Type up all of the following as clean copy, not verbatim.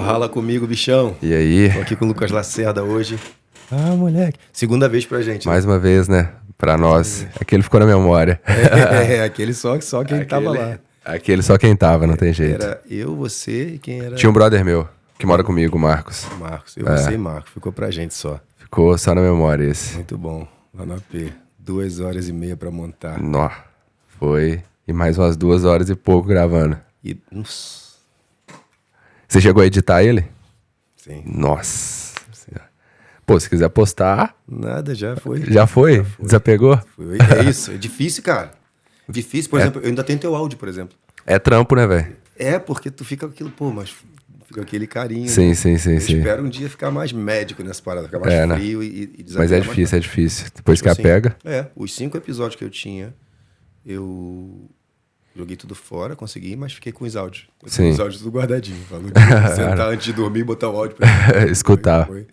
Fala comigo, bichão. E aí? Tô aqui com o Lucas Lacerda hoje. Ah, moleque. Segunda vez pra gente. Mais uma vez, né? Pra nós. Aquele ficou na memória. Aquele só quem tava lá. Aquele só quem tava, não tem jeito. Era eu, você e quem era? Tinha um brother meu que mora comigo, o Marcos. Marcos. Você e Marcos. Ficou pra gente só. Ficou só na memória esse. Muito bom. Lá no AP. 2h30 pra montar. Nó. Foi. E mais umas 2 horas e pouco gravando. E... Nossa. Você chegou a editar ele? Sim. Nossa. Pô, se quiser postar... Nada, já foi. Já foi? Desapegou? Foi. É isso. É difícil, cara. Difícil, por exemplo, eu ainda tenho teu áudio, por exemplo. É trampo, né, velho? É, porque tu fica com aquilo, pô, mas fica aquele carinho. Sim, né? sim, sim, Eu sim. espero um dia ficar mais médico nessa parada, ficar mais né? frio e desapegar. Mas é mais difícil, é difícil. Depois Tipo que apega... os 5 episódios que eu tinha, eu joguei tudo fora, consegui, mas fiquei com os áudios. Sim. Os áudios tudo guardadinho. Falando de sentar antes de dormir e botar o áudio pra Escutar. Foi.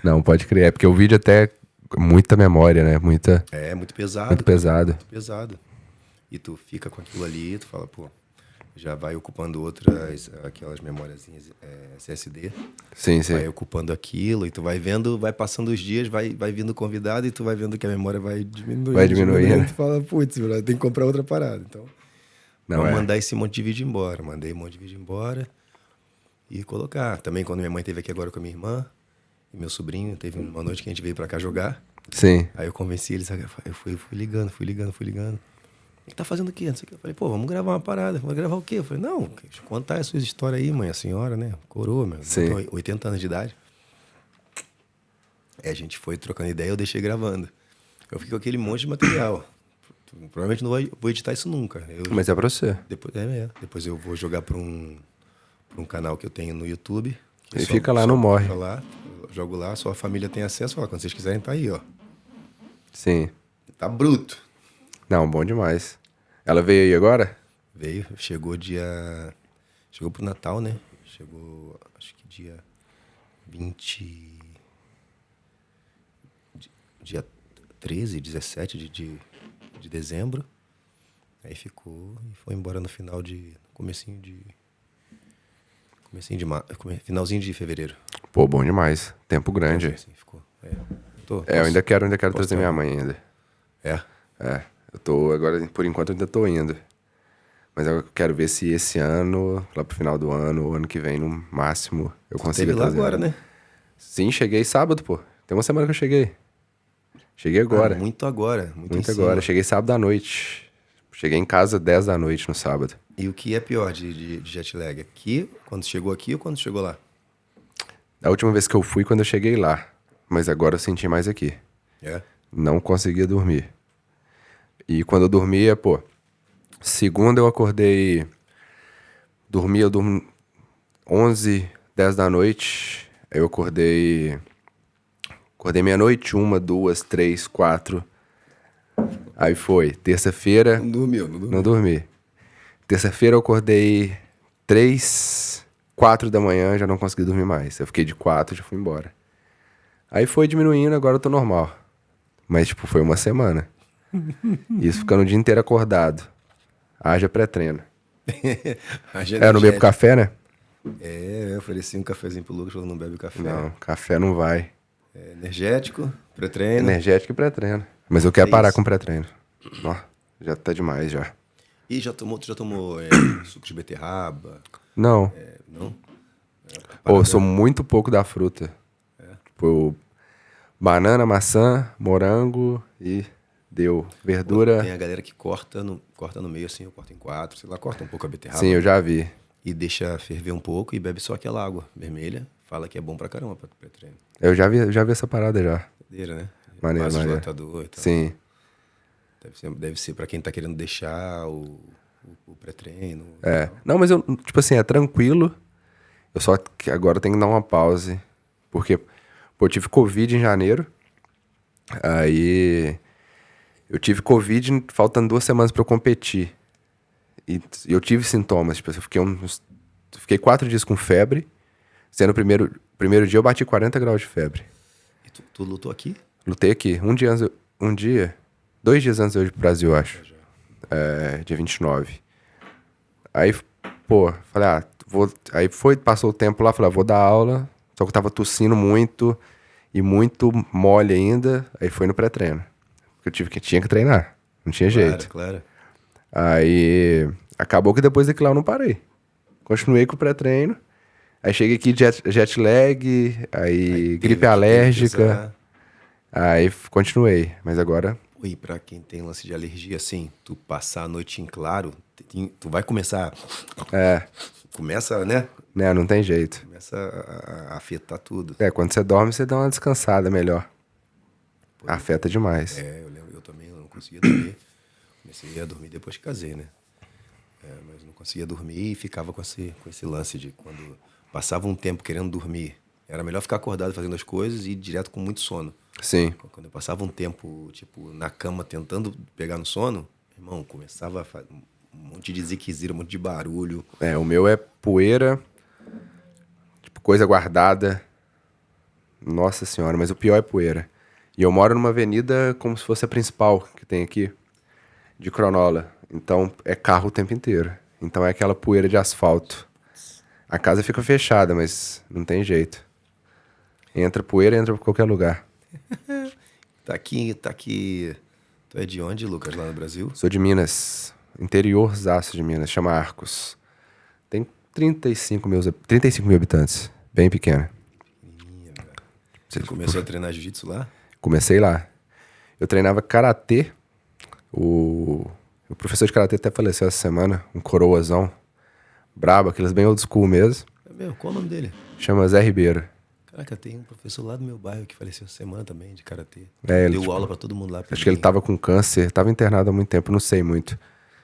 Não, pode crer. É porque o vídeo até... Muita memória, né? É, muito pesado. Muito pesado. Muito pesado. E tu fica com aquilo ali, tu fala, pô, já vai ocupando outras, aquelas memóriazinhas SSD. Sim, sim. Vai ocupando aquilo e tu vai vendo, vai passando os dias, vai vindo convidado e tu vai vendo que a memória vai diminuindo. Vai diminuindo. Tu fala, putz, tem que comprar outra parada. Então, Não, vou é. mandar esse monte de vídeo embora. Mandei um monte de vídeo embora e colocar. Também quando minha mãe esteve aqui agora com a minha irmã e meu sobrinho, teve uma noite que a gente veio pra cá jogar. Sim. Aí eu convenci eles, eu fui ligando. Ele tá fazendo o quê? Não sei o quê. Eu falei, pô, vamos gravar uma parada. Vamos gravar o quê? Eu falei, não, deixa eu contar as suas histórias aí, mãe. A senhora, né? Coroa, meu. Sim. 80 anos de idade. Aí a gente foi trocando ideia, eu deixei gravando. Eu fiquei com aquele monte de material. Provavelmente não vou editar isso nunca. Mas é pra você. Depois eu vou jogar pra um canal que eu tenho no YouTube. E fica lá, não morre. Fica lá, jogo lá, sua família tem acesso. Fala, quando vocês quiserem, tá aí, ó. Sim. Tá bruto. Não, bom demais. Ela veio aí agora? Veio, chegou pro Natal, né? Chegou, acho que dia 20... Dia 13, 17 de dezembro. Aí ficou e foi embora no final finalzinho de fevereiro. Pô, bom demais. Tempo grande. Assim, ficou. Eu ainda quero trazer minha mãe ainda. É? É. Eu tô, agora, por enquanto, eu ainda tô indo. Mas eu quero ver se esse ano, lá pro final do ano, ou ano que vem, no máximo, eu consigo Teve lá trazer. agora, né? Sim, cheguei sábado, pô. Tem uma semana que eu cheguei. Cheguei agora. Muito agora. Muito agora. Cheguei sábado à noite. Cheguei em casa 10 da noite no sábado. E o que é pior de jet lag? Aqui, quando chegou aqui ou quando chegou lá? A última vez que eu fui, quando eu cheguei lá. Mas agora eu senti mais aqui. É? Não conseguia dormir. E quando eu dormia, pô... Segunda eu acordei... Eu dormi 11, 10 da noite. Aí eu acordei... Acordei meia-noite, 1, 2, 3, 4. Aí foi. Terça-feira... Não dormiu. Não dormi. Terça-feira eu acordei 3, 4 da manhã, já não consegui dormir mais. Eu fiquei de 4 e já fui embora. Aí foi diminuindo, agora eu tô normal. Mas, tipo, foi uma semana. Isso ficando o dia inteiro acordado. Haja pré-treino. Eu não bebo café, né? Eu ofereci um cafezinho pro Lucas, falou não bebe café. Não, café não vai. Energético, pré-treino. Energético e pré-treino. Mas eu quero parar com pré-treino. Ó, já tá demais já. E tu já tomou suco de beterraba? Não. Não? Pô, eu sou muito pouco da fruta. Tipo, banana, maçã, morango e deu. Verdura. Tem a galera que corta no meio assim, eu corto em 4, sei lá, corta um pouco a beterraba. Sim, eu já vi. E deixa ferver um pouco e bebe só aquela água vermelha. Fala que é bom pra caramba pra pré-treino. Eu já vi essa parada já. Doideira, né? Maneiro. Vasodilatador e tal. Sim. Deve ser pra quem tá querendo deixar o pré-treino. É. Não, mas eu, tipo assim, é tranquilo. Eu só que agora tenho que dar uma pause. Porque, pô, eu tive Covid em janeiro. Aí eu tive Covid faltando 2 semanas pra eu competir. E eu tive sintomas. Tipo, eu fiquei 4 dias com febre. Sendo o primeiro dia eu bati 40 graus de febre. E tu lutou aqui? Lutei aqui. 2 dias antes de eu ir pro Brasil, eu acho. Dia 29. Aí, pô, falei, Aí passou o tempo lá, falei, vou dar aula. Só que eu tava tossindo muito e muito mole ainda. Aí foi no pré-treino. Porque tinha que treinar. Não tinha jeito. Claro. Aí acabou que depois daquilo lá eu não parei. Continuei com o pré-treino. Aí cheguei aqui jet lag, aí gripe alérgica. Aí continuei. Mas agora... E pra quem tem lance de alergia, assim, tu passar a noite em claro, tu vai começar... Começa, né? Não tem jeito. Começa a afetar tudo. Quando você dorme, você dá uma descansada melhor. Afeta demais. Eu lembro, eu também não conseguia dormir. Comecei a dormir depois que casei, né? Mas não conseguia dormir e ficava com esse lance de quando passava um tempo querendo dormir, era melhor ficar acordado fazendo as coisas e ir direto com muito sono. Sim. Quando eu passava um tempo, tipo, na cama tentando pegar no sono, irmão, começava a fazer um monte de ziquezira, um monte de barulho. O meu é poeira, tipo, coisa guardada. Nossa senhora, mas o pior é poeira. E eu moro numa avenida como se fosse a principal que tem aqui, de Cronola. Então é carro o tempo inteiro. Então é aquela poeira de asfalto. A casa fica fechada, mas não tem jeito. Entra poeira, entra pra qualquer lugar. Tá aqui. Tu é de onde, Lucas, lá no Brasil? Sou de Minas, interiorzaço de Minas, chama Arcos. Tem 35 mil habitantes, bem pequena. Você começou a treinar jiu-jitsu lá? Comecei lá. Eu treinava karatê. O professor de karatê até faleceu essa semana, um coroazão. Brabo, aqueles bem old school mesmo. É mesmo? Qual o nome dele? Chama Zé Ribeiro. Caraca, tem um professor lá do meu bairro que faleceu essa semana também, de karatê. Ele deu aula pra todo mundo lá. Acho que ele tava com câncer, tava internado há muito tempo, não sei muito.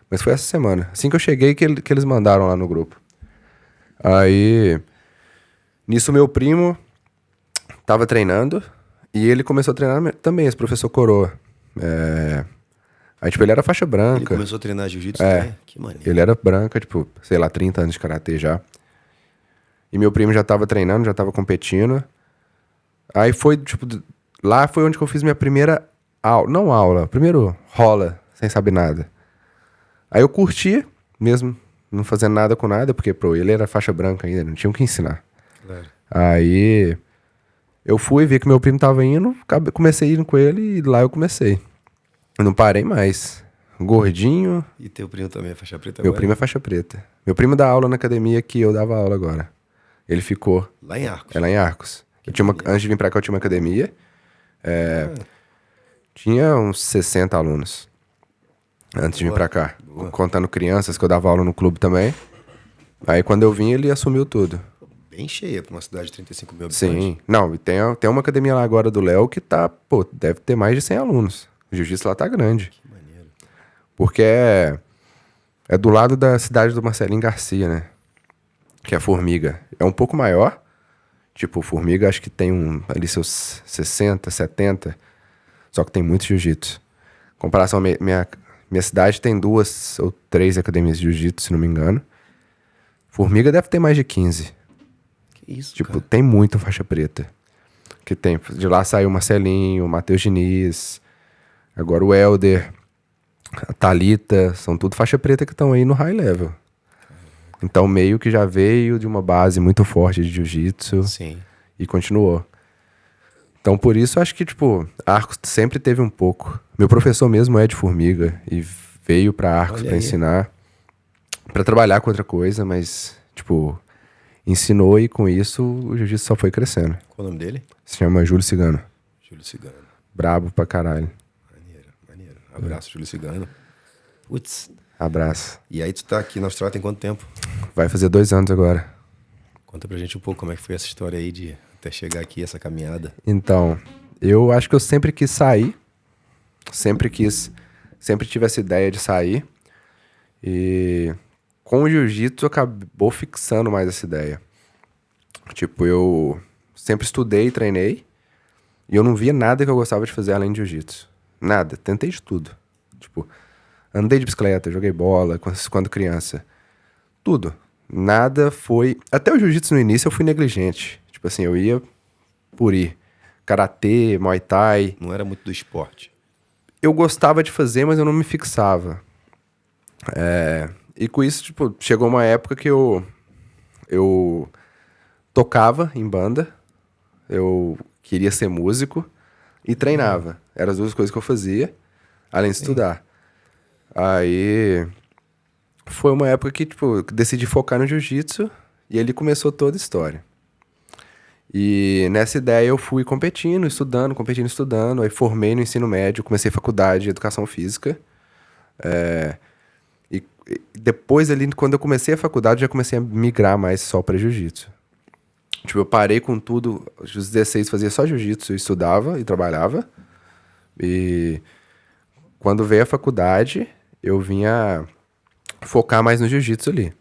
Mas foi essa semana. Assim que eu cheguei, que eles mandaram lá no grupo. Aí, nisso meu primo tava treinando e ele começou a treinar também, esse professor coroa. Aí, tipo, ele era faixa branca. Ele começou a treinar jiu-jitsu também? Que maneiro. Ele era branca, tipo, sei lá, 30 anos de karatê já. E meu primo já tava treinando, já tava competindo. Aí foi, tipo, lá foi onde que eu fiz minha primeira aula. Não aula, primeiro rola, sem saber nada. Aí eu curti, mesmo não fazendo nada com nada, porque, ele era faixa branca ainda, não tinha o que ensinar. Claro. Aí eu fui, vi que meu primo tava indo, comecei indo com ele e lá eu comecei. Eu não parei mais. Gordinho. E teu primo também é faixa preta Meu agora? primo é faixa preta. Meu primo dá aula na academia que eu dava aula agora. Ele ficou. Lá em Arcos? É lá em Arcos. Antes de vir pra cá eu tinha uma academia. Tinha uns 60 alunos. Antes de vir pra cá. Contando crianças, que eu dava aula no clube também. Aí quando eu vim, ele assumiu tudo. Bem cheia pra uma cidade de 35 mil habitantes. Sim. Não, e tem uma academia lá agora do Léo que tá, deve ter mais de 100 alunos. O jiu-jitsu lá tá grande. Que maneiro. Porque é do lado da cidade do Marcelinho Garcia, né? Que é a Formiga. É um pouco maior. Tipo, Formiga acho que tem ali seus 60, 70. Só que tem muito jiu-jitsu. Em comparação à minha cidade tem 2 ou 3 academias de jiu-jitsu, se não me engano. Formiga deve ter mais de 15. Que isso, Tipo, cara? tem muito faixa preta. Que tem. De lá saiu o Marcelinho, o Matheus Diniz, agora o Helder, a Thalita, são tudo faixa preta que estão aí no high level. Então meio que já veio de uma base muito forte de jiu-jitsu. Sim. E continuou. Então por isso acho que, tipo, Arcos sempre teve um pouco. Meu professor mesmo é de Formiga e veio pra Arcos pra ensinar, pra trabalhar com outra coisa, mas, tipo, ensinou e com isso o jiu-jitsu só foi crescendo. Qual o nome dele? Se chama Júlio Cigano. Júlio Cigano. Brabo pra caralho. Maneiro. Abraço, Júlio Cigano. Putz. Abraço. E aí tu tá aqui na Austrália tem quanto tempo? Vai fazer 2 anos agora. Conta pra gente um pouco como é que foi essa história aí de até chegar aqui, essa caminhada. Então, eu acho que eu sempre quis sair. Sempre tive essa ideia de sair. E com o jiu-jitsu acabou fixando mais essa ideia. Tipo, eu sempre estudei e treinei. E eu não via nada que eu gostava de fazer além de jiu-jitsu. Nada. Tentei de tudo. Tipo, andei de bicicleta, joguei bola quando criança. Tudo. Nada foi... Até o jiu-jitsu no início eu fui negligente. Tipo assim, eu ia por ir. Karatê, Muay Thai. Não era muito do esporte. Eu gostava de fazer, mas eu não me fixava. E com isso, tipo, chegou uma época que eu eu tocava em banda, eu queria ser músico e treinava. Eram as duas coisas que eu fazia, além de estudar. Aí foi uma época que, tipo, eu decidi focar no jiu-jitsu e ali começou toda a história. E nessa ideia eu fui competindo, estudando. Aí formei no ensino médio, comecei faculdade de educação física. E depois ali, quando eu comecei a faculdade, eu já comecei a migrar mais só pra jiu-jitsu. Tipo, eu parei com tudo, aos 16 fazia só jiu-jitsu, eu estudava e trabalhava. E quando veio a faculdade, eu vinha focar mais no jiu-jitsu ali.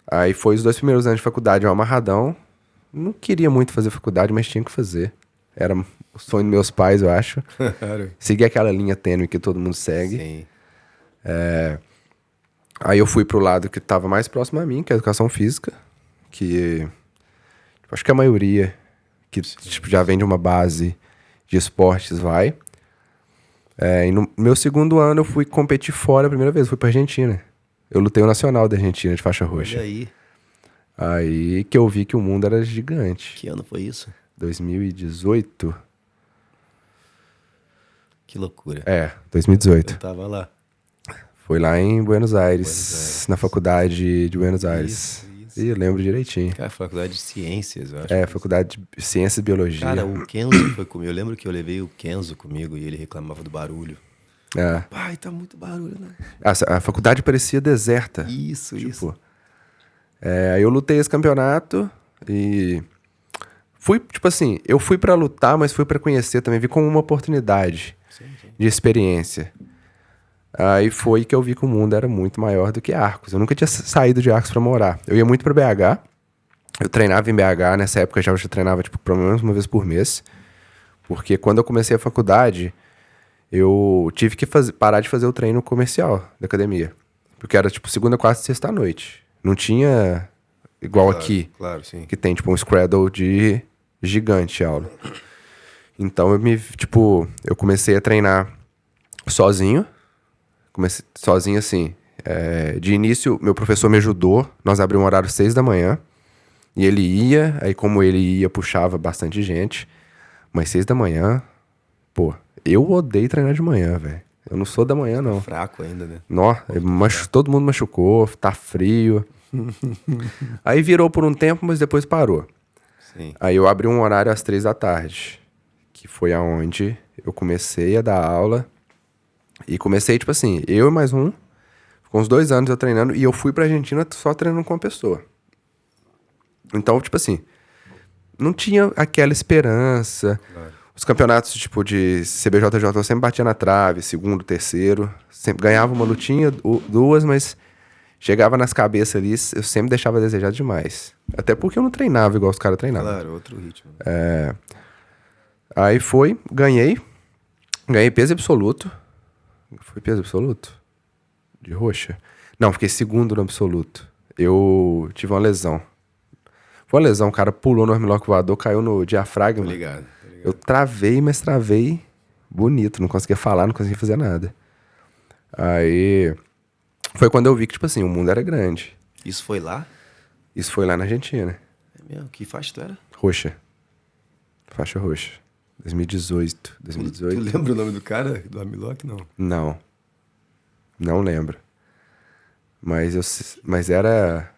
Aí foi os 2 primeiros anos de faculdade, eu amarradão. Não queria muito fazer faculdade, mas tinha que fazer. Era o sonho dos meus pais, eu acho. Seguir aquela linha tênue que todo mundo segue. Sim. Aí eu fui pro lado que tava mais próximo a mim, que é a educação física. Que tipo, acho que a maioria que tipo, já vem de uma base de esportes vai. E no meu segundo ano eu fui competir fora a primeira vez, fui pra Argentina. Eu lutei o Nacional da Argentina de faixa roxa. Olha aí. Aí que eu vi que o mundo era gigante. Que ano foi isso? 2018? Que loucura. 2018. Eu tava lá. Foi lá em Buenos Aires, Buenos Aires. na faculdade de Buenos Aires. Isso. Ih, eu lembro direitinho. Cara, faculdade de ciências, eu acho. Faculdade de Ciência e Biologia. Cara, o Kenzo foi comigo. Eu lembro que eu levei o Kenzo comigo e ele reclamava do barulho. É. Pai, tá muito barulho, né? A faculdade parecia deserta. Isso. Aí eu lutei esse campeonato e fui, tipo assim, eu fui pra lutar, mas fui pra conhecer também, vi como uma oportunidade de experiência. Aí foi que eu vi que o mundo era muito maior do que Arcos. Eu nunca tinha saído de Arcos pra morar. Eu ia muito pra BH, eu treinava em BH, nessa época eu já treinava, tipo, pelo menos uma vez por mês. Porque quando eu comecei a faculdade, eu tive que parar de fazer o treino comercial da academia. Porque era, tipo, segunda, quarta e sexta à noite. Não tinha igual aqui, Claro, sim. que tem, tipo, um Scraddle de gigante aula. Então, eu comecei a treinar sozinho. Comecei sozinho, assim. De início, meu professor me ajudou. Nós abrimos um horário 6 da manhã. E ele ia, aí como ele ia, puxava bastante gente. Mas 6 da manhã, pô, eu odeio treinar de manhã, velho. Eu não sou da manhã, não. Fraco ainda, né? Todo mundo machucou, tá frio. Aí virou por um tempo, mas depois parou. Sim. Aí eu abri um horário às 3 da tarde, que foi aonde eu comecei a dar aula. E comecei, tipo assim, eu e mais um, com uns 2 anos eu treinando, e eu fui pra Argentina só treinando com uma pessoa. Então, tipo assim, não tinha aquela esperança. Claro. Os campeonatos, tipo, de CBJJ eu sempre batia na trave, segundo, terceiro. Sempre ganhava uma lutinha, 2, mas chegava nas cabeças ali, eu sempre deixava a desejar demais. Até porque eu não treinava igual os caras treinavam. Claro, outro ritmo. Aí ganhei peso absoluto. Foi peso absoluto? De roxa? Não, fiquei segundo no absoluto. Eu tive uma lesão. Foi uma lesão, o cara pulou no armlock voador, caiu no diafragma. Tô ligado. Eu travei, mas travei bonito. Não conseguia falar, não conseguia fazer nada. Aí foi quando eu vi que, tipo assim, o mundo era grande. Isso foi lá? Isso foi lá na Argentina. É mesmo? Que faixa tu era? Roxa. Faixa roxa. 2018. Tu lembra o nome do cara? Do Armlock, não? Não. Não lembro. Mas era...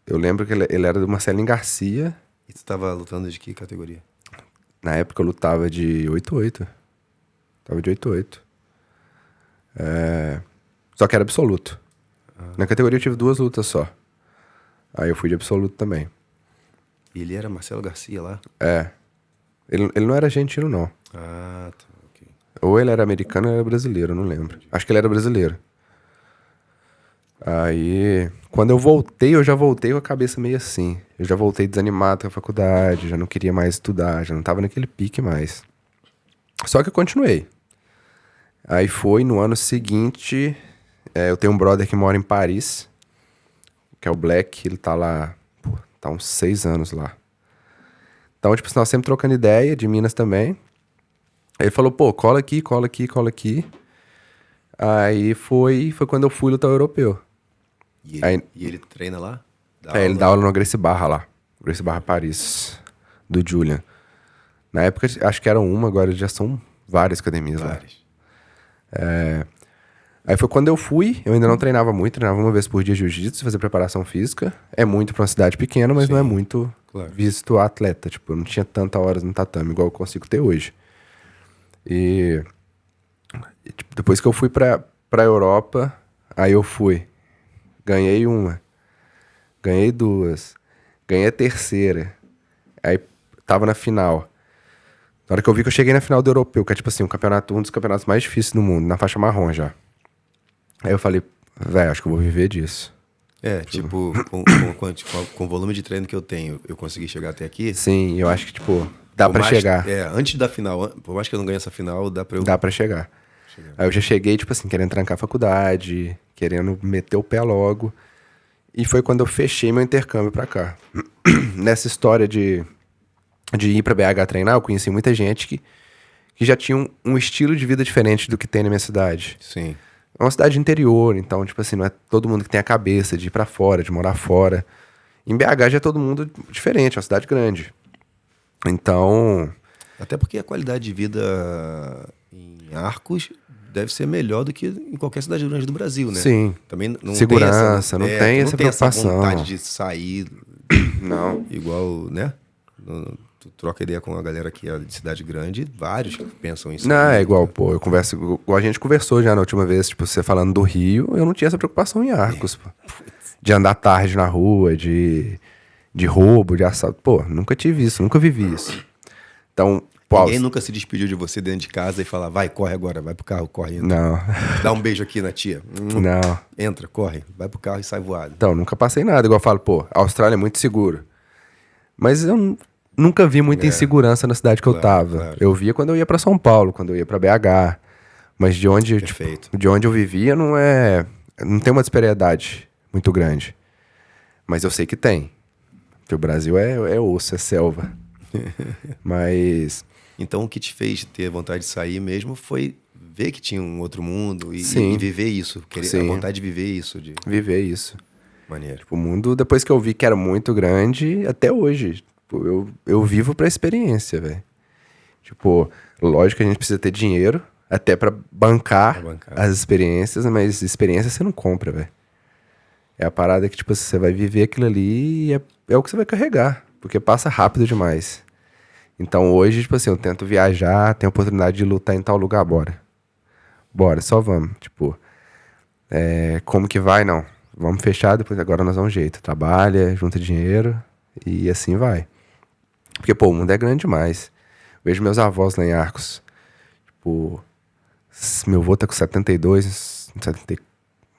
Eu lembro que ele era do Marcelinho Garcia. E tu tava lutando de que categoria? Na época eu lutava de 8-8. Tava de 8-8. Só que era absoluto. Na categoria eu tive 2 lutas só. Aí eu fui de absoluto também. E ele era Marcelo Garcia lá? Ele não era argentino, não. Ah, tá, ok. Ou ele era americano ou ele era brasileiro, eu não lembro. Acho que ele era brasileiro. Aí, quando eu voltei, eu já voltei com a cabeça meio assim. Eu já voltei desanimado com a faculdade, já não queria mais estudar, já não tava naquele pique mais. Só que eu continuei. Aí foi no ano seguinte, eu tenho um brother que mora em Paris, que é o Black, ele tá lá, tá uns 6 anos lá. Então, tipo, nós sempre trocando ideia, de Minas também. Aí ele falou, pô, cola aqui. Aí foi quando eu fui lutar o europeu. E ele treina lá? Ele dá aula no Gracie Barra lá. Gracie Barra Paris, do Julian. Na época, acho que eram uma, agora já são várias academias lá. Aí foi quando eu fui, eu ainda não treinava muito, treinava uma vez por dia jiu-jitsu, fazer preparação física. É muito pra uma cidade pequena, mas não é muito visto atleta. Tipo, eu não tinha tantas horas no tatame, igual eu consigo ter hoje. E tipo, depois que eu fui pra Europa, aí eu fui. Ganhei uma, ganhei duas, ganhei a terceira. Aí tava na final. Na hora que eu vi que eu cheguei na final do europeu, que é tipo assim, um dos campeonatos mais difíceis do mundo, na faixa marrom já. Aí eu falei, velho, acho que eu vou viver disso. Tipo, com o volume de treino que eu tenho, eu consegui chegar até aqui? Sim, eu acho que, tipo, dá pra chegar. Antes da final, por mais que eu não ganhe essa final, dá pra eu... Dá pra chegar. Aí eu já cheguei, tipo assim, querendo trancar a faculdade, querendo meter o pé logo. E foi quando eu fechei meu intercâmbio pra cá. Nessa história de ir pra BH treinar, eu conheci muita gente que já tinha um estilo de vida diferente do que tem na minha cidade. Sim. É uma cidade interior, então, tipo assim, não é todo mundo que tem a cabeça de ir pra fora, de morar fora. Em BH já é todo mundo diferente, é uma cidade grande. Então... Até porque a qualidade de vida em Arcos deve ser melhor do que em qualquer cidade grande do Brasil, né? Sim. Também não segurança, tem não tem essa preocupação. Essa vontade de sair... Não. Igual, né? Tu troca ideia com a galera que é de cidade grande, vários que pensam isso. Não, é igual, pô, eu converso, igual a gente conversou já na última vez, tipo, você falando do Rio, eu não tinha essa preocupação em Arcos, pô. De andar tarde na rua, de roubo, de assalto. Pô, nunca tive isso, nunca vivi isso. Então, pô... Ninguém nunca se despediu de você dentro de casa e falar, vai, corre agora, vai pro carro, corre. Entra. Não. Dá um beijo aqui na tia. Não. Entra, corre, vai pro carro e sai voado. Então, nunca passei nada, igual eu falo, pô, a Austrália é muito seguro. Mas eu nunca vi muita insegurança na cidade que eu tava. Claro. Eu via quando eu ia pra São Paulo, quando eu ia pra BH. Mas de onde, tipo, de onde eu vivia não tem uma disparidade muito grande. Mas eu sei que tem. Porque o Brasil é osso, é selva. Mas... Então o que te fez ter vontade de sair mesmo foi ver que tinha um outro mundo e viver isso. A vontade de viver isso. Viver isso. Maneiro. Tipo, o mundo, depois que eu vi que era muito grande, até hoje, tipo, eu vivo pra experiência, velho. Tipo, lógico que a gente precisa ter dinheiro até pra bancar as experiências, mas experiência você não compra, velho. É a parada que, tipo, você vai viver aquilo ali e é o que você vai carregar, porque passa rápido demais. Então hoje, tipo assim, eu tento viajar, tenho a oportunidade de lutar em tal lugar, bora. Bora, só vamos. Tipo, como que vai? Não. Vamos fechar, depois agora nós damos um jeito. Trabalha, junta dinheiro e assim vai. Porque, pô, o mundo é grande demais. Vejo meus avós lá em Arcos. Tipo, meu avô tá com 72, 70...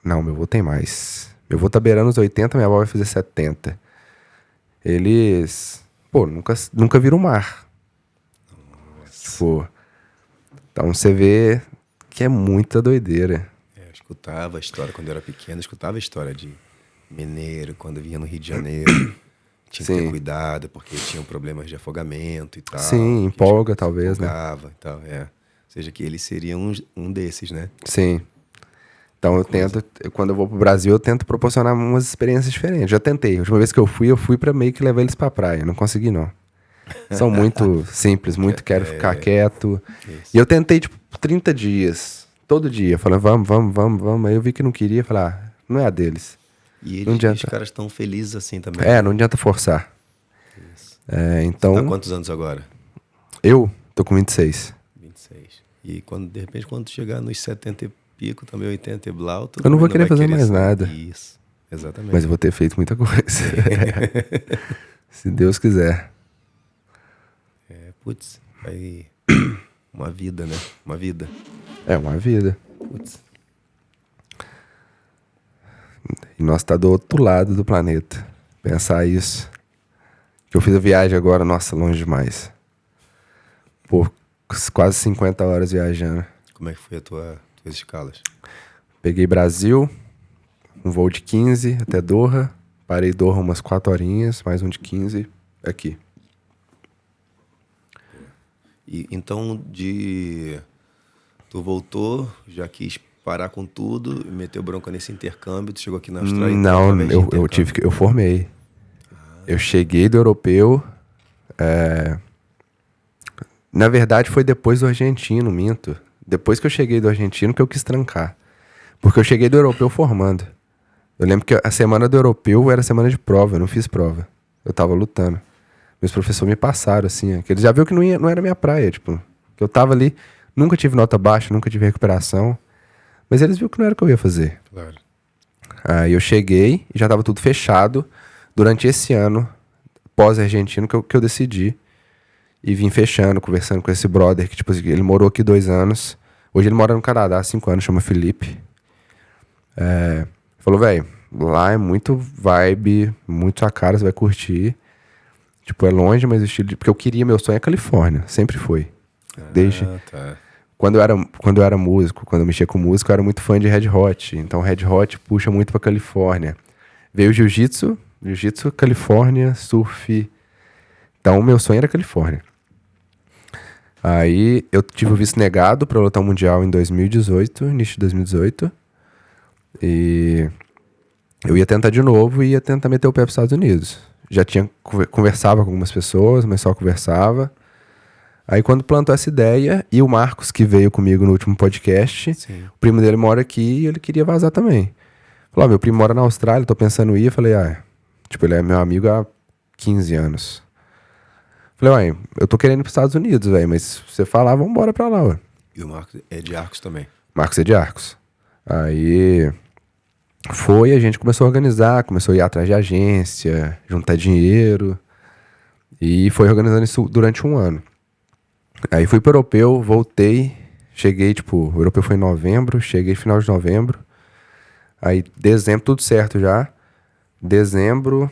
Não, meu avô tem mais. Meu avô tá beirando os 80, minha avó vai fazer 70. Eles, pô, nunca viram o mar. Nossa. Tipo, então você vê que é muita doideira. Eu escutava a história quando eu era pequeno, escutava a história de mineiro, quando vinha no Rio de Janeiro. Tinha que ter cuidado, porque tinham problemas de afogamento e tal. Sim, empolga talvez, né? E tal, Ou seja, que eles seriam um desses, né? Sim. Então eu tento, quando eu vou pro Brasil, eu tento proporcionar umas experiências diferentes. Já tentei. A última vez que eu fui pra meio que levar eles pra praia. Não consegui, não. São muito simples, quero ficar quieto. Isso. E eu tentei, tipo, 30 dias. Todo dia. Falando, vamos. Aí eu vi que não queria, falar, não é a deles. E não adianta. Os caras estão felizes assim também. Não adianta forçar. Então... Você tá quantos anos agora? Eu tô com 26. 26. E de repente, quando chegar nos 70 e pico, também 80 e blau... Eu não vou querer fazer mais nada. Isso, exatamente. Mas eu vou ter feito muita coisa. Se Deus quiser. Putz, aí... Uma vida, né? Uma vida. É, uma vida. Putz. E nós tá do outro lado do planeta. Pensar isso. Que eu fiz a viagem agora, nossa, longe demais. Pô, quase 50 horas viajando. Como é que foi tuas escalas? Peguei Brasil, um voo de 15 até Doha. Parei Doha umas 4 horinhas, mais um de 15 aqui. E então, tu voltou, já quis parar com tudo, meteu bronca nesse intercâmbio, tu chegou aqui na Austrália? Não, eu formei. Eu cheguei do europeu. Na verdade, foi depois do argentino, minto. Depois que eu cheguei do argentino que eu quis trancar. Porque eu cheguei do europeu formando. Eu lembro que a semana do europeu era semana de prova, eu não fiz prova. Eu tava lutando. Meus professores me passaram, assim, que eles já viram que não era minha praia, tipo. Que eu tava ali, nunca tive nota baixa, nunca tive recuperação. Mas eles viram que não era o que eu ia fazer. Claro. Aí eu cheguei e já tava tudo fechado. Durante esse ano, pós-argentino, que eu decidi. E vim fechando, conversando com esse brother, que tipo, ele morou aqui 2 anos. Hoje ele mora no Canadá há 5 anos, chama Felipe. Falou, velho, lá é muito vibe, muito sua cara, você vai curtir. Tipo, é longe, mas o estilo... Porque eu queria, meu sonho é Califórnia, sempre foi. Desde... Tá. Quando eu era músico, quando eu mexia com música, eu era muito fã de Red Hot. Então, Red Hot puxa muito pra Califórnia. Veio Jiu-Jitsu, Califórnia, surf. Então, o meu sonho era Califórnia. Aí, eu tive o visto negado pra lutar o Mundial em 2018, início de 2018. E eu ia tentar de novo e ia tentar meter o pé pros Estados Unidos. Já tinha conversava com algumas pessoas, mas só conversava. Aí quando plantou essa ideia, e o Marcos, que veio comigo no último podcast, Sim. o primo dele mora aqui e ele queria vazar também. Falou, meu primo mora na Austrália, tô pensando em ir. Eu falei, tipo, ele é meu amigo há 15 anos. Falei, eu tô querendo ir pros Estados Unidos, velho, mas se você falar, vambora pra lá, ué. E o Marcos é de Arcos também. Marcos é de Arcos. Aí a gente começou a organizar, começou a ir atrás de agência, juntar dinheiro. E foi organizando isso durante 1 ano. Aí fui pro europeu, voltei, cheguei, tipo, o europeu foi em novembro, cheguei final de novembro. Aí dezembro, tudo certo já. Dezembro,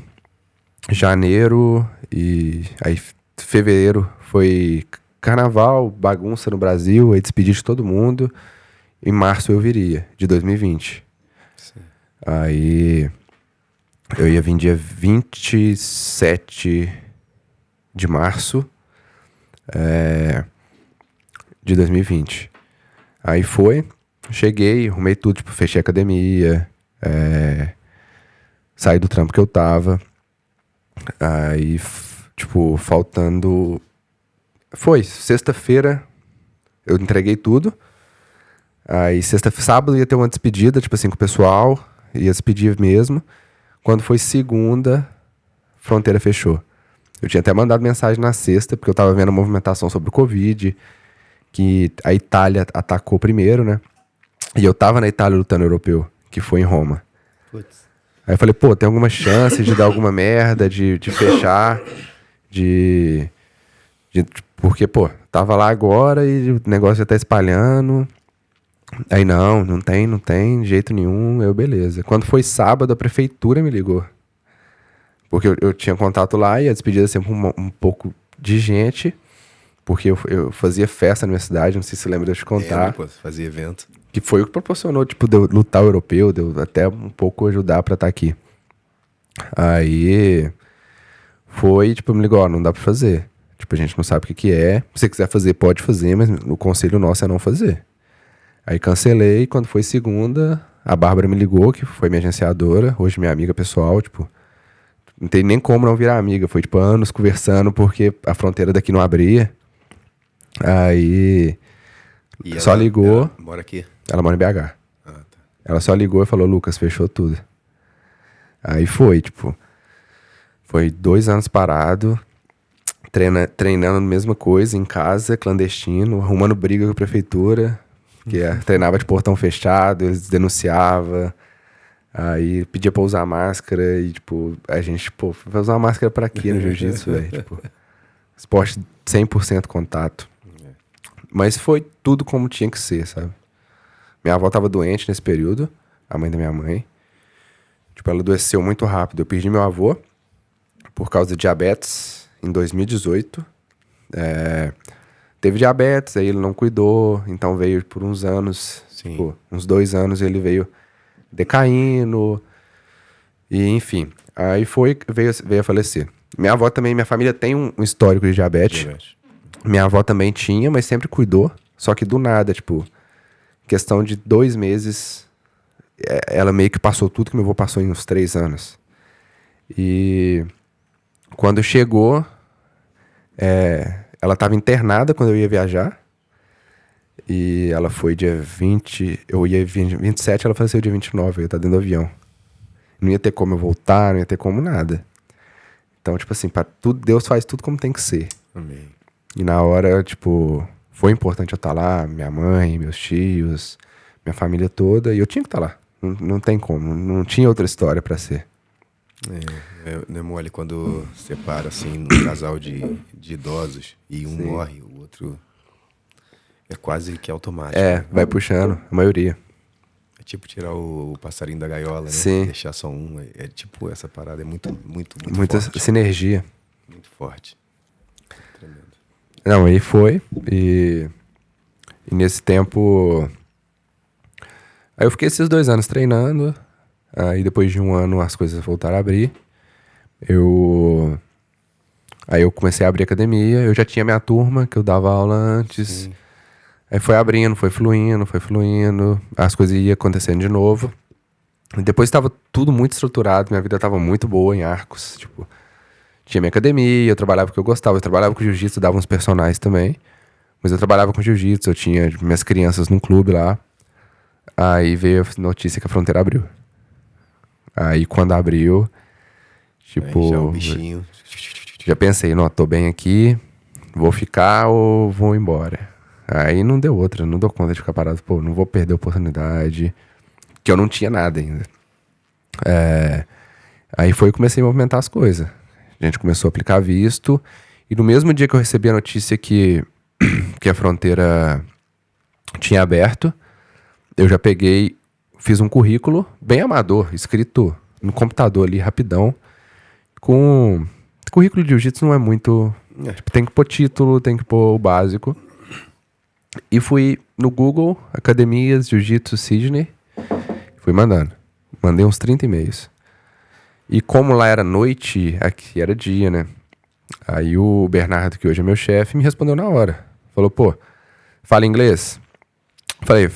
janeiro e aí fevereiro foi carnaval, bagunça no Brasil, aí despedi de todo mundo. Em março eu viria, de 2020. Sim. Aí eu ia vir dia 27 de março de 2020. Aí cheguei, arrumei tudo, tipo, fechei a academia, saí do trampo que eu tava. Aí, tipo, faltando... Foi, sexta-feira eu entreguei tudo. Aí, sábado ia ter uma despedida, tipo assim, com o pessoal. Ia despedir mesmo. Quando foi segunda, fronteira fechou. Eu tinha até mandado mensagem na sexta, porque eu tava vendo a movimentação sobre o Covid, que a Itália atacou primeiro, né? E eu tava na Itália lutando europeu, que foi em Roma. Putz. Aí eu falei, pô, tem alguma chance de dar alguma merda, de fechar, porque, pô, tava lá agora e o negócio já tá espalhando. Aí não tem, de jeito nenhum. Eu, beleza. Quando foi sábado, a prefeitura me ligou. Porque eu tinha contato lá e a despedida sempre um pouco de gente. Porque eu fazia festa na minha cidade, não sei se você lembra de eu te contar. Pô, fazia evento. Que foi o que proporcionou, tipo, de eu lutar o europeu, de eu até um pouco ajudar pra estar aqui. Aí tipo, me ligou, não dá pra fazer. Tipo, a gente não sabe o que é. Se você quiser fazer, pode fazer, mas o conselho nosso é não fazer. Aí cancelei, quando foi segunda, a Bárbara me ligou, que foi minha agenciadora, hoje minha amiga pessoal, tipo, não tem nem como não virar amiga, foi tipo anos conversando, porque a fronteira daqui não abria. Aí E só ligou. Ela mora aqui? Ela mora em BH. Ah, tá. Ela só ligou e falou, Lucas, fechou tudo. Aí foi 2 anos parado, treinando a mesma coisa, em casa, clandestino, arrumando briga com a prefeitura, que treinava de portão fechado, eles denunciavam, aí pedia pra usar máscara, e tipo, a gente, pô, vai usar uma máscara pra quê no jiu-jitsu, velho? Tipo, esporte 100% contato. Mas foi tudo como tinha que ser, sabe? Minha avó tava doente nesse período, a mãe da minha mãe. Tipo, ela adoeceu muito rápido. Eu perdi meu avô por causa de diabetes em 2018. Teve diabetes, aí ele não cuidou, então veio por uns anos, tipo, uns 2 anos ele veio decaindo, e enfim. Aí veio a falecer. Minha avó também, minha família tem um histórico de diabetes. Minha avó também tinha, mas sempre cuidou, só que do nada, tipo, questão de 2 meses, ela meio que passou tudo que meu avô passou em uns 3 anos. E Quando chegou, ela tava internada quando eu ia viajar. E ela foi dia 20, eu ia 27, ela faleceu dia 29, eu ia estar dentro do avião. Não ia ter como eu voltar, não ia ter como nada. Então, tipo assim, pra tudo, Deus faz tudo como tem que ser. Amém. E na hora, tipo, foi importante eu estar lá, minha mãe, meus tios, minha família toda, e eu tinha que estar lá. Não tem como, não tinha outra história pra ser. Não é mole quando separa, assim, um casal de idosos e um morre, o outro é quase que automático. Né? Vai puxando, a maioria. É tipo tirar o passarinho da gaiola, né? Sim. Deixar só um. É tipo, essa parada é muito Muita forte. sinergia. Muito forte. Tremendo. Não, aí foi. E nesse tempo. Aí eu fiquei esses 2 anos treinando. Aí depois de 1 ano as coisas voltaram a abrir. Aí eu comecei a abrir academia. Eu já tinha minha turma, que eu dava aula antes. Sim. Aí foi abrindo, foi fluindo. As coisas iam acontecendo de novo. E depois estava tudo muito estruturado. Minha vida estava muito boa em Arcos. Tipo, tinha minha academia, eu trabalhava com o que eu gostava. Eu trabalhava com jiu-jitsu, dava uns personagens também. Mas eu trabalhava com jiu-jitsu, eu tinha minhas crianças num clube lá. Aí veio a notícia que a fronteira abriu. Aí quando abriu, tipo... Aí já o bichinho... Já pensei, não, tô bem aqui, vou ficar ou vou embora. Aí não deu outra, não dou conta de ficar parado. Pô, não vou perder a oportunidade, que eu não tinha nada ainda. Aí foi que comecei a movimentar as coisas. A gente começou a aplicar visto, e no mesmo dia que eu recebi a notícia que a fronteira tinha aberto, eu já peguei, fiz um currículo bem amador, escrito no computador ali, rapidão, com... Currículo de jiu-jitsu não é muito... Tipo, tem que pôr título, tem que pôr o básico. E fui no Google, academias, jiu-jitsu, Sydney. Fui mandando. Mandei uns 30 e-mails. E como lá era noite, aqui era dia, né? Aí o Bernardo, que hoje é meu chefe, me respondeu na hora. Falou, pô, fala inglês? Falei,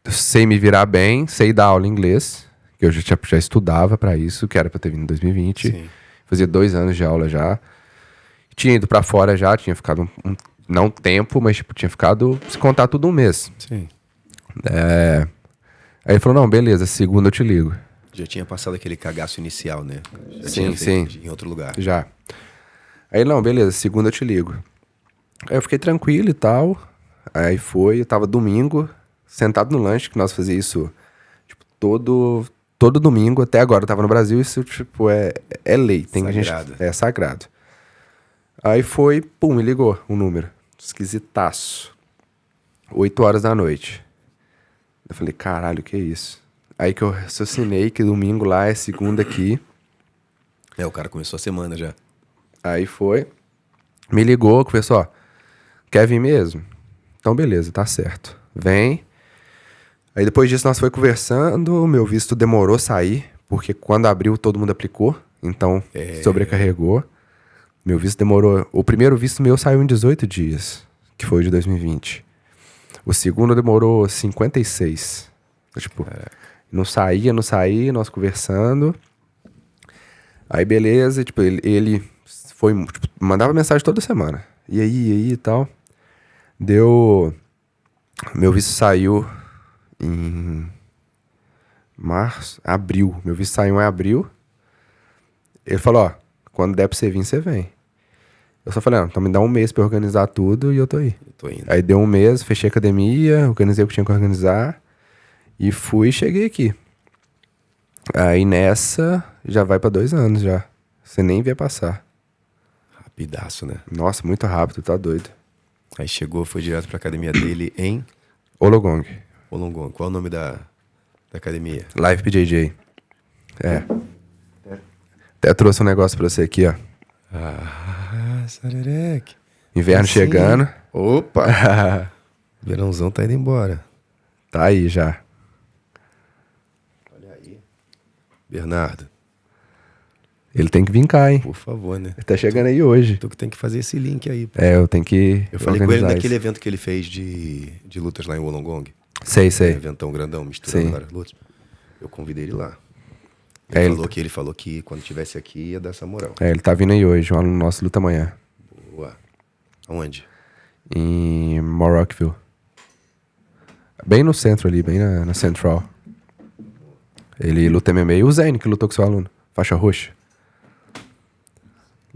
sei me virar bem, sei dar aula em inglês. Que eu já estudava pra isso, que era pra ter vindo em 2020. Sim. Fazia 2 anos de aula já. Tinha ido pra fora já, tinha ficado não tempo, mas tipo, tinha ficado, se contar tudo, 1 mês. Sim. Aí ele falou, não, beleza, segunda eu te ligo. Já tinha passado aquele cagaço inicial, né? Já Sim, tinha feito em outro lugar. Já. Aí, não, beleza, segunda eu te ligo. Aí eu fiquei tranquilo e tal. Aí foi, eu tava domingo, sentado no lanche, que nós fazíamos isso, tipo, todo domingo, até agora eu tava no Brasil, isso, tipo, é lei. Tem Sagrado. É sagrado. Aí foi, pum, me ligou um número. Esquisitaço. 8 horas da noite. Eu falei, caralho, que é isso? Aí que eu raciocinei que domingo lá é segunda aqui. O cara começou a semana já. Aí foi, me ligou, conversou, ó, quer vir mesmo? Então beleza, tá certo. Vem. Aí depois disso nós foi conversando, meu visto demorou a sair, porque quando abriu todo mundo aplicou, então sobrecarregou. Meu visto demorou, o primeiro visto meu saiu em 18 dias, que foi o de 2020. O segundo demorou 56. Tipo, não saía, nós conversando. Aí beleza, tipo, ele foi, tipo, mandava mensagem toda semana. E aí e tal. Meu visto saiu em abril. Meu visto saiu em abril. Ele falou, ó, quando der pra você vir, você vem. Eu só falei, então me dá 1 mês pra eu organizar tudo e eu tô aí. Eu tô indo. Aí deu 1 mês, fechei a academia, organizei o que tinha que organizar. E fui e cheguei aqui. Aí nessa, já vai pra 2 anos já. Você nem vê passar. Rapidaço, né? Nossa, muito rápido, tá doido. Aí chegou, foi direto pra academia dele em Ologong. Wollongong. Qual é o nome da academia? Live PJJ. Até trouxe um negócio pra você aqui, ó. Sarerec. Inverno Sim. chegando. Opa! Verãozão tá indo embora. Tá aí já. Olha aí. Bernardo, Ele tem que vir cá, hein? por favor, né? Ele tá chegando aí hoje. Tu que tem que fazer esse link aí. Pô. Eu tenho que Eu falei com ele organizar naquele isso. evento que ele fez de lutas lá em Wollongong. Um Sei. eventão grandão, misturando Sim. várias lutas. Eu convidei ele lá. Ele falou que quando estivesse aqui ia dar essa moral. Ele tá vindo aí hoje, um aluno nosso luta amanhã. Boa. Aonde? Em Morrockville. Bem no centro ali, bem na Central. Ele luta MMA. O Zane, que lutou com seu aluno. Faixa roxa.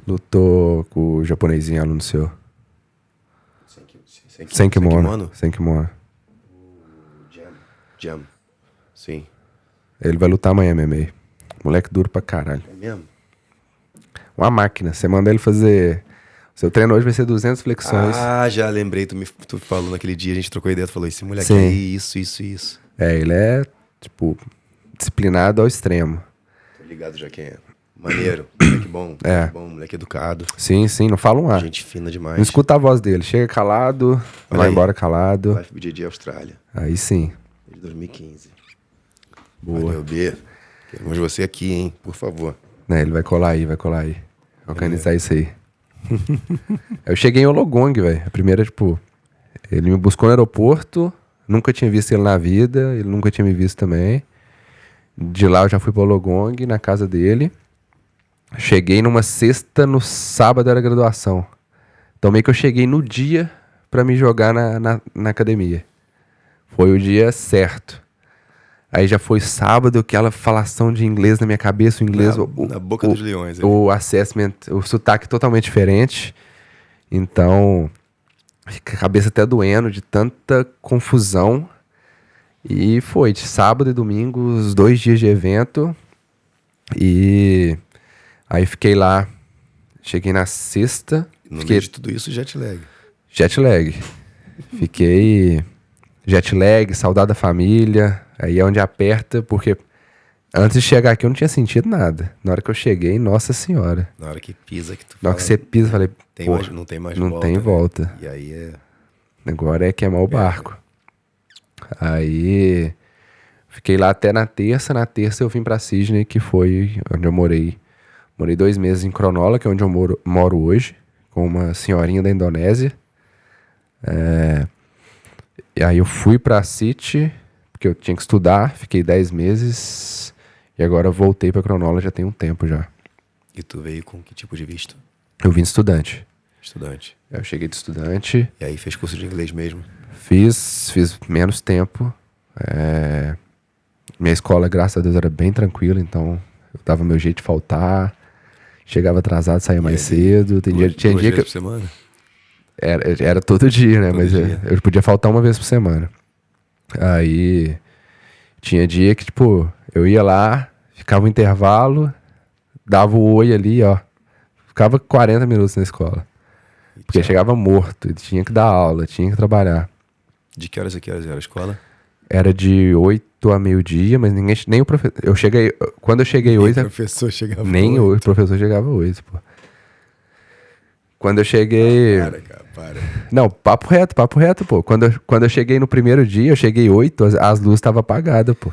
Lutou com o japonesinho, aluno seu. Sem kimono. Sem kimono. Jam. Sim. Ele vai lutar amanhã, MMA. Moleque duro pra caralho. É mesmo? Uma máquina. Você manda ele fazer... Seu treino hoje vai ser 200 flexões. Ah, já lembrei. Tu falou naquele dia, a gente trocou ideia. Tu falou, esse moleque Sim. aí, isso. Ele é, tipo, disciplinado ao extremo. Tô ligado já quem é. Maneiro. Moleque bom. Moleque educado. Sim, não fala um ar. Gente fina demais. Não escuta a voz dele. Chega calado, vai embora calado. Vai BJJ Austrália. Aí sim. De 2015. Boa. Valeu, B. Queremos você aqui, hein? Por favor. Ele vai colar aí. Organizar isso aí. Eu cheguei em Ologong, velho. A primeira, tipo... Ele me buscou no aeroporto. Nunca tinha visto ele na vida. Ele nunca tinha me visto também. De lá eu já fui pra Ologong, na casa dele. Cheguei numa sexta, no sábado era graduação. Então meio que eu cheguei no dia pra me jogar na academia. Foi o dia certo. Aí já foi sábado, aquela falação de inglês na minha cabeça, o inglês... Na boca dos leões. O assessment, o sotaque totalmente diferente. Então, fica a cabeça até doendo de tanta confusão. E foi de sábado e domingo, os 2 dias de evento. E aí fiquei lá, cheguei na sexta. No meio de tudo isso, jet lag. Fiquei jet lag, saudade da família. Aí é onde aperta, porque antes de chegar aqui eu não tinha sentido nada. Na hora que eu cheguei, nossa senhora. Na hora que pisa, que tu Na hora que você pisa, eu falei, não tem mais não volta. tem volta. Né? E aí é... Agora é queimar o barco. Aí fiquei lá até na terça. Na terça eu vim pra Sydney, que foi onde eu morei. Morei 2 meses em Cronulla, que é onde eu moro hoje, com uma senhorinha da Indonésia. E aí eu fui pra City, porque eu tinha que estudar. Fiquei 10 meses. E agora eu voltei pra Cronulla já tem um tempo já. E tu veio com que tipo de visto? Eu vim de estudante. Estudante. Eu cheguei de estudante. E aí fez curso de inglês mesmo? Fiz menos tempo. Minha escola, graças a Deus, era bem tranquila, então eu dava meu jeito de faltar. Chegava atrasado, saía mais cedo. Tinha dia que... por semana? Era todo dia, né? Todo dia. Eu podia faltar uma vez por semana. Aí tinha dia que, tipo, eu ia lá, ficava um intervalo, dava o oi ali, ó. Ficava 40 minutos na escola. Porque chegava morto, tinha que dar aula, tinha que trabalhar. De que horas a que horas era a escola? Era de 8 a meio-dia, mas nem o professor... Quando eu cheguei 8... Nem o professor chegava Nem 8. O professor chegava 8, pô. Quando eu cheguei... Para. Não, papo reto, pô. Quando eu cheguei no primeiro dia, eu cheguei 8, as luzes estavam apagadas, pô.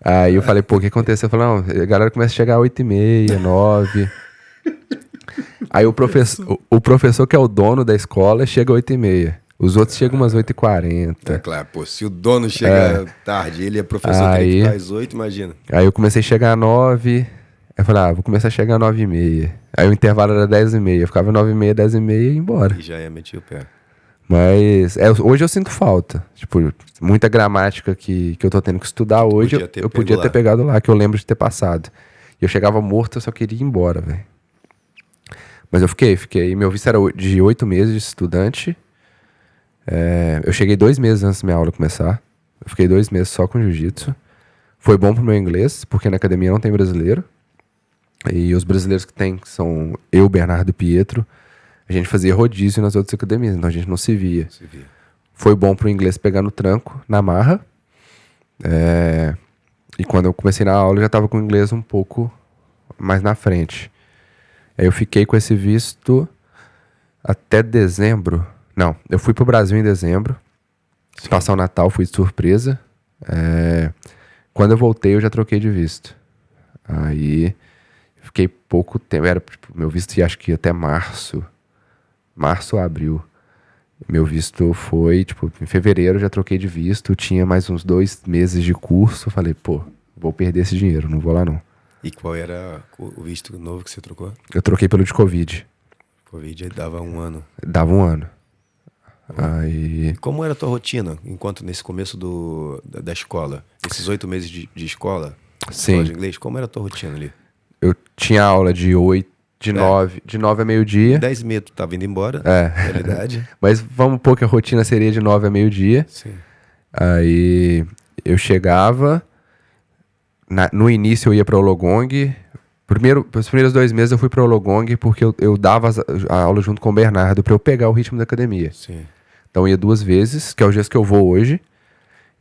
Aí eu falei, pô, o que aconteceu? Eu falei, não, a galera começa a chegar às 8h30, 9. Aí o professor que é o dono da escola chega às 8h30. Os outros chegam umas 8h40. É claro, pô, se o dono chega tarde, ele é professor, tem que ficar às 8, imagina. Aí eu comecei a chegar às 9. Aí eu falei, vou começar a chegar às 9h30. Aí o intervalo era 10h30. Eu ficava 9h30, 10h30 e ia embora. E já ia meter o pé. Mas hoje eu sinto falta. Tipo, muita gramática que eu tô tendo que estudar hoje, eu podia ter pegado lá, que eu lembro de ter passado. E eu chegava morto, eu só queria ir embora, velho. Mas eu fiquei. Meu visto era de 8 meses de estudante. Eu cheguei 2 meses antes da minha aula começar. Eu fiquei 2 meses só com jiu-jitsu. Foi bom pro meu inglês, porque na academia não tem brasileiro. E os brasileiros que tem são eu, Bernardo e Pietro. A gente fazia rodízio nas outras academias, então a gente não se via. Foi bom pro inglês pegar no tranco, na marra. E quando eu comecei na aula, eu já tava com o inglês um pouco mais na frente. Aí eu fiquei com esse visto até dezembro. Não, eu fui pro Brasil em dezembro. Sim. Passar o Natal, fui de surpresa. Quando eu voltei, eu já troquei de visto. Aí fiquei pouco tempo. Era, tipo, meu visto ia, acho que até março. Março ou abril. Meu visto foi, tipo, em fevereiro eu já troquei de visto. Tinha mais uns 2 meses de curso. Falei, pô, vou perder esse dinheiro, não vou lá não. E qual era o visto novo que você trocou? Eu troquei pelo de Covid. Covid aí dava 1 ano. Dava 1 ano. Aí... E como era a tua rotina, enquanto nesse começo da escola? Esses 8 meses de escola, Sim. escola de inglês, como era a tua rotina ali? Eu tinha aula de 9 a meio-dia. 10h30 tu tava indo embora, realidade. Mas vamos pôr que a rotina seria de 9 a meio-dia. Sim. Aí eu chegava, no início eu ia para Ologong. Os primeiros 2 meses eu fui para Ologong porque eu dava a aula junto com o Bernardo para eu pegar o ritmo da academia. Sim. Então eu ia 2 vezes, que é o dia que eu vou hoje.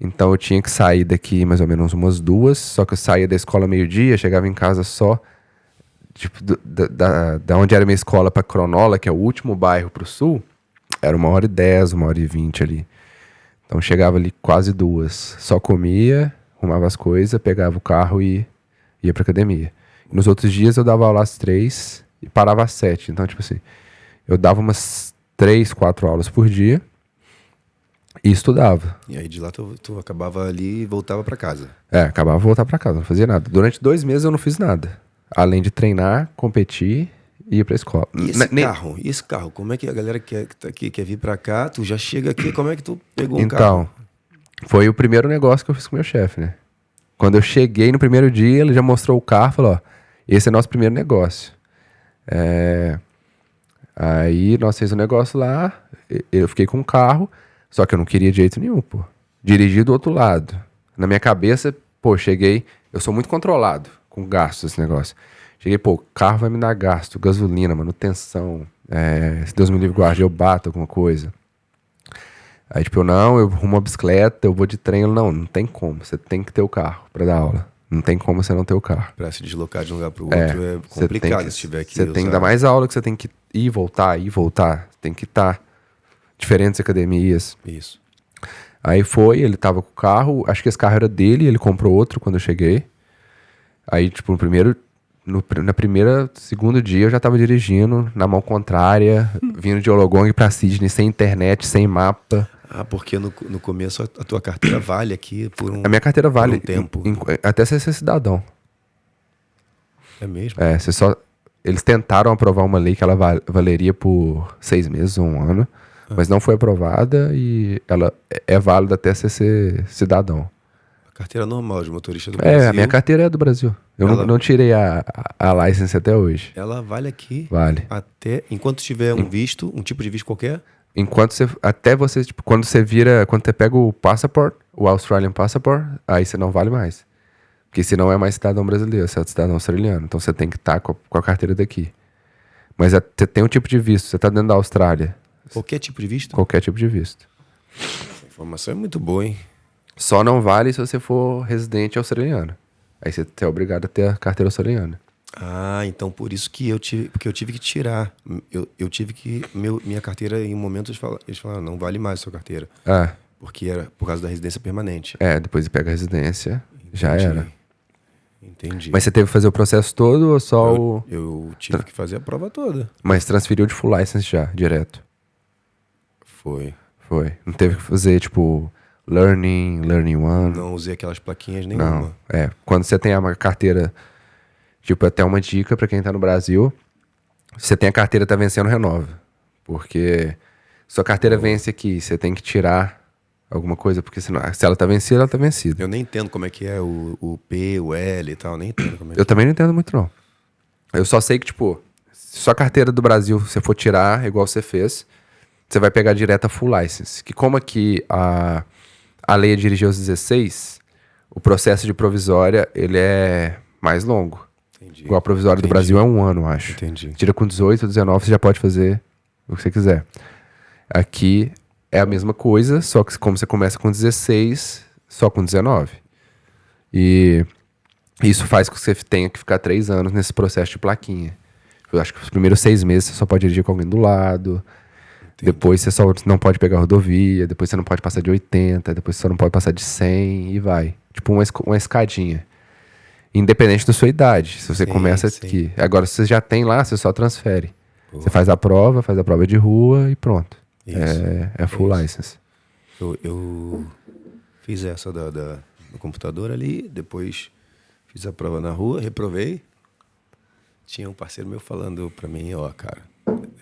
Então eu tinha que sair daqui mais ou menos umas 2, só que eu saía da escola meio-dia, chegava em casa só, tipo, da onde era minha escola para Cronola, que é o último bairro pro sul, era 1h10, 1h20 ali. Então eu chegava ali quase 2, só comia, arrumava as coisas, pegava o carro e ia pra academia. Nos outros dias eu dava aula às 3 e parava às 7. Então, tipo assim, eu dava umas 3, 4 aulas por dia e estudava. E aí de lá tu acabava ali e voltava pra casa. Acabava de voltar pra casa, não fazia nada. Durante 2 meses eu não fiz nada. Além de treinar, competir e ir pra escola. E esse carro? Como é que a galera que tá aqui quer vir pra cá, tu já chega aqui, como é que tu pegou um carro? Então, foi o primeiro negócio que eu fiz com o meu chefe, né? Quando eu cheguei no primeiro dia, ele já mostrou o carro e falou, ó, esse é nosso primeiro negócio. Aí nós fizemos um negócio lá, eu fiquei com o carro, só que eu não queria de jeito nenhum, pô. Dirigir do outro lado. Na minha cabeça, pô, cheguei, eu sou muito controlado com gasto esse negócio. Cheguei, pô, o carro vai me dar gasto, gasolina, manutenção, se Deus me livre guarde, eu bato alguma coisa. Aí, tipo, eu arrumo uma bicicleta, eu vou de trem. Não tem como, você tem que ter o carro pra dar aula. Não tem como você não ter o carro. Pra se deslocar de um lugar pro outro é complicado se tiver que Você tem que dar mais aula, que você tem que ir e voltar. Tem que estar diferentes academias. Isso. Aí ele tava com o carro, acho que esse carro era dele, ele comprou outro quando eu cheguei. Aí, tipo, segundo dia eu já tava dirigindo na mão contrária, vindo de Ologong pra Sydney, sem internet, sem mapa. Ah, porque no começo a tua carteira vale aqui por um... A minha carteira vale um tempo. Até você ser cidadão. É mesmo? Eles tentaram aprovar uma lei que ela valeria por 6 meses ou 1 ano, mas não foi aprovada e ela é válida até você ser cidadão. A carteira normal de motorista do Brasil. A minha carteira é do Brasil. Eu não tirei a license até hoje. Ela vale aqui. Vale. Até enquanto tiver um visto, um tipo de visto qualquer. Quando você pega o passport, o Australian Passport, aí você não vale mais. Porque senão é mais cidadão brasileiro, você é cidadão australiano. Então você tem que estar com a carteira daqui. Mas você tem um tipo de visto, você tá dentro da Austrália. Qualquer tipo de visto? Qualquer tipo de visto. Essa informação é muito boa, hein? Só não vale se você for residente australiano. Aí você é obrigado a ter a carteira australiana. Ah, então por isso que eu tive que tirar. Eu tive que... Minha carteira, em um momento, eles falaram, não vale mais a sua carteira. Porque era por causa da residência permanente. Depois você pega a residência, já era. Entendi. Mas você teve que fazer o processo todo ou só eu tive que fazer a prova toda. Mas transferiu de full license já, direto? Foi. Não teve que fazer, tipo, Learning 1? Não usei aquelas plaquinhas nenhuma. Não, quando você tem a carteira, tipo, até uma dica pra quem tá no Brasil, se você tem a carteira tá vencendo, renova. Porque sua carteira vence aqui, você tem que tirar alguma coisa, porque senão, se ela tá vencida, ela tá vencida. Eu nem entendo como é que é o P, o L e tal, nem entendo como é que Eu também não entendo muito, não. Eu só sei que, tipo, se sua carteira do Brasil você for tirar, igual você fez, você vai pegar direto a full license. Que como aqui a lei é dirigir aos 16, o processo de provisória, ele é mais longo. Entendi. Igual a provisória do Brasil é 1 ano, acho. Entendi. Tira com 18, 19, você já pode fazer o que você quiser. Aqui é a mesma coisa, só que como você começa com 16, só com 19. E isso faz com que você tenha que ficar 3 anos nesse processo de plaquinha. Eu acho que os primeiros 6 meses você só pode dirigir com alguém do lado. Entendi. Depois você só não pode pegar rodovia, depois você não pode passar de 80, depois você só não pode passar de 100 e vai. Tipo uma escadinha. Independente da sua idade. Se você começa aqui. Agora, se você já tem lá, você só transfere. Você faz a prova de rua e pronto. Isso. É full license. Eu fiz essa do computador ali, depois Fiz a prova na rua, reprovei. Tinha um parceiro meu falando pra mim, ó, cara,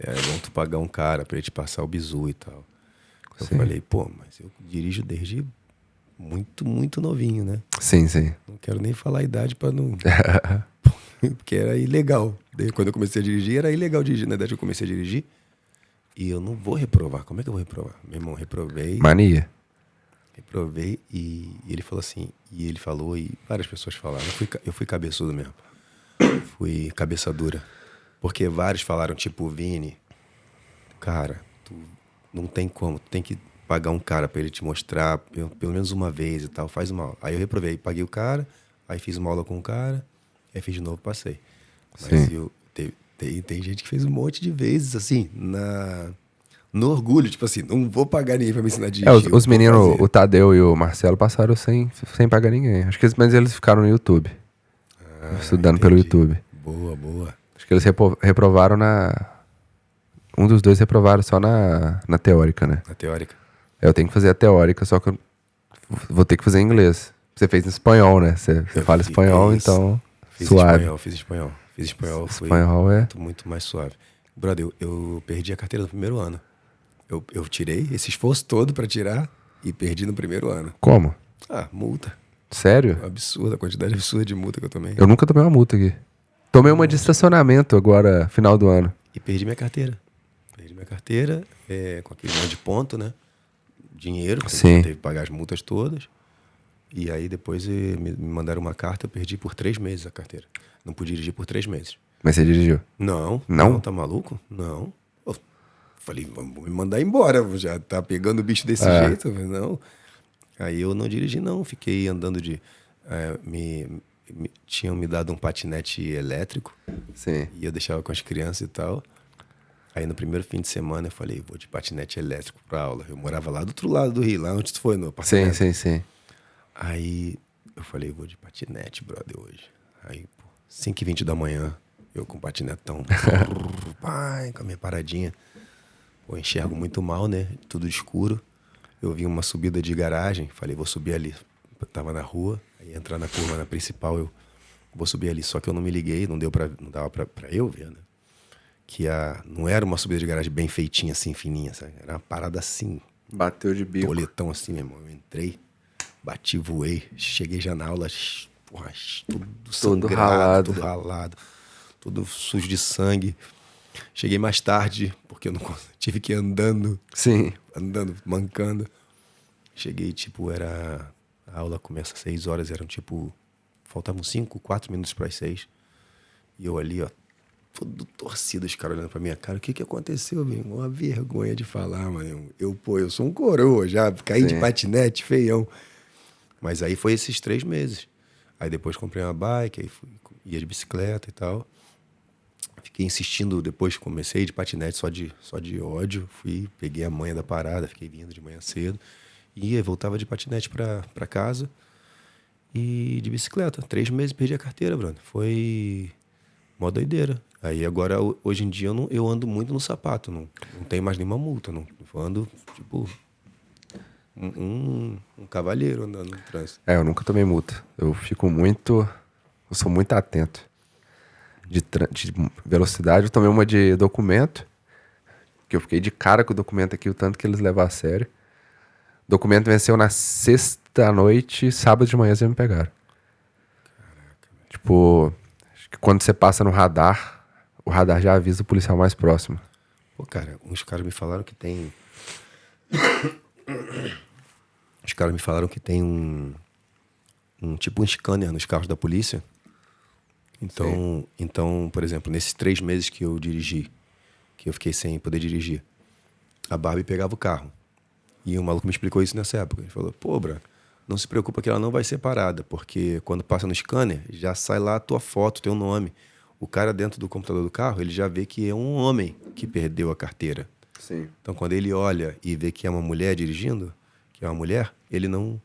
é bom tu pagar um cara pra ele te passar o bizu e tal. Eu Sim. falei, pô, mas eu dirijo desde muito, muito novinho, né? Sim, sim. Não quero nem falar a idade pra não... Porque era ilegal. Daí, quando eu comecei a dirigir, era ilegal dirigir. Na verdade, eu comecei a dirigir e eu não vou reprovar. Como é que eu vou reprovar? Meu irmão, reprovei. Mania. Reprovei e ele falou assim... E ele falou e várias pessoas falaram. Eu fui cabeçudo mesmo. Fui cabeça dura. Porque vários falaram, tipo, Vini, cara, tu não tem como. Tu tem que pagar um cara pra ele te mostrar pelo menos uma vez e tal. Faz uma aula. Aí eu reprovei. Paguei o cara. Aí fiz uma aula com o cara. Aí fiz de novo, passei. Mas Sim. tem gente que fez um monte de vezes, assim, no orgulho. Tipo assim, não vou pagar ninguém pra me ensinar a dirigir. Os eu vou meninos, fazer. o Tadeu e o Marcelo, passaram sem pagar ninguém. Acho que mas eles ficaram no YouTube. Estudando pelo Entendi. YouTube. Boa, boa. Acho que eles reprovaram na. Um dos dois reprovaram só na teórica, né? Na teórica. Eu tenho que fazer a teórica, só que eu vou ter que fazer em inglês. Você fez em espanhol, né? Você Eu fala fiz espanhol, isso. então. Fiz Suave. espanhol. Fiz espanhol, foi Espanhol é. muito, muito mais suave. Brother, eu perdi a carteira no primeiro ano. Eu tirei esse esforço todo pra tirar e perdi no primeiro ano. Como? Ah, multa. Sério? Absurda, a quantidade absurda de multa que eu tomei. Eu nunca tomei uma multa aqui. Tomei uma de estacionamento agora, final do ano. E perdi minha carteira. Perdi minha carteira com aquele monte de ponto, né? Dinheiro, porque Sim. eu teve que pagar as multas todas. E aí depois me mandaram uma carta, eu perdi por 3 meses a carteira. Não pude dirigir por 3 meses. Mas você dirigiu? Não. Não? Não, tá maluco? Não. Pô, falei, vamos me mandar embora, já tá pegando o bicho desse jeito. Mas não. Aí eu não dirigi, não. Fiquei andando de... tinham me dado um patinete elétrico. Sim. E eu deixava com as crianças e tal. Aí no primeiro fim de semana eu falei, vou de patinete elétrico pra aula. Eu morava lá do outro lado do Rio, lá onde tu foi, no apartamento. Sim. Aí eu falei, vou de patinete, brother, hoje. Aí, pô, 5h20 da manhã, eu com o patinetão. Pai, com a minha paradinha. Pô, enxergo muito mal, né? Tudo escuro. Eu vi uma subida de garagem, falei, vou subir ali. Eu tava na rua, aí entrar na curva na principal, eu vou subir ali. Só que eu não me liguei, não dava pra eu ver, né? Que não era uma subida de garagem bem feitinha, assim, fininha, sabe? Era uma parada assim, Bateu de bico. boletão assim, meu irmão. Eu entrei, bati, voei, cheguei já na aula, porra, tudo sangrado, tudo ralado, tudo sujo de sangue. Cheguei mais tarde, porque eu não tive que ir andando. Sim. Andando, mancando. Cheguei, tipo, a aula começa às 6 horas, eram tipo, faltavam 4 minutos para as 6. E eu ali, ó, todo torcido, os caras olhando pra minha cara. O que aconteceu, meu irmão? Uma vergonha de falar, mano. Eu sou um coroa já, caí de patinete, feião. Mas aí foi esses 3 meses. Aí depois comprei uma bike, aí ia de bicicleta e tal. Fiquei insistindo, depois comecei de patinete só de ódio. Peguei a manha da parada, fiquei vindo de manhã cedo. Ia, voltava de patinete pra casa. E de bicicleta. 3 meses perdi a carteira, Bruno. Foi mó doideira. Aí agora, hoje em dia, eu ando muito no sapato. Não tenho mais nenhuma multa. Não. Eu ando, tipo, um cavalheiro andando no trânsito. Eu nunca tomei multa. Eu sou muito atento. De velocidade, eu tomei uma de documento, que eu fiquei de cara com o documento aqui, o tanto que eles levam a sério. O documento venceu na sexta à noite, sábado de manhã eles me pegaram. Caraca. Tipo, acho que quando você passa no radar, o radar já avisa o policial mais próximo. Pô, cara, uns caras me falaram que tem... Os caras me falaram que tem tipo um scanner nos carros da polícia. Então, por exemplo, nesses 3 meses que eu dirigi, que eu fiquei sem poder dirigir, a Barbie pegava o carro. E o maluco me explicou isso nessa época. Ele falou, pô, Bra, não se preocupa que ela não vai ser parada, porque quando passa no scanner, já sai lá a tua foto, teu nome. O cara dentro do computador do carro, ele já vê que é um homem que perdeu a carteira. Sim. Então, quando ele olha e vê que é uma mulher dirigindo, que é uma mulher, ele não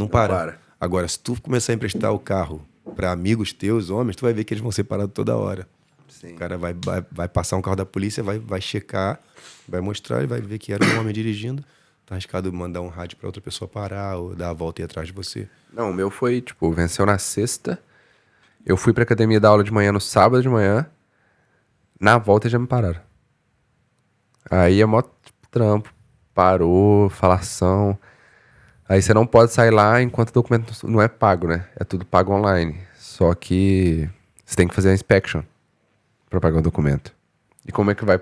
para. Agora, se tu começar a emprestar o carro para amigos teus, homens, tu vai ver que eles vão ser parados toda hora. Sim. O cara vai passar um carro da polícia, vai checar, vai mostrar, ele vai ver que era um homem dirigindo, Tá arriscado mandar um rádio pra outra pessoa parar ou dar a volta e ir atrás de você. Não, o meu foi, tipo, venceu na sexta. Eu fui pra academia dar aula de manhã no sábado de manhã. Na volta já me pararam. Aí é mó tipo, trampo. Parou, falação. Aí você não pode sair lá enquanto o documento não é pago, né? É tudo pago online. Só que você tem que fazer a inspection pra pagar o documento. E como é que vai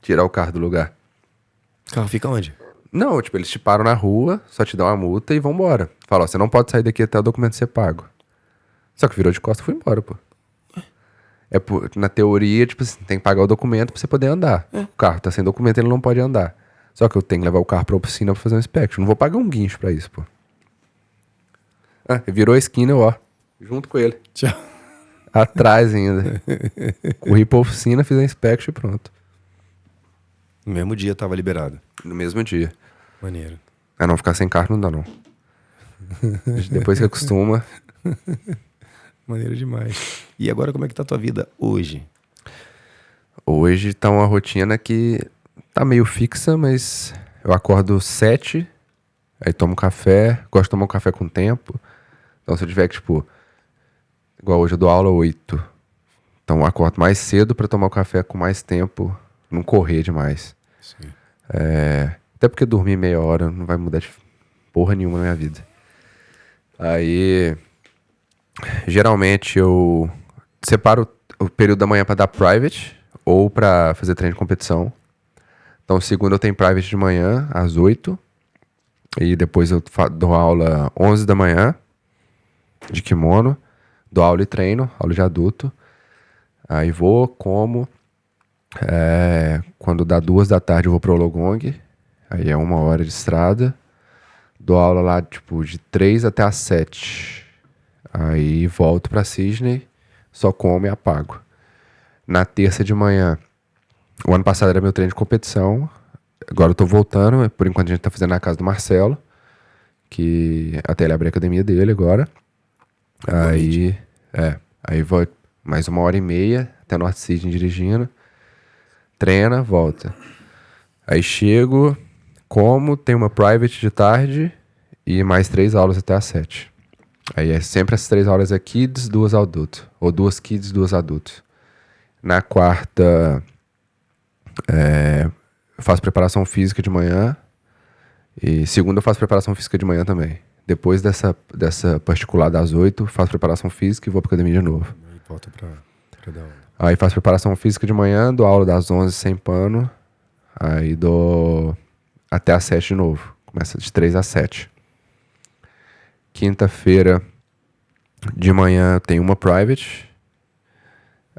tirar o carro do lugar? O carro fica onde? Não, tipo, eles te param na rua, só te dão uma multa e vão embora. Fala, ó, você não pode sair daqui até o documento ser pago. Só que virou de costas e foi embora, pô. Na teoria, tipo assim, tem que pagar o documento pra você poder andar. O carro tá sem documento, ele não pode andar. Só que eu tenho que levar o carro pra oficina pra fazer um inspection. Não vou pagar um guincho pra isso, pô. Ah, virou a esquina, ó. Junto com ele. Tchau. Atrás ainda. Corri pra oficina, fiz a inspection e pronto. No mesmo dia tava liberado. No mesmo dia. Maneiro. Ah, não, ficar sem carro não dá, não. Depois que acostuma. Maneiro demais. E agora como é que tá a tua vida hoje? Hoje tá uma rotina que tá meio fixa, mas eu acordo 7, aí tomo café. Gosto de tomar um café com tempo. Então se eu tiver que, tipo... Igual hoje eu dou aula 8. Então eu acordo mais cedo pra tomar o café com mais tempo. Não correr demais. Sim. Até porque dormir meia hora não vai mudar de porra nenhuma na minha vida. Aí... Geralmente eu separo o período da manhã pra dar private ou pra fazer treino de competição. Então, segunda eu tenho private de manhã, às 8. E depois eu dou aula 11 da manhã, de kimono. Dou aula e treino, aula de adulto. Aí vou, como. Quando dá 2 da tarde eu vou pro Ologong. Aí é 1 hora de estrada. Dou aula lá, tipo, de 3 até às 7. Aí volto pra Sydney, só como e apago. Na terça de manhã, o ano passado era meu treino de competição. Agora eu tô voltando, por enquanto a gente tá fazendo na casa do Marcelo, que até ele abre a academia dele agora. Aí vou mais 1h30 até North Sydney dirigindo. Treina, volta. Aí chego, como, tenho uma private de tarde e mais 3 aulas até às 7. Aí é sempre as 3 aulas é kids, 2 adultos. Ou 2 kids, 2 adultos. Na quarta, eu faço preparação física de manhã. E segunda eu faço preparação física de manhã também. Depois dessa particular das 8, faço preparação física e vou pra academia de novo. Aí volta pra dar aula. Aí faço preparação física de manhã, dou aula das 11 sem pano. Aí dou até às 7 de novo. Começa de 3 às 7. Quinta-feira de manhã eu tenho uma private.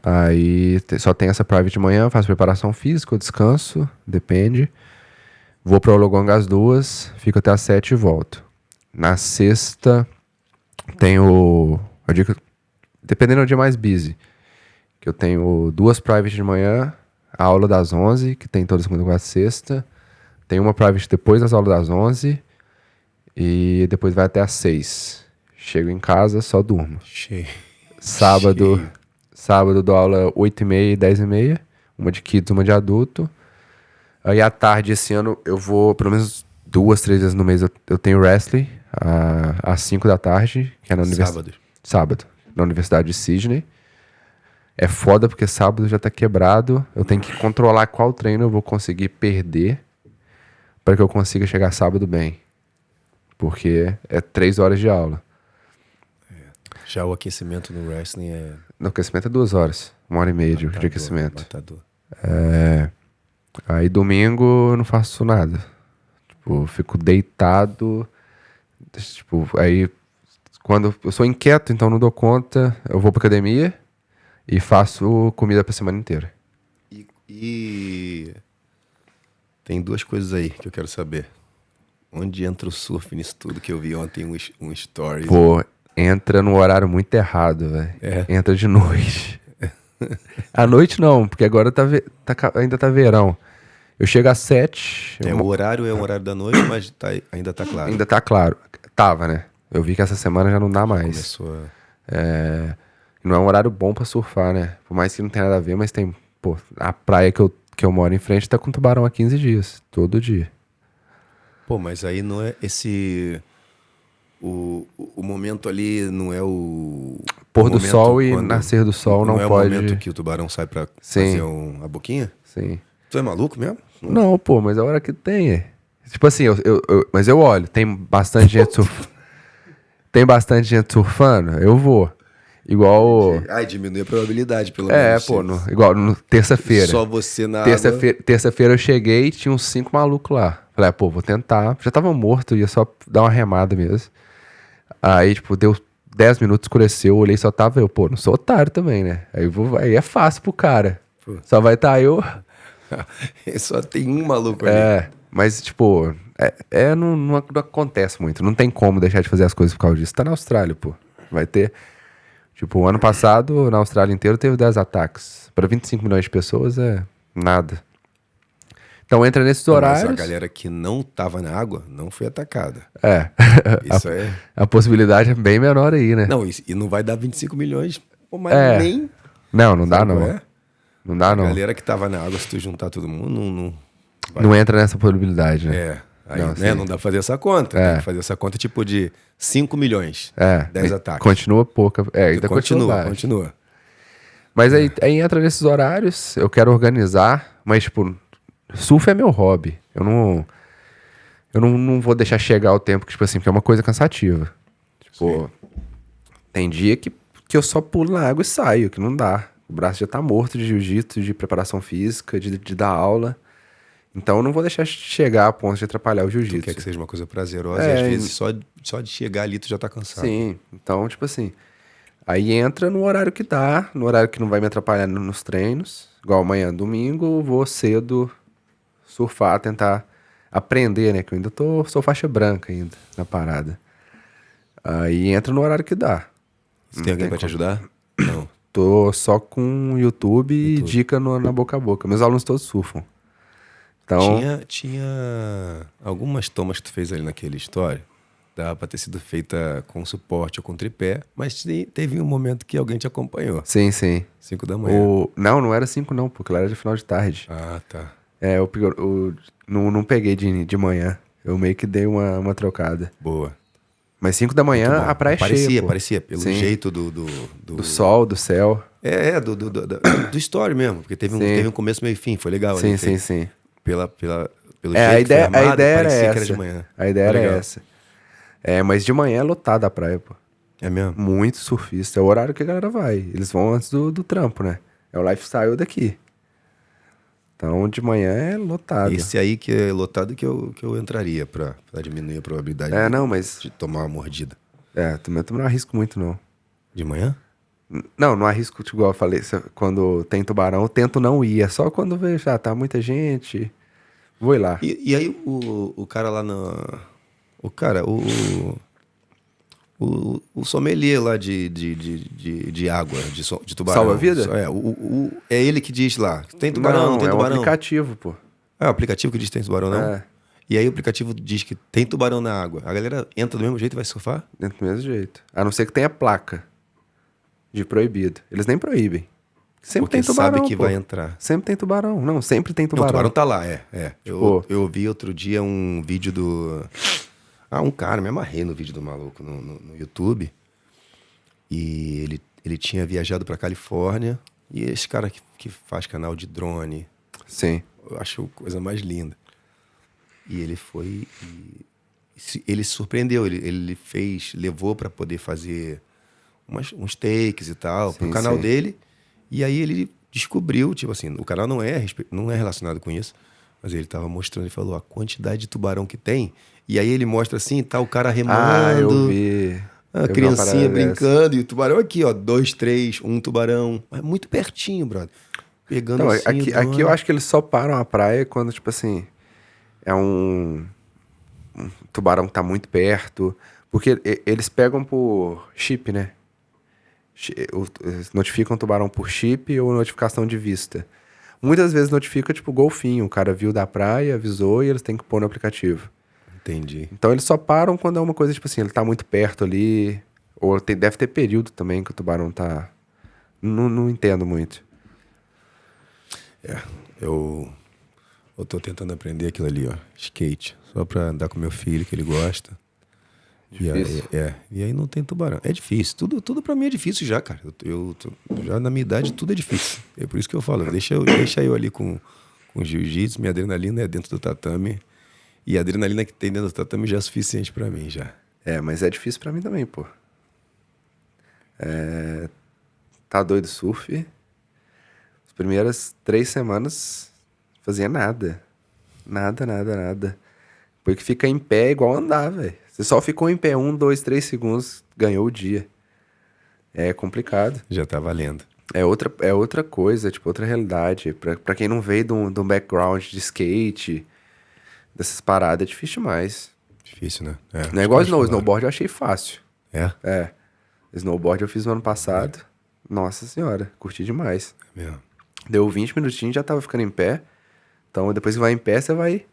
Aí só tem essa private de manhã, faço preparação física, eu descanso, depende. Vou para o Ologong às 2, fico até às 7 e volto. Na sexta tenho... dependendo do dia mais busy. Que eu tenho 2 private de manhã, a aula das 11, que tem toda segunda, quarta e sexta. Tem uma private depois das aulas das 11. E depois vai até às 6. Chego em casa, só durmo. Cheio. Sábado dou aula 8h30 e 10h30. Uma de kids, uma de adulto. Aí à tarde, esse ano, eu vou, pelo menos 2, 3 vezes no mês, eu tenho wrestling às 5 da tarde, que é na universidade. Sábado, na Universidade de Sydney. É foda porque sábado já tá quebrado. Eu tenho que controlar qual treino eu vou conseguir perder para que eu consiga chegar sábado bem. Porque é 3 horas de aula. Já o aquecimento no wrestling é... No aquecimento é 2 horas. 1h30 de aquecimento. Matador. Aí domingo eu não faço nada. Tipo, eu fico deitado. Tipo, aí quando eu sou inquieto, então não dou conta, eu vou pra academia e faço comida pra semana inteira. E tem 2 coisas aí que eu quero saber. Onde entra o surf nisso tudo que eu vi ontem um stories? Pô, entra no horário muito errado, velho. Entra de noite. À noite não, porque agora ainda tá verão. Eu chego às 7. O horário é o horário da noite, mas ainda tá claro. Ainda tá claro. Tava, né? Eu vi que essa semana já não dá mais. Começou Não é um horário bom pra surfar, né? Por mais que não tenha nada a ver, mas tem... Pô, a praia que eu moro em frente tá com tubarão há 15 dias. Todo dia. Pô, mas aí não é esse... O momento ali não é o... Pôr o do momento sol e quando- nascer do sol não é pode... o momento que o tubarão sai pra Sim. fazer a boquinha? Sim. Tu é maluco mesmo? Não, pô, mas a hora que tem. Tipo assim, mas eu olho, tem bastante gente tem bastante gente surfando, eu vou. Igual. Ai, diminui a probabilidade, pelo menos. Pô, igual no terça-feira. Só você na água. Terça-feira eu cheguei e tinha uns 5 malucos lá. Falei, pô, vou tentar. Já tava morto, ia só dar uma remada mesmo. Aí, tipo, deu 10 minutos, escureceu, eu olhei só tava eu, pô, não sou otário também, né? Aí é fácil pro cara. Pô. Só vai estar eu. Só tem um maluco ali. Mas, tipo, não acontece muito. Não tem como deixar de fazer as coisas por causa disso. Tá na Austrália, pô. Vai ter. Tipo, o ano passado, na Austrália inteira, teve 10 ataques. Para 25 milhões de pessoas é nada. Então entra nesses horários. Mas a galera que não tava na água não foi atacada. Isso a possibilidade é bem menor aí, né? Não, e não vai dar 25 milhões. Pô, mas nem. Não dá, não. É? Não dá, não. A galera que tava na água, se tu juntar todo mundo, não entra nessa possibilidade, né? Aí, não dá pra fazer essa conta. Tem que fazer essa conta tipo de 5 milhões. 10 ataques. Continua pouca. Ainda continua. Mas aí entra nesses horários, eu quero organizar, mas, tipo, surf é meu hobby. Eu não vou deixar chegar o tempo que, tipo assim, porque é uma coisa cansativa. Tipo, tem dia que eu só pulo na água e saio, que não dá. O braço já tá morto de jiu-jitsu, de preparação física, de dar aula. Então eu não vou deixar chegar a ponto de atrapalhar o jiu-jitsu. Tu quer que seja uma coisa prazerosa e às vezes só de chegar ali tu já tá cansado. Sim, então tipo assim, aí entra no horário que dá, no horário que não vai me atrapalhar nos treinos. Igual amanhã, domingo, eu vou cedo surfar, tentar aprender, né? Que eu ainda sou faixa branca ainda na parada. Aí entra no horário que dá. Tem alguém pra te ajudar? Não. Tô só com YouTube e dica na boca a boca. Meus alunos todos surfam. Então... Tinha algumas tomas que tu fez ali naquele story. Dava pra ter sido feita com suporte ou com tripé, mas teve um momento que alguém te acompanhou. Sim. 5 da manhã. Não era 5 não, porque lá era de final de tarde. Ah, tá. Não peguei de manhã. Eu meio que dei uma trocada. Boa. Mas 5 da manhã a praia é cheia, pô. Parecia, pelo jeito do sol, do céu. Do story mesmo, porque teve um começo, meio e fim, foi legal. Sim. Pelo A jeito ideia, que foi armado, a ideia era parecia essa. que era de manhã. A ideia era essa. Mas de manhã é lotada a praia, pô. É mesmo? Muito surfista. É o horário que a galera vai. Eles vão antes do trampo, né? É o lifestyle daqui. Então, de manhã é lotado. Esse aí que é lotado que eu entraria pra diminuir a probabilidade de tomar uma mordida. Também não arrisco muito, não. De manhã? Não arrisco, igual eu falei, quando tem tubarão, eu tento não ir. É só quando vejo, tá muita gente, vou ir lá. E aí o cara lá o sommelier lá de água, de tubarão. Salva-vida? É ele que diz lá, tem tubarão, não tem tubarão? É um aplicativo, pô. É o aplicativo que diz que tem tubarão, não? E aí o aplicativo diz que tem tubarão na água. A galera entra do mesmo jeito e vai surfar? Entra do mesmo jeito. A não ser que tenha placa de proibido. Eles nem proíbem. Sempre tem tubarão, sabe que vai entrar. Sempre tem tubarão. Não, sempre tem tubarão. Não, o tubarão tá lá, Tipo... Eu vi outro dia um vídeo do... um cara, me amarrei no vídeo do maluco no YouTube. E ele tinha viajado pra Califórnia. E esse cara que faz canal de drone. Sim. Eu acho a coisa mais linda. E ele foi... ele se surpreendeu. Ele levou pra poder fazer uns takes e tal, pro canal dele. E aí ele descobriu, tipo assim, o canal não é relacionado com isso, mas ele tava mostrando, ele falou a quantidade de tubarão que tem. E aí ele mostra assim, tá o cara remando. Eu vi. A criancinha brincando, e o tubarão aqui, ó, 2, 3, um tubarão. Mas muito pertinho, brother. Pegando não, assim. aqui eu acho que eles só param a praia quando, tipo assim, é um tubarão que tá muito perto. Porque eles pegam por chip, né? Notificam o tubarão por chip ou notificação de vista. Muitas vezes notifica, tipo, golfinho. O cara viu da praia, avisou e eles têm que pôr no aplicativo. Entendi. Então eles só param quando é uma coisa, tipo assim, ele tá muito perto ali. Ou deve ter período também que o tubarão tá... Não entendo muito. O Eu tô tentando aprender aquilo ali, ó. Skate. Só pra andar com meu filho, que ele gosta. Difícil. E aí não tem tubarão. É difícil. Tudo pra mim é difícil já, cara. Já na minha idade tudo é difícil. É por isso que eu falo. Deixa eu ali com jiu-jitsu. Minha adrenalina é dentro do tatame. E a adrenalina que tem dentro do tatame já é suficiente pra mim, já. Mas é difícil pra mim também, pô. Tá doido surf. As primeiras 3 semanas fazia nada. Nada. Porque fica em pé é igual andar, velho. Você só ficou em pé 1, 2, 3 segundos, ganhou o dia. É complicado. Já tá valendo. É outra coisa, tipo, outra realidade. Pra quem não veio de um background de skate, dessas paradas, é difícil demais. Difícil, né? Não é igual snowboard eu achei fácil. É? Snowboard eu fiz no ano passado. Nossa senhora, curti demais. É mesmo. Deu 20 minutinhos, já tava ficando em pé. Então, depois que vai em pé, você vai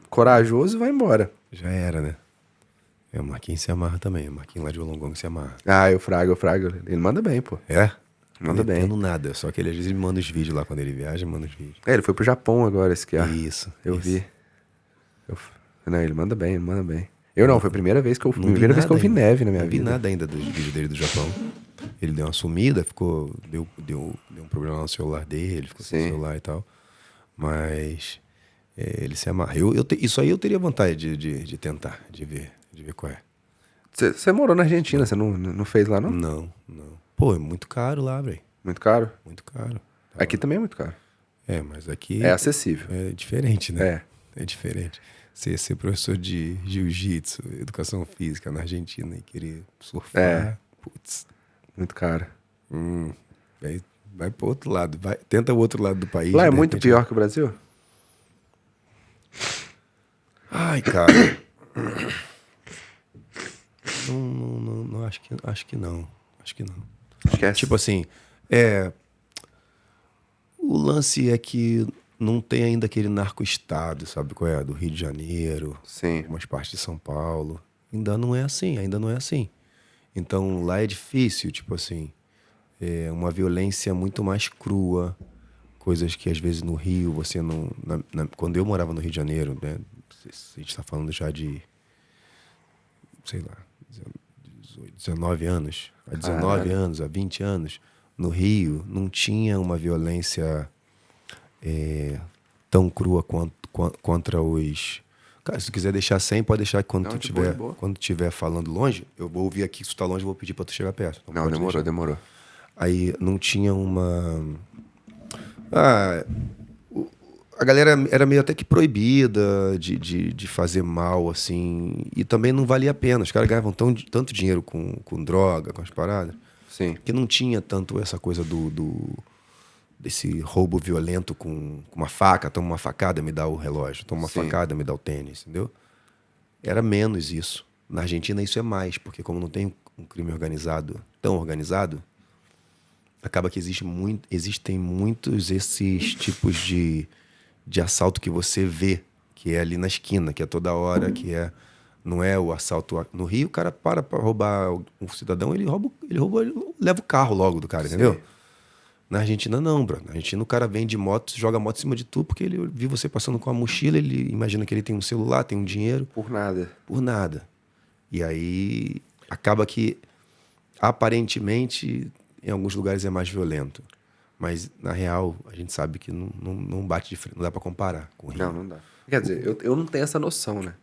corajoso e vai embora. Já era, né? O Marquinhos se amarra também. O Marquinhos lá de Wollongong se amarra. O Fraga. Ele manda bem, pô. É? Manda bem. Não entendo nada. Só que ele às vezes me manda os vídeos lá quando ele viaja, manda os vídeos. Ele foi pro Japão agora esquiar. Isso. Eu vi. Não, ele manda bem. Eu não, foi a primeira vez que eu vi neve na minha vida. Não vi nada ainda dos vídeos dele do Japão. Ele deu uma sumida, deu um problema no celular dele, ficou sem celular e tal. Mas ele se amarra. Isso aí eu teria vontade de tentar, de ver qual é. Você morou na Argentina, você não fez lá, não? Não. Pô, é muito caro lá, velho. Muito caro? Muito caro. Aqui também é muito caro. Mas aqui... É acessível. É diferente, né? É diferente. Você ser professor de jiu-jitsu, educação física na Argentina e querer surfar, putz. Muito caro. Vai pro outro lado. Tenta o outro lado do país. Lá é muito pior que o Brasil? Ai, cara. Não, acho que não. Esquece. Tipo assim, o lance é que não tem ainda aquele narco-estado, sabe qual é? Do Rio de Janeiro, Sim. algumas partes de São Paulo. Ainda não é assim. Então lá é difícil, tipo assim, é uma violência muito mais crua, coisas que às vezes no Rio você não... Quando eu morava no Rio de Janeiro, né? A gente tá falando já de, sei lá, 19 anos. Há 19 anos, há 20 anos, no Rio não tinha uma violência tão crua contra os... Cara, se tu quiser deixar 100, pode deixar que quando tu estiver falando longe, eu vou ouvir aqui, se tu tá longe, eu vou pedir pra tu chegar perto. Não, demorou. Aí não tinha uma... A galera era meio até que proibida de fazer mal, assim, e também não valia a pena. Os caras ganhavam tanto dinheiro com droga, com as paradas, Sim. que não tinha tanto essa coisa desse roubo violento com uma faca, toma uma facada, me dá o relógio, toma uma facada, me dá o tênis, entendeu? Era menos isso. Na Argentina isso é mais, porque como não tem um crime organizado, tão organizado, acaba que existem muitos esses tipos de assalto que você vê, que é ali na esquina, que é toda hora, não é o assalto... No Rio, o cara para roubar um cidadão, ele leva o carro logo do cara, entendeu? Na Argentina, não, bro. Na Argentina, o cara vem de moto, joga a moto em cima de tu, porque ele viu você passando com a mochila, ele imagina que ele tem um celular, tem um dinheiro. Por nada. Por nada. E aí, acaba que, aparentemente, em alguns lugares é mais violento. Mas, na real, a gente sabe que não bate de frente, não dá pra comparar com o Rio. Não dá. Quer dizer, eu não tenho essa noção, né?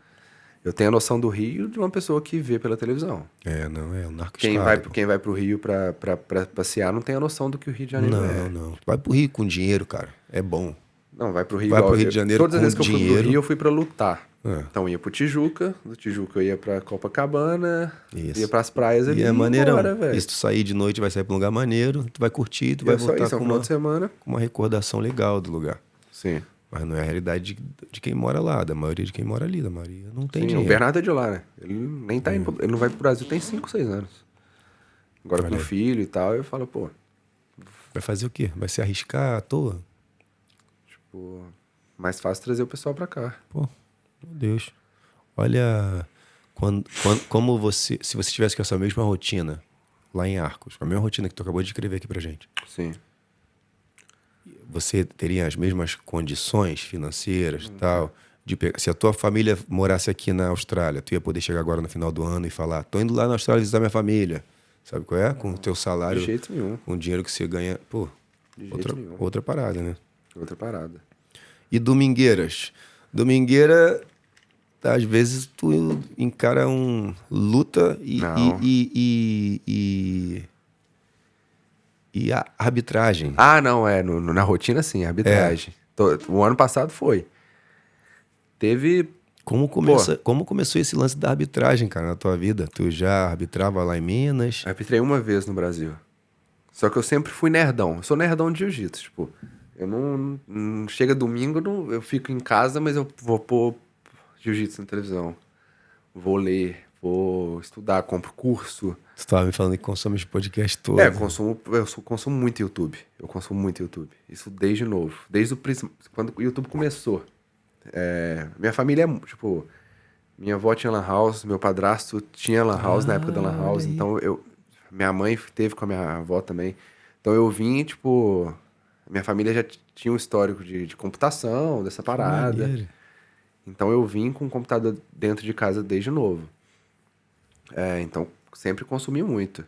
Eu tenho a noção do Rio de uma pessoa que vê pela televisão. Não é um narco-estado. Quem vai pro Rio pra passear não tem a noção do que o Rio de Janeiro é. Não. Vai pro Rio com dinheiro, cara. É bom. Não, vai pro Rio Vai pro Rio de Janeiro todas as vezes que eu fui pro Rio, eu fui pra lutar. Então eu ia pro Tijuca, do Tijuca eu ia pra Copacabana, ia pras praias ali e é maneirão. Embora, e se tu sair de noite, vai sair pra um lugar maneiro, tu vai curtir, tu vai voltar com uma semana. Com uma recordação legal do lugar. Sim. Mas não é a realidade de quem mora lá, da maioria de quem mora ali. Da maioria não tem dinheiro. O Bernardo é de lá, né? Ele nem tá indo, ele não vai pro Brasil tem 5, 6 anos. Agora com filho e tal, eu falo, pô... Vai fazer o quê? Vai se arriscar à toa? Tipo, mais fácil trazer o pessoal pra cá. Pô, meu Deus. Olha, como você... Se você tivesse com essa mesma rotina lá em Arcos, a mesma rotina que tu acabou de escrever aqui pra gente. Sim. você teria as mesmas condições financeiras e tal? Se a tua família morasse aqui na Austrália, tu ia poder chegar agora no final do ano e falar, tô indo lá na Austrália visitar minha família. Sabe qual é? Com o teu De salário, jeito nenhum. com o dinheiro que você ganha. Pô, De jeito nenhum. outra parada, né? Outra parada. E domingueiras? Domingueira, às vezes tu encara luta Não. e a arbitragem. Ah, não, na rotina sim, arbitragem. O ano passado foi. Teve. Como começou esse lance da arbitragem, cara, na tua vida? Tu já arbitrava lá em Minas? Arbitrei uma vez no Brasil. Só que eu sempre fui nerdão. Eu sou nerdão de jiu-jitsu, tipo. Eu não chega domingo, eu fico em casa, mas eu vou pôr jiu-jitsu na televisão. Vou ler, vou estudar, compro curso. Tu tava me falando que consome esse podcast todo. Consumo muito YouTube. Eu consumo muito YouTube. Isso desde novo. Quando o YouTube começou. Minha família é, tipo... Minha avó tinha lan house, meu padrasto tinha lan house na época da lan house. Então, minha mãe teve com a minha avó também. Então, eu vim, tipo... Minha família já tinha um histórico de computação, dessa parada. Maneiro. Então, eu vim com um computador dentro de casa desde novo. Então, sempre consumi muito.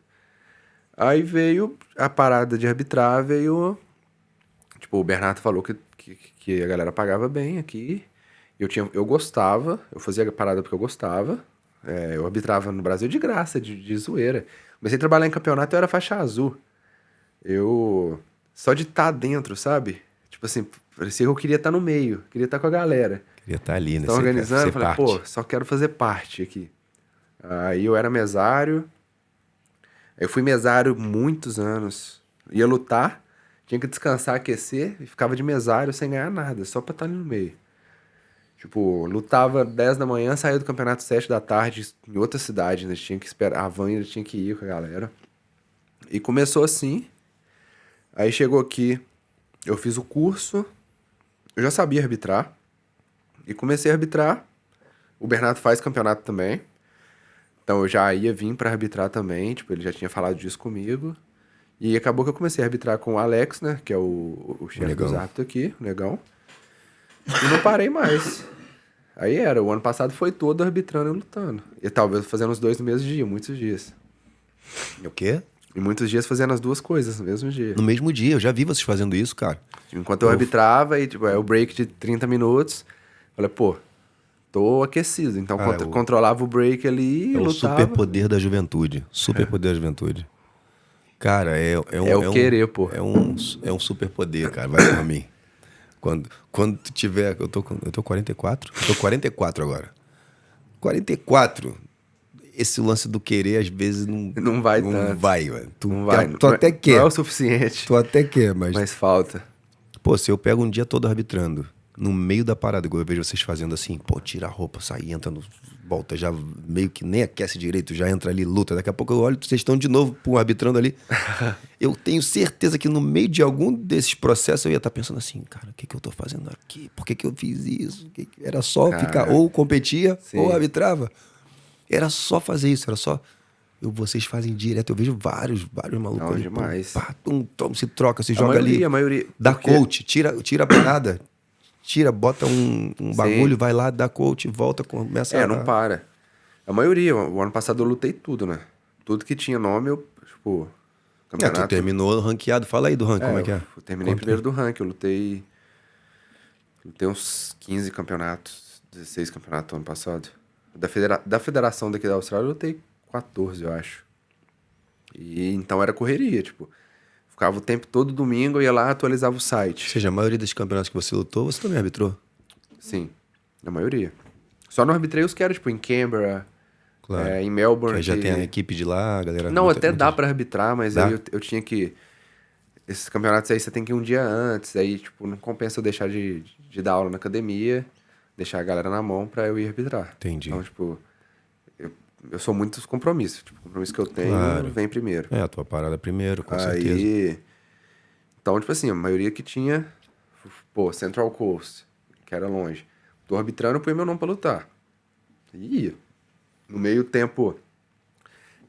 Aí veio a parada de arbitrar, Tipo, o Bernardo falou que a galera pagava bem aqui. Eu gostava, eu fazia a parada porque eu gostava. Eu arbitrava no Brasil de graça, de zoeira. Comecei a trabalhar em campeonato, eu era faixa azul. Só de estar dentro, sabe? Tipo assim, parecia que eu queria estar no meio, queria estar com a galera. Queria estar ali, né? Estão organizando, eu falei, parte. pô, só quero fazer parte aqui. Aí eu era mesário. Eu fui mesário muitos anos. Ia lutar, tinha que descansar, aquecer, e ficava de mesário sem ganhar nada, só pra estar ali no meio. Tipo, lutava 10 da manhã, saía do campeonato 7 da tarde em outra cidade, ainda tinha que esperar, a van ainda tinha que ir com a galera. E começou assim. Aí chegou aqui, eu fiz o curso, eu já sabia arbitrar, e comecei a arbitrar. O Bernardo faz campeonato também. Então eu já ia vir pra arbitrar também, tipo, ele já tinha falado disso comigo. E acabou que eu comecei a arbitrar com o Alex, né, que é o chefe dos árbitros aqui, o Negão. E não parei mais. Aí o ano passado foi todo arbitrando e lutando. E talvez fazendo os dois no mesmo dia, muitos dias. O quê? E muitos dias fazendo as duas coisas no mesmo dia. No mesmo dia, eu já vi vocês fazendo isso, cara. Enquanto eu arbitrava, e tipo, o break de 30 minutos, falei, pô, tô aquecido. Então controlava o break ali e o lutava. superpoder da juventude. Superpoder da juventude. Cara, querer, pô. É um superpoder, cara. Vai por mim. Quando tu tiver... Eu tô 44? Eu tô 44 agora. 44. Esse lance do querer, às vezes, não vai tanto. Não vai, mano. Não vai. Tu até quer. Não é o suficiente. Tu até quer, mas... Mas falta. Pô, se eu pego um dia todo arbitrando, no meio da parada, igual eu vejo vocês fazendo assim, pô, tira a roupa, sai, entra, volta, já meio que nem aquece direito, já entra ali, luta. Daqui a pouco eu olho, vocês estão de novo arbitrando ali. Eu tenho certeza que no meio de algum desses processos eu ia estar pensando assim, cara, o que eu tô fazendo aqui? Por que eu fiz isso? Era só ficar, ou competia, ou arbitrava. Era só fazer isso, era só... Vocês fazem direto, eu vejo vários malucos. Não, ali, demais. Se troca, se joga ali. A maioria. Dá coach, tira a parada. Bota um bagulho, vai lá, dá coach, volta, começa não para. A maioria, o ano passado eu lutei tudo, né? Tudo que tinha nome, eu, tipo... Tu terminou ranqueado, fala aí do ranking, como é que é? Eu terminei primeiro do ranking, eu lutei uns 15 campeonatos, 16 campeonatos ano passado. Da federação daqui da Austrália eu lutei 14, eu acho. E então era correria, tipo... Ficava o tempo todo domingo, eu ia lá, atualizava o site. Ou seja, a maioria dos campeonatos que você lutou, você também arbitrou? Sim, na maioria. Só não arbitrei os que eram, tipo, em Canberra, claro. em Melbourne. Que já tem a equipe de lá, a galera... Não, até dá pra arbitrar, mas aí eu tinha que... Esses campeonatos aí você tem que ir um dia antes, aí, tipo, não compensa eu deixar de dar aula na academia, deixar a galera na mão pra eu ir arbitrar. Entendi. Então, tipo... Eu sou muitos compromissos. Tipo, o compromisso que eu tenho vem primeiro. A tua parada primeiro, com certeza. Então, tipo assim, a maioria que tinha... Pô, Central Coast, que era longe. Tô arbitrando, eu põe meu nome pra lutar. E ia. No meio tempo,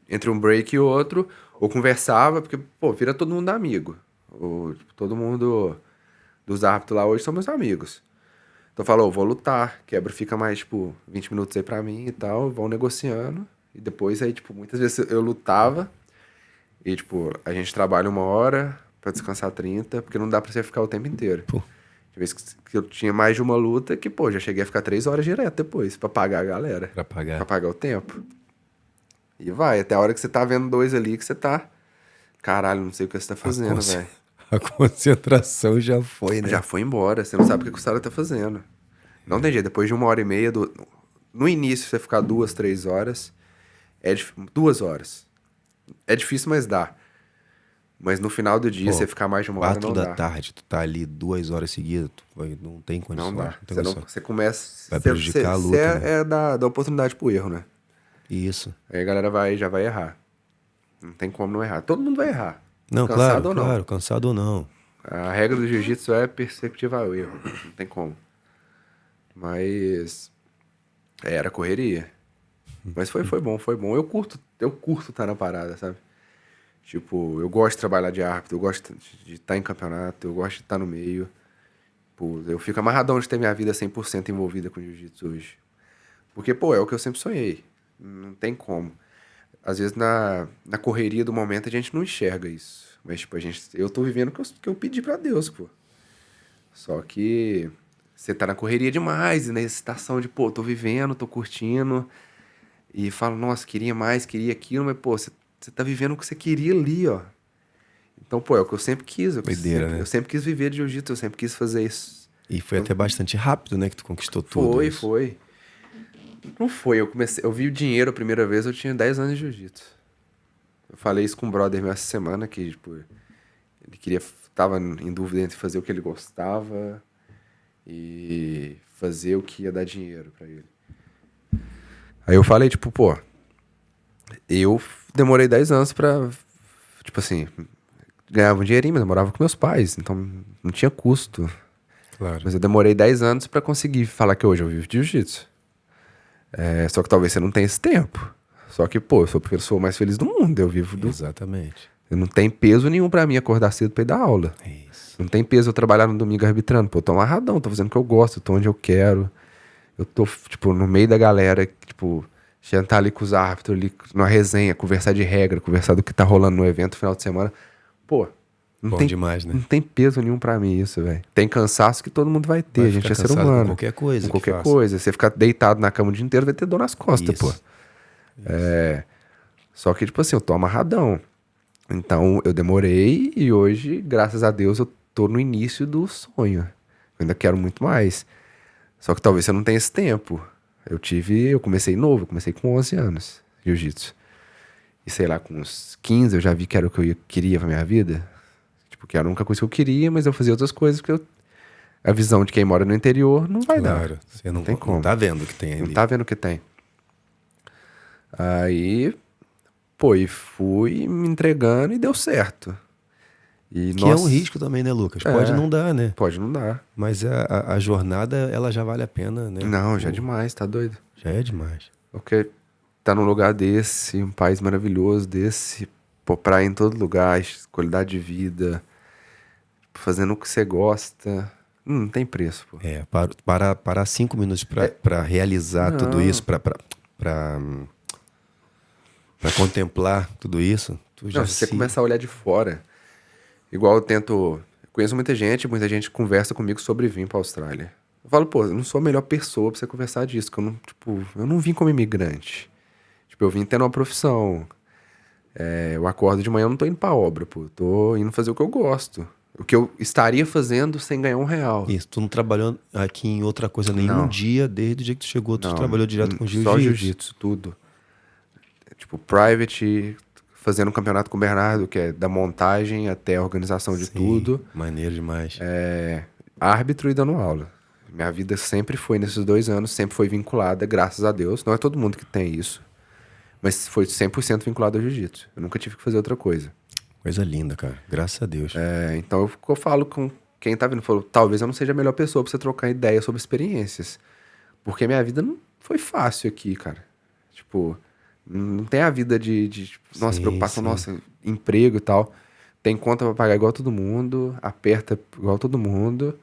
entre um break e outro, ou conversava, porque, pô, vira todo mundo amigo. Ou, tipo, todo mundo dos árbitros lá hoje são meus amigos. Então falou, vou lutar, quebra fica mais, tipo, 20 minutos aí pra mim e tal, vão negociando. E depois aí, tipo, muitas vezes eu lutava e, tipo, a gente trabalha 1 hora pra descansar 30, porque não dá pra você ficar o tempo inteiro. Pô. Tinha vezes que eu tinha mais de uma luta que, pô, já cheguei a ficar 3 horas direto depois, pra pagar a galera. Pra pagar. Pra pagar o tempo. E vai, até a hora que você tá vendo 2 ali que você tá... Caralho, não sei o que você tá fazendo, velho. A concentração já foi, né? Já foi embora, você não sabe o que o cara tá fazendo. Não tem jeito, depois de 1 hora e meia... No início, você ficar 2, 3 horas... 2 horas. É difícil, mas dá. Mas no final do dia, Pô, você ficar mais de 1 hora, 4 não da dá. tarde, tu tá ali 2 horas seguidas, não tem condição. Não dá. tem Você, condição. você começa... Vai prejudicar a luta, Você né? é da oportunidade pro erro, né? Isso. Aí a galera já vai errar. Não tem como não errar. Todo mundo vai errar. Não, Cansado claro, ou não. claro, cansado ou não. A regra do jiu-jitsu é perspectiva ao erro. Não tem como. Mas... era correria. Mas foi bom, foi bom. Eu curto estar na parada, sabe? Tipo, eu gosto de trabalhar de árbitro, eu gosto de estar em campeonato, eu gosto de estar no meio. Pô, eu fico amarradão de ter minha vida 100% envolvida com jiu-jitsu hoje. Porque, pô, é o que eu sempre sonhei. Não tem como. Às vezes, na correria do momento, a gente não enxerga isso. Mas, tipo, eu tô vivendo o que eu pedi pra Deus, pô. Só que você tá na correria demais, e na excitação de, pô, tô vivendo, tô curtindo. E falo, nossa, queria mais, queria aquilo, mas, pô, você tá vivendo o que você queria ali, ó. Então, pô, é o que eu sempre quis. Doideira, né? Eu sempre quis viver de jiu-jitsu, eu sempre quis fazer isso. E foi até bastante rápido, né, que tu conquistou tudo. Foi. Não foi, eu vi o dinheiro a primeira vez, eu tinha 10 anos de jiu-jitsu. Eu falei isso com um brother meu essa semana, que, tipo, ele tava em dúvida entre fazer o que ele gostava e fazer o que ia dar dinheiro pra ele. Aí eu falei, tipo, pô, eu demorei 10 anos pra, tipo assim, ganhava um dinheirinho, mas eu morava com meus pais, então não tinha custo. Claro. Mas eu demorei 10 anos pra conseguir falar que hoje eu vivo de jiu-jitsu. Só que talvez você não tenha esse tempo. Só que, pô, eu sou a pessoa mais feliz do mundo, eu vivo do... Exatamente. Eu não tem peso nenhum pra mim acordar cedo pra ir dar aula. Isso. Não tem peso eu trabalhar no domingo arbitrando. Pô, eu tô amarradão, tô fazendo o que eu gosto, tô onde eu quero. Eu tô, tipo, no meio da galera, tipo, sentar ali com os árbitros, ali numa resenha, conversar de regra, conversar do que tá rolando no evento no final de semana. Pô, não Bom tem, demais, né? não tem peso nenhum pra mim isso, velho. Tem cansaço que todo mundo vai ter, Vai a gente ficar é ser cansado humano. com qualquer coisa. Com qualquer coisa. Você ficar deitado na cama o dia inteiro vai ter dor nas costas, Isso. pô. Só que, tipo assim, eu tô amarradão. Então, eu demorei e hoje, graças a Deus, eu tô no início do sonho. Eu ainda quero muito mais. Só que talvez você não tenha esse tempo. Eu comecei novo, eu comecei com 11 anos, jiu-jitsu. E sei lá, com uns 15 eu já vi que era o que eu queria pra minha vida. Tipo, que era a única coisa que eu queria, mas eu fazia outras coisas porque a visão de quem mora no interior não vai dar. Claro. Você não tem como. Não tá vendo o que tem ali. Não tá vendo o que tem. Aí, pô, e fui me entregando e deu certo. E, Que é um risco também, né, Lucas? Pode não dar, né? Pode não dar. Mas a jornada, ela já vale a pena, né? Não, já é demais, tá doido? Já é demais. Porque tá num lugar desse, um país maravilhoso desse, pô, praia em todo lugar, qualidade de vida, fazendo o que você gosta, não tem preço, pô. Parar 5 minutos pra realizar tudo isso, pra contemplar tudo isso, tu já Não, se você começar a olhar de fora, igual eu conheço muita gente conversa comigo sobre vir pra Austrália. Eu falo, pô, eu não sou a melhor pessoa pra você conversar disso, que eu não vim como imigrante. Tipo, eu vim tendo uma profissão. Eu acordo de manhã, eu não tô indo pra obra, pô. Eu tô indo fazer o que eu gosto. O que eu estaria fazendo sem ganhar R$1. Isso, tu não trabalhou aqui em outra coisa nenhum Não. dia, desde o dia que tu chegou, tu Não, trabalhou direto com jiu-jitsu. Só jiu-jitsu, tudo. Tipo, private, fazendo um campeonato com o Bernardo, que é da montagem até a organização de Sim, tudo. maneiro demais. Árbitro e dando aula. Minha vida sempre foi, nesses 2 anos, sempre foi vinculada, graças a Deus. Não é todo mundo que tem isso. Mas foi 100% vinculado ao jiu-jitsu. Eu nunca tive que fazer outra coisa. Coisa linda, cara. Graças a Deus. Então eu falo com quem tá vindo. Talvez eu não seja a melhor pessoa pra você trocar ideia sobre experiências. Porque minha vida não foi fácil aqui, cara. Tipo, não tem a vida de nossa, Sim, preocupação, sim. nossa, emprego e tal. tem conta pra pagar igual todo mundo, aperta igual todo mundo,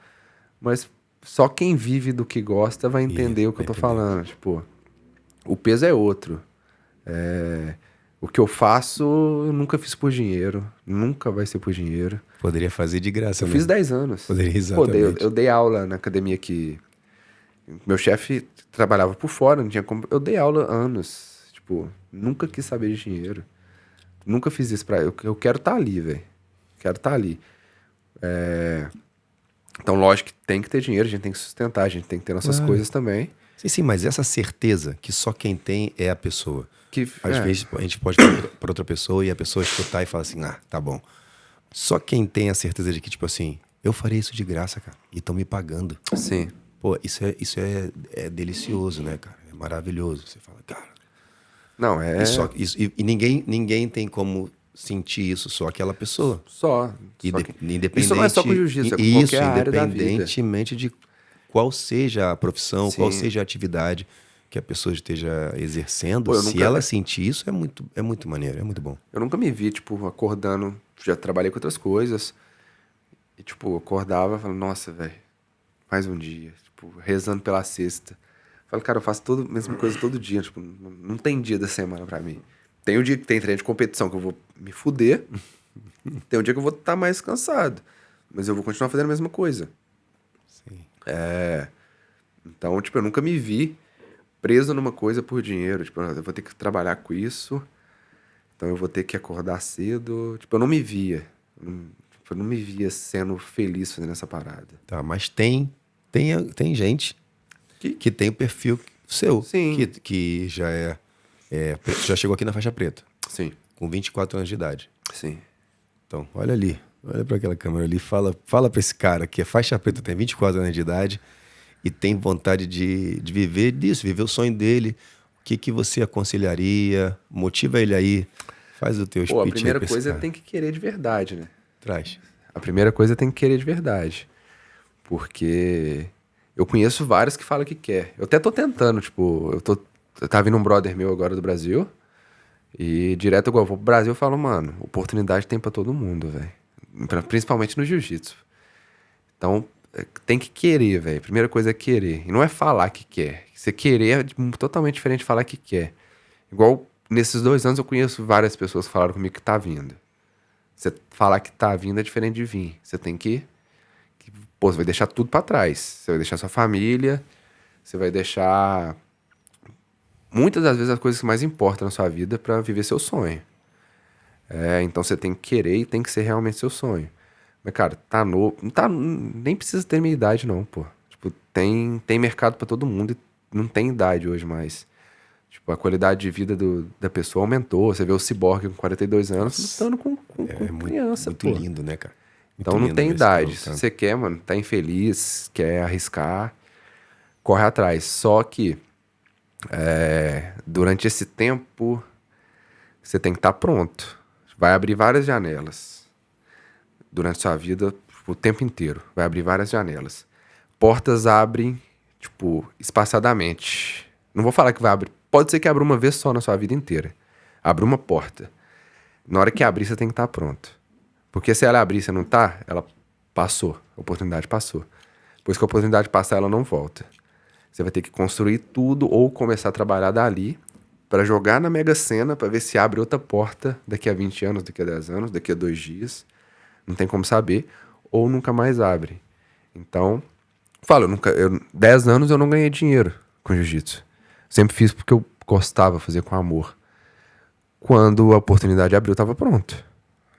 mas só quem vive do que gosta vai entender o que vai eu tô entender. falando. Tipo, o peso é outro. O que eu faço, eu nunca fiz por dinheiro. Nunca vai ser por dinheiro. Poderia fazer de graça Eu fiz mesmo. 10 anos. Poderia, Pô, exatamente. eu dei aula na academia que... Meu chefe trabalhava por fora, não tinha como... Eu dei aula anos. Tipo, nunca quis saber de dinheiro. Nunca fiz isso pra... Eu quero estar ali, velho. Quero estar ali. Então, lógico que tem que ter dinheiro, a gente tem que sustentar, a gente tem que ter nossas Claro. coisas também. Sim, sim, mas essa certeza que só quem tem é a pessoa. Que, Às é, vezes a gente pode falar para outra pessoa e a pessoa escutar e falar assim, ah, tá bom. Só quem tem a certeza de que, tipo assim, eu farei isso de graça, cara, e estão me pagando. sim. Pô, é delicioso, né, cara? É maravilhoso. Você fala, cara. Não, E, e ninguém tem como sentir isso, só aquela pessoa. só Isso não é só com jiu-jitsu, é com Isso, qualquer área da vida. independentemente de qual seja a profissão, qual Sim. seja a atividade que a pessoa esteja exercendo, Pô, eu se nunca- ela sentir isso, é muito maneiro, é muito bom. Eu nunca me vi, tipo, acordando. Já trabalhei com outras coisas. E, tipo, eu acordava falando, nossa, velho, mais um dia. Tipo, rezando pela sexta. Falo, cara, eu faço a mesma coisa todo dia. Tipo, não tem dia da semana pra mim. Tem o dia que tem treino de competição que eu vou me fuder. Tem um dia que eu vou estar mais cansado. Mas eu vou continuar fazendo a mesma coisa. Sim. Então, tipo, eu nunca me vi preso numa coisa por dinheiro. Tipo, eu vou ter que trabalhar com isso. Então eu vou ter que acordar cedo. Tipo, eu não me via. Eu não me via sendo feliz fazendo essa parada. Tá, mas tem gente que tem o perfil seu, Sim. que já chegou aqui na faixa preta, Sim, com 24 anos de idade. sim. Então, olha ali, olha para aquela câmera ali, fala para esse cara que é faixa preta, tem 24 anos de idade e tem vontade de viver disso, viver o sonho dele. O que você aconselharia? Motiva ele aí, faz o teu Pô, a speech aí primeira pra esse coisa é cara. tem que querer de verdade, né? Traz. A primeira coisa é tem que querer de verdade. Porque eu conheço vários que falam que quer. Eu até tô tentando, tipo, tá vindo um brother meu agora do Brasil. E direto igual eu vou pro Brasil, eu falo, mano, oportunidade tem pra todo mundo, velho. Principalmente no jiu-jitsu. Então, tem que querer, velho. Primeira coisa é querer. E não é falar que quer. Você querer é totalmente diferente de falar que quer. Igual nesses 2 anos eu conheço várias pessoas que falaram comigo que tá vindo. Você falar que tá vindo é diferente de vir. Você tem pô, você vai deixar tudo pra trás. Você vai deixar sua família. Você vai deixar muitas das vezes as coisas que mais importam na sua vida pra viver seu sonho. Então você tem que querer e tem que ser realmente seu sonho. Mas, cara, tá novo. Não tá, nem precisa ter minha idade, não, pô. Tipo, tem mercado pra todo mundo e não tem idade hoje mais. Tipo, a qualidade de vida da pessoa aumentou. Você vê o Cyborg com 42 anos Nossa, lutando com criança, muito pô. lindo, né, cara? Muito Então não lindo tem ver esse cara idade. Se lutando. você quer, mano, tá infeliz, quer arriscar, corre atrás. Só que durante esse tempo, você tem que estar pronto. Vai abrir várias janelas. Durante sua vida, o tempo inteiro. Vai abrir várias janelas. Portas abrem, tipo, espaçadamente. Não vou falar que vai abrir. Pode ser que abra uma vez só na sua vida inteira. Abre uma porta. Na hora que abrir, você tem que estar pronto. Porque se ela abrir e você não tá, ela passou. A oportunidade passou. Depois que a oportunidade passar, ela não volta. Você vai ter que construir tudo ou começar a trabalhar dali para jogar na Mega Sena para ver se abre outra porta daqui a 20 anos, daqui a 10 anos, daqui a 2 dias. Não tem como saber. Ou nunca mais abre. Então, falo, 10 anos eu não ganhei dinheiro com jiu-jitsu. Sempre fiz porque eu gostava de fazer com amor. Quando a oportunidade abriu, eu estava pronto.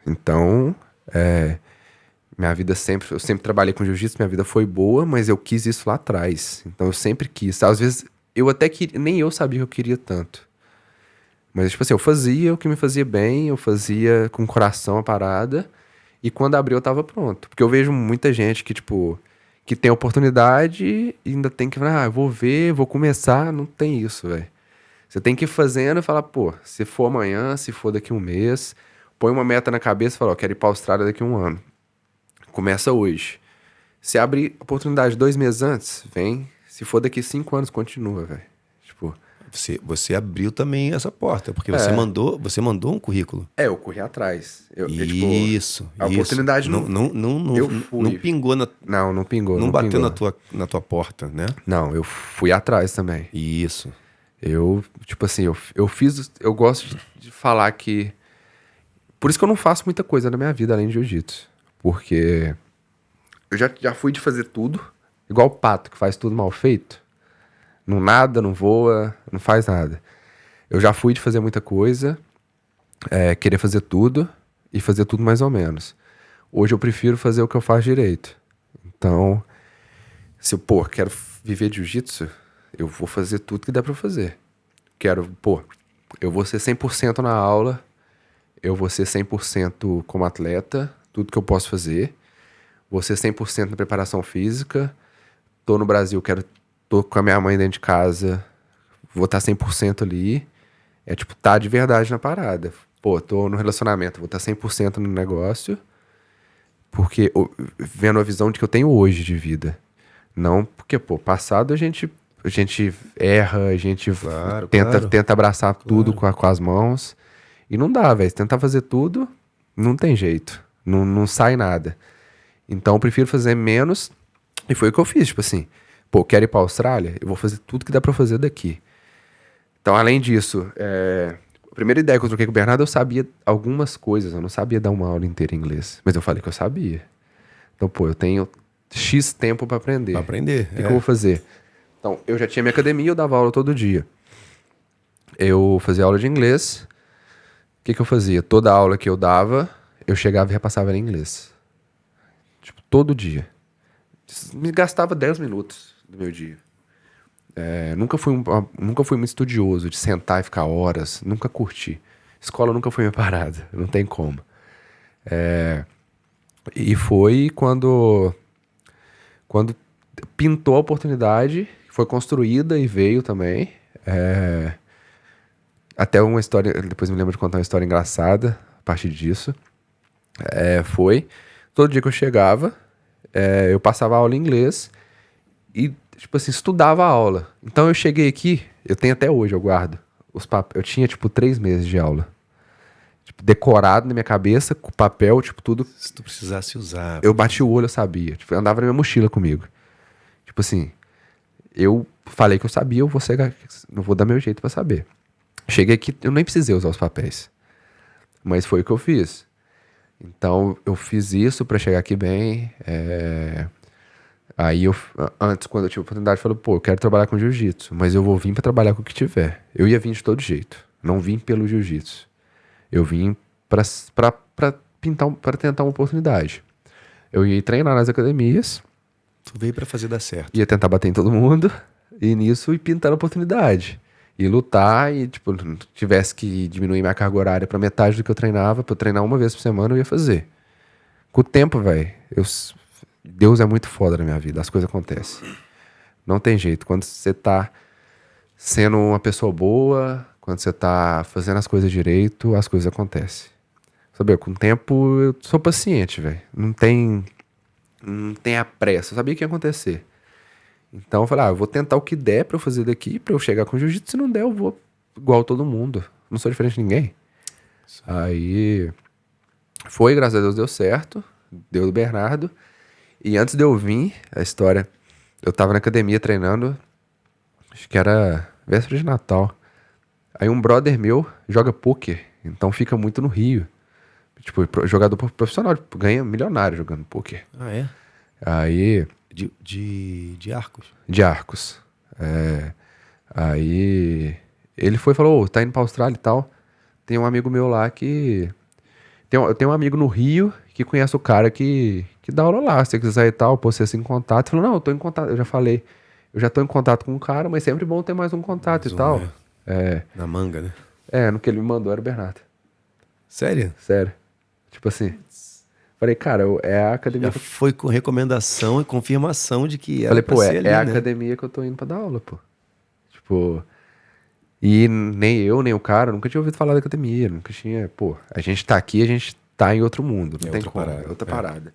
Então, minha vida eu sempre trabalhei com jiu-jitsu, minha vida foi boa, mas eu quis isso lá atrás. Então eu sempre quis. Às vezes, eu até queria, nem eu sabia que eu queria tanto. Mas, tipo assim, eu fazia o que me fazia bem, eu fazia com o coração a parada, e quando abriu eu tava pronto. Porque eu vejo muita gente que, tipo, que tem oportunidade e ainda tem que falar, eu vou ver, vou começar. Não tem isso, velho. Você tem que ir fazendo e falar, pô, se for amanhã, se for daqui a um mês, põe uma meta na cabeça e fala, ó, quero ir pra Austrália daqui a um ano. Começa hoje. Se abrir oportunidade 2 meses antes, vem. Se for daqui 5 anos, continua, velho. Tipo, você abriu também essa porta, porque você mandou um currículo. Eu corri atrás. Isso. A oportunidade não fui. não pingou Não pingou. não bateu pingou. na tua porta, né? Não, eu fui atrás também. Isso. Eu fiz. Eu gosto de falar que. Por isso que eu não faço muita coisa na minha vida além de jiu-jitsu. Porque eu já fui de fazer tudo, igual o pato que faz tudo mal feito. Não nada, não voa, não faz nada. Eu já fui de fazer muita coisa, querer fazer tudo e fazer tudo mais ou menos. Hoje eu prefiro fazer o que eu faço direito. Então, se eu, quero viver de jiu-jitsu, eu vou fazer tudo que dá pra fazer. Eu vou ser 100% na aula, eu vou ser 100% como atleta, tudo que eu posso fazer. Vou ser 100% na preparação física. Tô no Brasil, tô com a minha mãe dentro de casa, vou estar 100% ali. É tipo, tá de verdade na parada. Tô no relacionamento, vou estar 100% no negócio. Porque, vendo a visão de que eu tenho hoje de vida. Não porque, passado a gente erra, a gente tenta abraçar tudo com as mãos. E não dá, velho. Tentar fazer tudo, não tem jeito. Não sai nada. Então, eu prefiro fazer menos. E foi o que eu fiz, tipo assim. Quero ir pra Austrália? Eu vou fazer tudo que dá pra fazer daqui. Então, além disso, a primeira ideia que eu troquei com o Bernardo, eu sabia algumas coisas. Eu não sabia dar uma aula inteira em inglês. Mas eu falei que eu sabia. Então, eu tenho X tempo pra aprender. Pra aprender, O que eu vou fazer? Então, eu já tinha minha academia, eu dava aula todo dia. Eu fazia aula de inglês. O que eu fazia? Toda aula que eu dava, eu chegava e repassava em inglês. Tipo, todo dia. Me gastava 10 minutos do meu dia. Nunca fui muito estudioso de sentar e ficar horas. Nunca curti. Escola nunca foi minha parada. Não tem como. E foi quando pintou a oportunidade, foi construída e veio também. Até uma história, depois me lembro de contar uma história engraçada a partir disso. Foi todo dia que eu chegava, eu passava aula em inglês e, tipo assim, estudava a aula. Então eu cheguei aqui, eu tenho até hoje, eu guardo os papéis. Eu tinha, tipo, 3 meses de aula. Tipo, decorado na minha cabeça, com papel, tipo, tudo. Se tu precisasse usar. Eu bati o olho, eu sabia. Tipo, andava na minha mochila comigo. Tipo assim, eu falei que eu sabia, eu vou dar meu jeito pra saber. Cheguei aqui, eu nem precisei usar os papéis. Mas foi o que eu fiz. Então, eu fiz isso pra chegar aqui bem. Aí, antes, quando eu tive a oportunidade, eu falei, eu quero trabalhar com jiu-jitsu, mas eu vou vir pra trabalhar com o que tiver. Eu ia vir de todo jeito. Não vim pelo jiu-jitsu. Eu vim pra tentar uma oportunidade. Eu ia treinar nas academias. Tu veio pra fazer dar certo. Ia tentar bater em todo mundo. E nisso, pintar a oportunidade. E lutar e, tipo, tivesse que diminuir minha carga horária pra metade do que eu treinava, pra eu treinar uma vez por semana, eu ia fazer. Com o tempo, velho, Deus é muito foda na minha vida, as coisas acontecem. Não tem jeito. Quando você tá sendo uma pessoa boa, quando você tá fazendo as coisas direito, as coisas acontecem. Sabe, com o tempo eu sou paciente, velho. Não tem a pressa. Eu sabia que ia acontecer. Então eu falei, eu vou tentar o que der pra eu fazer daqui, pra eu chegar com jiu-jitsu. Se não der, eu vou igual todo mundo. Não sou diferente de ninguém. Sim. Aí foi, graças a Deus, deu certo. Deu do Bernardo. E antes de eu vir, a história, eu tava na academia treinando, acho que era véspera de Natal. Aí um brother meu joga pôquer, então fica muito no Rio. Tipo, jogador profissional, tipo, ganha milionário jogando pôquer. Ah, é? Aí... De Arcos? De Arcos. Aí ele foi e falou, tá indo pra Austrália e tal. Tem um amigo meu lá que... Eu tenho um amigo no Rio que conhece o cara que dá aula lá. Se você quiser e tal, pôr você assim em contato. Ele falou, não, eu tô em contato. Eu já falei, eu já tô em contato com o cara, mas sempre bom ter mais um contato e tal. Na manga, né? No que ele me mandou era o Bernardo. Sério? Sério. Tipo assim... Falei, cara, é a academia... Já foi com recomendação e confirmação de que era. Falei, pra ser ali, a né? academia que eu tô indo pra dar aula, pô. Tipo... E nem eu, nem o cara, nunca tinha ouvido falar da academia. Nunca tinha... a gente tá aqui, a gente tá em outro mundo. Não tem como. Parada. É outra parada.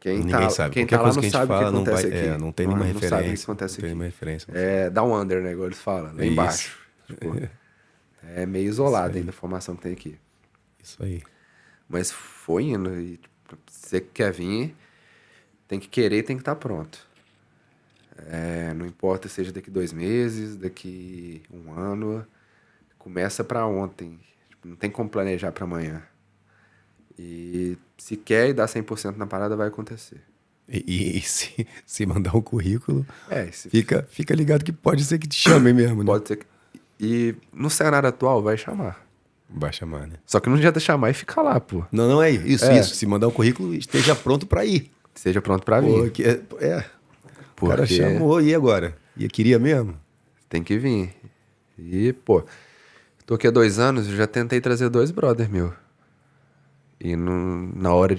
Ninguém sabe. Quem Qualquer tá lá coisa não que a gente sabe o que fala, não acontece vai, aqui. não tem nenhuma Não sabe o que referência. acontece Não tem aqui. nenhuma referência. É down under, né? Igual eles falam, lá Isso. embaixo. Tipo, é meio isolado ainda a formação que tem aqui. Isso aí. Mas foi indo. E tipo, se você quer vir, tem que querer e tem que estar pronto. Não importa seja daqui 2 meses, daqui 1 ano. Começa pra ontem. Tipo, não tem como planejar pra amanhã. E se quer e dá 100% na parada, vai acontecer. E se mandar um currículo, Se fica ligado que pode ser que te chamem mesmo, né? pode ser que... E no cenário atual, vai chamar. Vai chamar, né? Só que não adianta chamar e ficar lá, pô. Não é isso, É. isso. Se mandar um currículo, esteja pronto pra ir. Seja pronto pra vir. Porque, o cara Porque- chamou, e agora? E queria mesmo? Tem que vir. E, pô, tô aqui há 2 anos, eu já tentei trazer 2 brothers meu. E na hora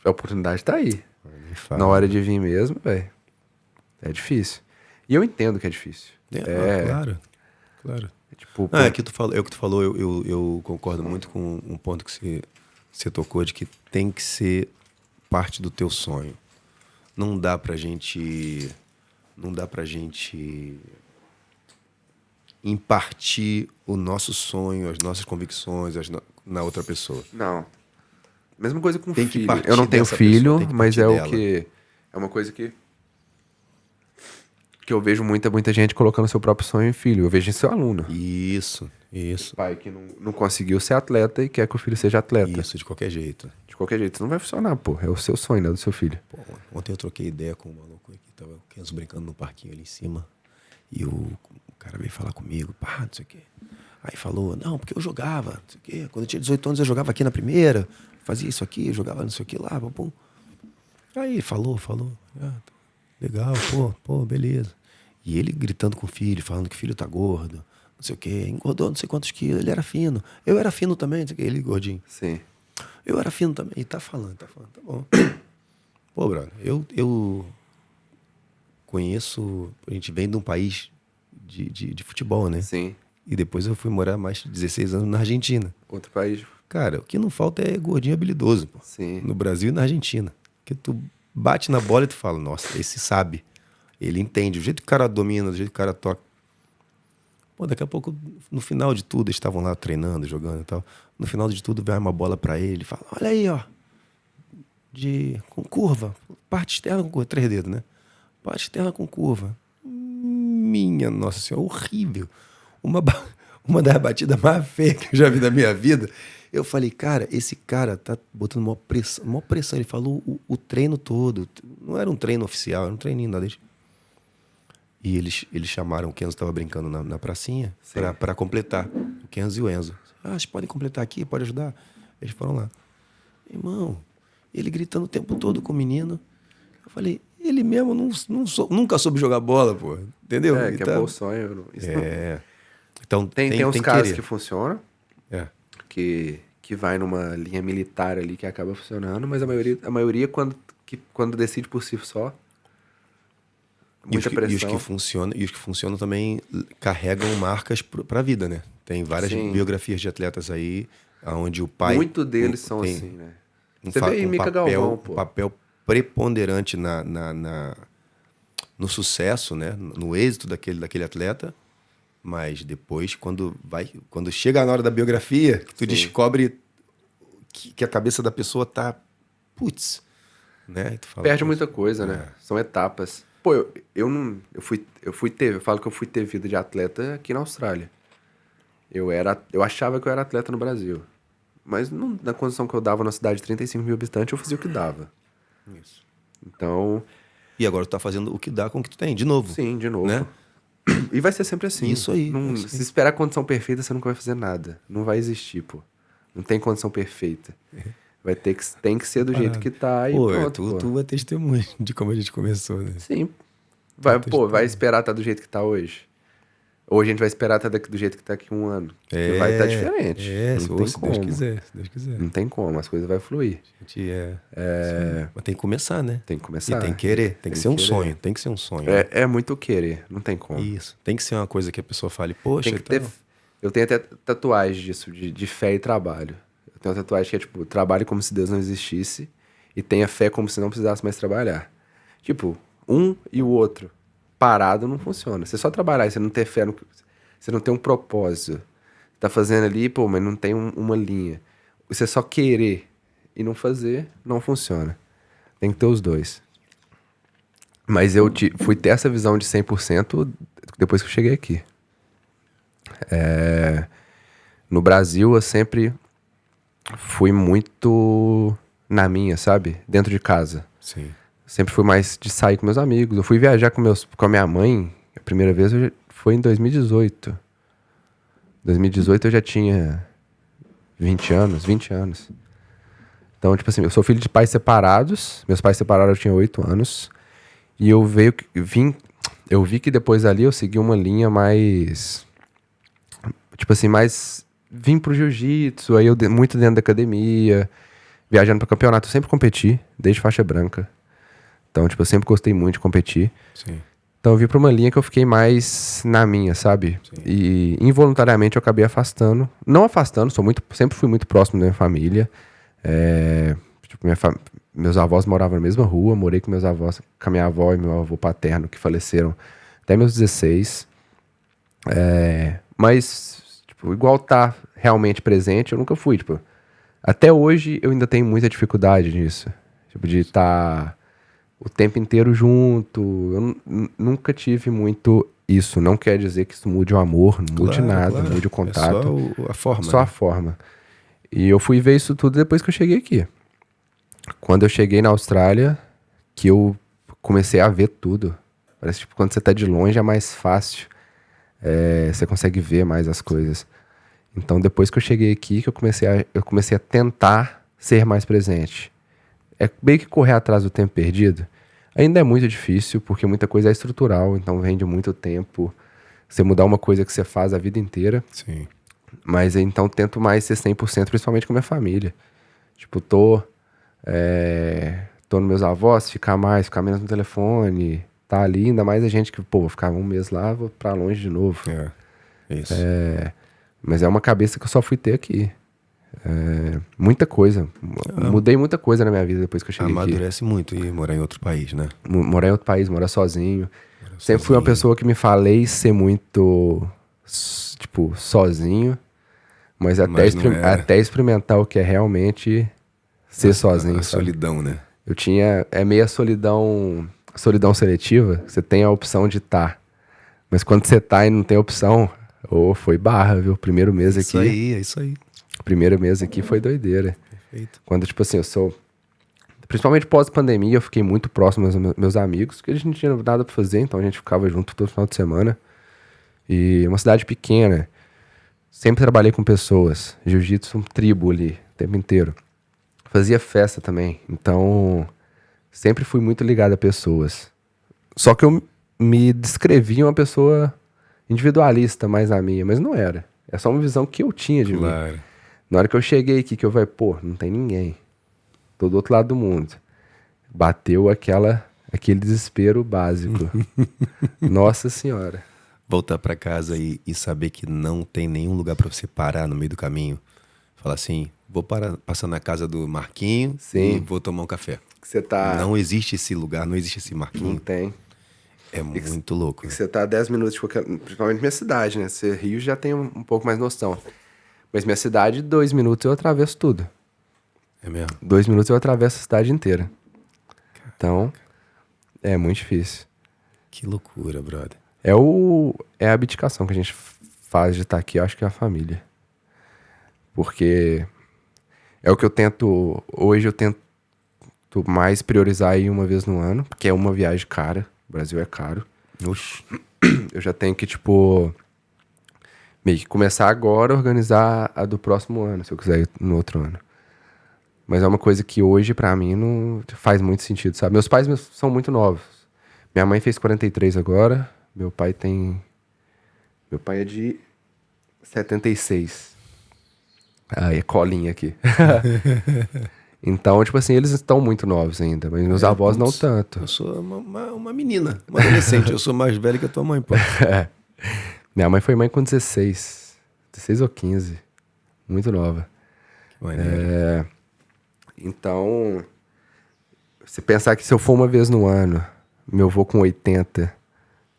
a oportunidade tá aí. Nem fala. Na hora de vir mesmo, velho, é difícil. E eu entendo que é difícil. Claro. Tipo, É que tu falou, eu concordo muito com um ponto que você tocou, de que tem que ser parte do teu sonho. Não dá pra gente impartir o nosso sonho, as nossas convicções na outra pessoa. não. Mesma coisa com Tem que filho. partir Eu não tenho dessa filho, pessoa, tem que mas partir é dela. o que... É uma coisa que eu vejo muita gente colocando seu próprio sonho em filho. Eu vejo em seu aluno. Isso. Pai que não conseguiu ser atleta e quer que o filho seja atleta. Isso, de qualquer jeito. De qualquer jeito, isso não vai funcionar, pô. É o seu sonho, né? Do seu filho. Pô, ontem eu troquei ideia com um maluco aqui, tava o Kenzo brincando no parquinho ali em cima. E o cara veio falar comigo, pá, não sei o quê. Aí falou, não, porque eu jogava, não sei o quê. Quando eu tinha 18 anos eu jogava aqui na primeira, fazia isso aqui, jogava não sei o que lá, pum. Aí falou. Legal, pô, beleza. E ele gritando com o filho, falando que o filho tá gordo, não sei o quê, engordou não sei quantos quilos, ele era fino. Eu era fino também, não sei o quê, ele gordinho. Sim. Eu era fino também. E tá falando, tá bom. Pô, brother, eu conheço... A gente vem de um país de futebol, né? Sim. E depois eu fui morar mais de 16 anos na Argentina. Outro país. Cara, o que não falta é gordinho habilidoso, pô. Sim. No Brasil e na Argentina. Que tu bate na bola e tu fala, nossa, esse sabe. Ele entende. O jeito que o cara domina, do jeito que o cara toca. Pô, daqui a pouco, no final de tudo, eles estavam lá treinando, jogando e tal. No final de tudo, vai uma bola pra ele e fala, olha aí, ó. Com curva. Parte externa com curva. 3 dedos, né? Parte externa com curva. Minha nossa senhora, horrível. Uma das batidas mais feias que eu já vi na minha vida. Eu falei, cara, esse cara tá botando maior pressão. Ele falou o treino todo. Não era um treino oficial, era um treininho nada disso. E eles chamaram, o Kenzo estava brincando na pracinha para completar. O Kenzo e o Enzo. Vocês podem completar aqui, pode ajudar? Eles foram lá. Irmão, ele gritando o tempo todo com o menino. Eu falei, ele mesmo nunca soube jogar bola, pô. Entendeu? Que é bom sonho. Isso Então tem uns caras querer. que funcionam, que vai numa linha militar ali que acaba funcionando, mas a maioria quando decide por si só, muita pressão. E os que funcionam também carregam marcas para a vida, né? Tem várias biografias de atletas aí, onde o pai... Muito deles são assim, né? Você vê aí Mica Galvão, pô. Um papel preponderante no sucesso, né? No êxito daquele atleta. Mas depois, quando chega na hora da biografia, que tu descobre que a cabeça da pessoa tá... Putz, né? E tu fala, perde muita coisa, né? São etapas. Pô, eu falo que eu fui ter vida de atleta aqui na Austrália. Eu achava que eu era atleta no Brasil. Mas na condição que eu dava na cidade de 35 mil habitantes, eu fazia o que dava. Isso. Então... E agora tu tá fazendo o que dá com o que tu tem, de novo. Sim, de novo. Né? E vai ser sempre assim. Isso aí. Se esperar a condição perfeita, você nunca vai fazer nada. Não vai existir, pô. Não tem condição perfeita. Tem que ser do jeito que tá e pronto, tu é testemunho de como a gente começou, né? Sim. Vai esperar estar do jeito que tá hoje. Ou a gente vai esperar estar do jeito que tá aqui 1 ano. Que vai estar diferente. Não tem se como. Deus quiser. Não tem como, as coisas vão fluir. Sim, mas tem que começar, né? Tem que começar. E tem que querer. Tem que ser um sonho. Tem que ser um sonho. É muito querer. Não tem como. Isso. Tem que ser uma coisa que a pessoa fale, poxa... Tem que ter... Eu tenho até tatuagem disso, de fé e trabalho. Eu tenho uma tatuagem que é tipo, trabalhe como se Deus não existisse e tenha fé como se não precisasse mais trabalhar. Tipo, um e o outro parado não funciona. Você só trabalhar e você não ter fé, você não tem um propósito. Tá fazendo ali, pô, mas não tem uma linha. Você só querer e não fazer, não funciona. Tem que ter os dois. Mas eu fui ter essa visão de 100% depois que eu cheguei aqui. No Brasil, eu sempre fui muito na minha, sabe? Dentro de casa. Sim. Sempre fui mais de sair com meus amigos. Eu fui viajar com a minha mãe, a primeira vez foi em 2018. 2018 eu já tinha 20 anos. Então, tipo assim, eu sou filho de pais separados. Meus pais separaram, eu tinha 8 anos. E eu vi que depois ali eu segui uma linha mais, tipo assim, vim pro jiu-jitsu, aí eu muito dentro da academia, viajando pra campeonato, eu sempre competi, desde faixa branca. Então, tipo, eu sempre gostei muito de competir. Sim. Então eu vim pra uma linha que eu fiquei mais na minha, sabe? Sim. E involuntariamente eu acabei afastando. Não afastando, sempre fui muito próximo da minha família. Tipo, meus avós moravam na mesma rua, morei com meus avós, com a minha avó e meu avô paterno, que faleceram até meus 16. Mas, tipo, igual tá realmente presente, eu nunca fui, tipo. Até hoje eu ainda tenho muita dificuldade nisso. Tipo, de estar o tempo inteiro junto. Eu nunca tive muito isso. Não quer dizer que isso mude o amor, não mude nada, Claro. mude o contato. É só a forma. Só né? a forma. E eu fui ver isso tudo depois que eu cheguei aqui. Quando eu cheguei na Austrália, que eu comecei a ver tudo. Parece que tipo, quando você tá de longe é mais fácil. Você consegue ver mais as coisas. Então, depois que eu cheguei aqui, que eu comecei a tentar ser mais presente. É meio que correr atrás do tempo perdido. Ainda é muito difícil, porque muita coisa é estrutural, então vem de muito tempo. Você mudar uma coisa que você faz a vida inteira. Sim. Mas então tento mais ser 100%, principalmente com a minha família. Tipo, tô nos meus avós, ficar menos no telefone, tá ali, ainda mais a gente que, pô, vou ficar um mês lá, vou pra longe de novo. Isso. Mas é uma cabeça que eu só fui ter aqui. Muita coisa. Mudei muita coisa na minha vida depois que eu cheguei aqui. Amadurece muito e morar em outro país, né? Morar em outro país, morar sozinho. Sempre fui uma pessoa que me falei ser muito, tipo, sozinho. Mas até experimentar o que é realmente ser sozinho. A solidão, né? Eu tinha. É meio a solidão seletiva. Você tem a opção de estar. Mas quando você tá e não tem opção, foi barra, viu? Primeiro mês aqui. É isso aí. Primeiro mês aqui foi doideira. Perfeito. Quando, tipo assim, eu sou. Principalmente pós-pandemia, eu fiquei muito próximo aos meus amigos, porque a gente não tinha nada pra fazer, então a gente ficava junto todo final de semana. E uma cidade pequena. Sempre trabalhei com pessoas. Jiu-jitsu, tribo ali, o tempo inteiro. Fazia festa também. Então, sempre fui muito ligado a pessoas. Só que eu me descrevia uma pessoa individualista mais na minha, mas não era. É só uma visão que eu tinha de mim. Claro. Na hora que eu cheguei aqui, que eu falei, pô, não tem ninguém. Tô do outro lado do mundo. Bateu aquele desespero básico. Nossa Senhora. Voltar pra casa e saber que não tem nenhum lugar pra você parar no meio do caminho. Falar assim, vou passar na casa do Marquinho e vou tomar um café. Que você tá... Não existe esse lugar, não existe esse Marquinho. Não tem. É muito louco. Que você tá a 10 minutos de qualquer... Principalmente minha cidade, né? Você Rio já tem um pouco mais noção. Mas minha cidade, 2 minutos eu atravesso tudo. É mesmo? 2 minutos eu atravesso a cidade inteira. Então, é muito difícil. Que loucura, brother. É a abdicação que a gente faz de estar aqui, eu acho que é a família. Porque é o que eu tento... Hoje eu tento mais priorizar aí uma vez no ano, porque é uma viagem cara. O Brasil é caro. Oxi. Eu já tenho que, tipo... meio que começar agora a organizar a do próximo ano, se eu quiser ir no outro ano. Mas é uma coisa que hoje, pra mim, não faz muito sentido, sabe? Meus pais são muito novos. Minha mãe fez 43 agora. Meu pai é de 76. É colinha aqui. Então, tipo assim, eles estão muito novos ainda. Mas meus avós não tanto. Eu sou uma menina, uma adolescente. Eu sou mais velho que a tua mãe, pô. Minha mãe foi mãe com 16. 16 ou 15. Muito nova. Maneiro. Então, Se pensar que se eu for uma vez no ano, meu avô com 80,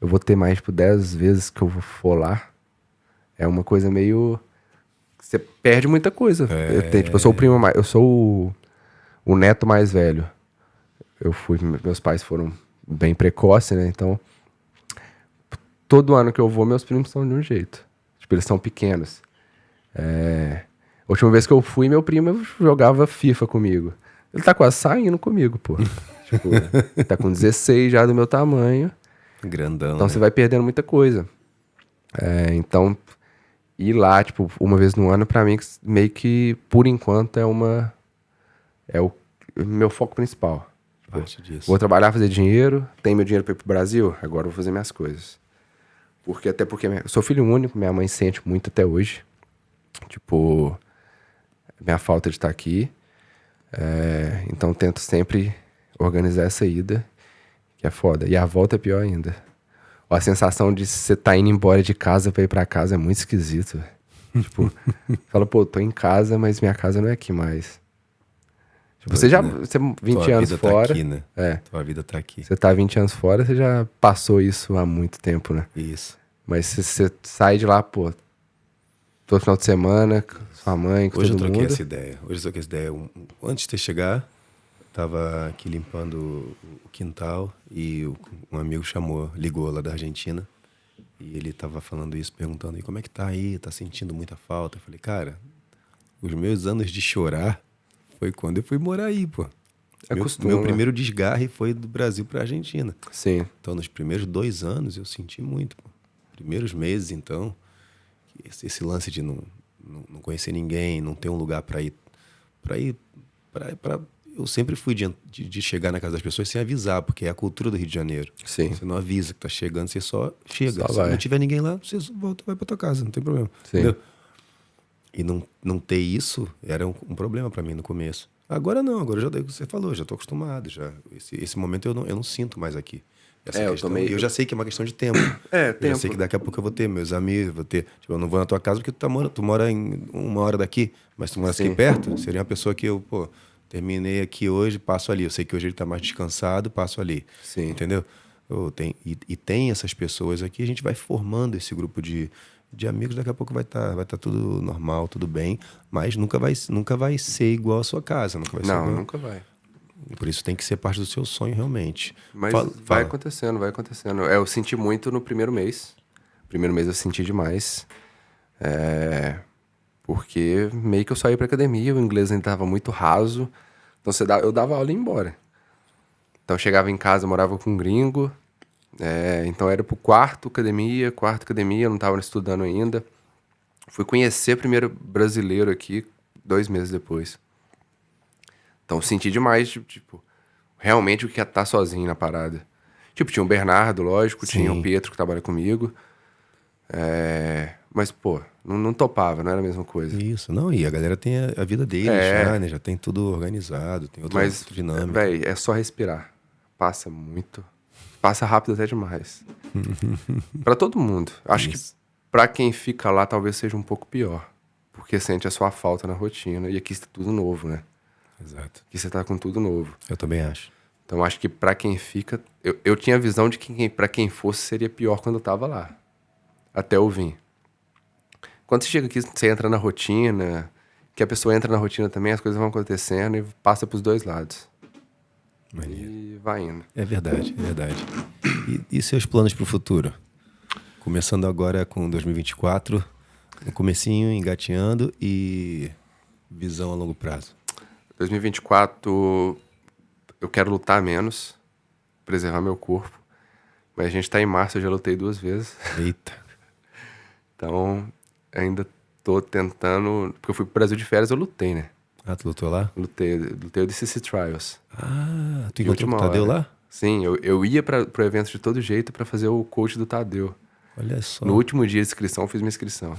eu vou ter mais, tipo, 10 vezes que eu for lá. É uma coisa meio... Você perde muita coisa. Eu sou o primo mais... Eu sou o neto mais velho. Meus pais foram bem precoces, né? Então, todo ano que eu vou, meus primos são de um jeito. Tipo, eles são pequenos. A última vez que eu fui, meu primo jogava FIFA comigo. Ele tá quase saindo comigo, pô. Tipo, tá com 16 já do meu tamanho. Grandão, Então né? você vai perdendo muita coisa. Então, ir lá, tipo, uma vez no ano, pra mim, meio que, por enquanto, é o meu foco principal. Tipo, Parte disso. vou trabalhar, fazer dinheiro, tenho meu dinheiro pra ir pro Brasil, agora eu vou fazer minhas coisas. Até porque eu sou filho único, minha mãe sente muito até hoje. Tipo, minha falta de estar aqui. Então tento sempre organizar essa ida, que é foda. E a volta é pior ainda. A sensação de você tá indo embora de casa pra ir pra casa é muito esquisito. Tipo, fala, pô, tô em casa, mas minha casa não é aqui mais. Tipo, Doido, né? você 20 Tua anos vida fora. tá aqui, né? É. Tua vida tá aqui. Você tá 20 anos fora, você já passou isso há muito tempo, né? Isso. Mas se você sai de lá, pô, todo final de semana, com sua mãe, com Hoje eu todo troquei mundo. essa ideia. Hoje eu troquei essa ideia. Antes de você chegar, tava aqui limpando o quintal e um amigo ligou lá da Argentina. E ele tava falando isso, perguntando, e como é que tá aí? Tá sentindo muita falta? Eu falei, cara, os meus anos de chorar foi quando eu fui morar aí, pô. Meu primeiro desgarre foi do Brasil pra Argentina. Sim. Então, nos primeiros 2 anos, eu senti muito, pô. Primeiros meses, então, esse lance de não conhecer ninguém, não ter um lugar pra ir. Eu sempre fui de chegar na casa das pessoas sem avisar, porque é a cultura do Rio de Janeiro. Sim. Você não avisa que tá chegando, você só chega. Só Se vai. não tiver ninguém lá, você volta e vai pra tua casa, não tem problema. Sim. Entendeu? E não ter isso era um problema pra mim no começo. Agora não, agora já você falou, já tô acostumado. Esse momento eu não sinto mais aqui. Essa questão. Eu já sei que é uma questão de tempo. Eu já sei que daqui a pouco eu vou ter meus amigos, vou ter. Tipo, eu não vou na tua casa porque tu mora em 1 hora daqui, mas tu mora aqui perto, seria uma pessoa que eu, pô, terminei aqui hoje, passo ali. Eu sei que hoje ele tá mais descansado, passo ali. Sim. Entendeu? Tem essas pessoas aqui, a gente vai formando esse grupo de amigos, daqui a pouco vai tá tudo normal, tudo bem, mas nunca vai ser igual a sua casa. Nunca vai ser igual. Nunca vai. Por isso tem que ser parte do seu sonho, realmente. Mas Fala. vai acontecendo. Eu senti muito no primeiro mês. Primeiro mês eu senti demais. Porque meio que eu saí pra academia, o inglês ainda tava muito raso. Então eu dava aula e ia embora. Então eu chegava em casa, morava com um gringo. Então era pro quarto academia, eu não tava estudando ainda. Fui conhecer o primeiro brasileiro aqui 2 meses depois. Então senti demais, tipo, realmente o que é estar sozinho na parada. Tipo, tinha o Bernardo, lógico, Sim. tinha o Pietro que trabalha comigo. Mas, pô, não topava, não era a mesma coisa. Isso, não, e a galera tem a vida deles já, né? Já tem tudo organizado, tem outra dinâmica. Véi, é só respirar. Passa rápido até demais. Pra todo mundo. Acho que pra quem fica lá talvez seja um pouco pior. Porque sente a sua falta na rotina. E aqui está tudo novo, né? Exato. Aqui você tá com tudo novo. Eu também acho. Então acho que pra quem fica... Eu tinha a visão de que pra quem fosse seria pior quando eu tava lá. Até eu vir. Quando você chega aqui, você entra na rotina... Que a pessoa entra na rotina também, as coisas vão acontecendo e passa pros dois lados. Maneiro. E vai indo. É verdade, é verdade. E seus planos pro futuro? Começando agora com 2024, no comecinho, engateando e visão a longo prazo. 2024, eu quero lutar menos, preservar meu corpo. Mas a gente tá em março, eu já lutei 2 vezes. Eita. Então, ainda tô tentando... Porque eu fui pro Brasil de férias, eu lutei, né? Ah, tu lutou lá? Lutei o DCC Trials. Ah, tu De encontrou com o última Tadeu hora. lá? Sim, eu ia pro evento de todo jeito pra fazer o coach do Tadeu. Olha só. No último dia de inscrição, eu fiz minha inscrição.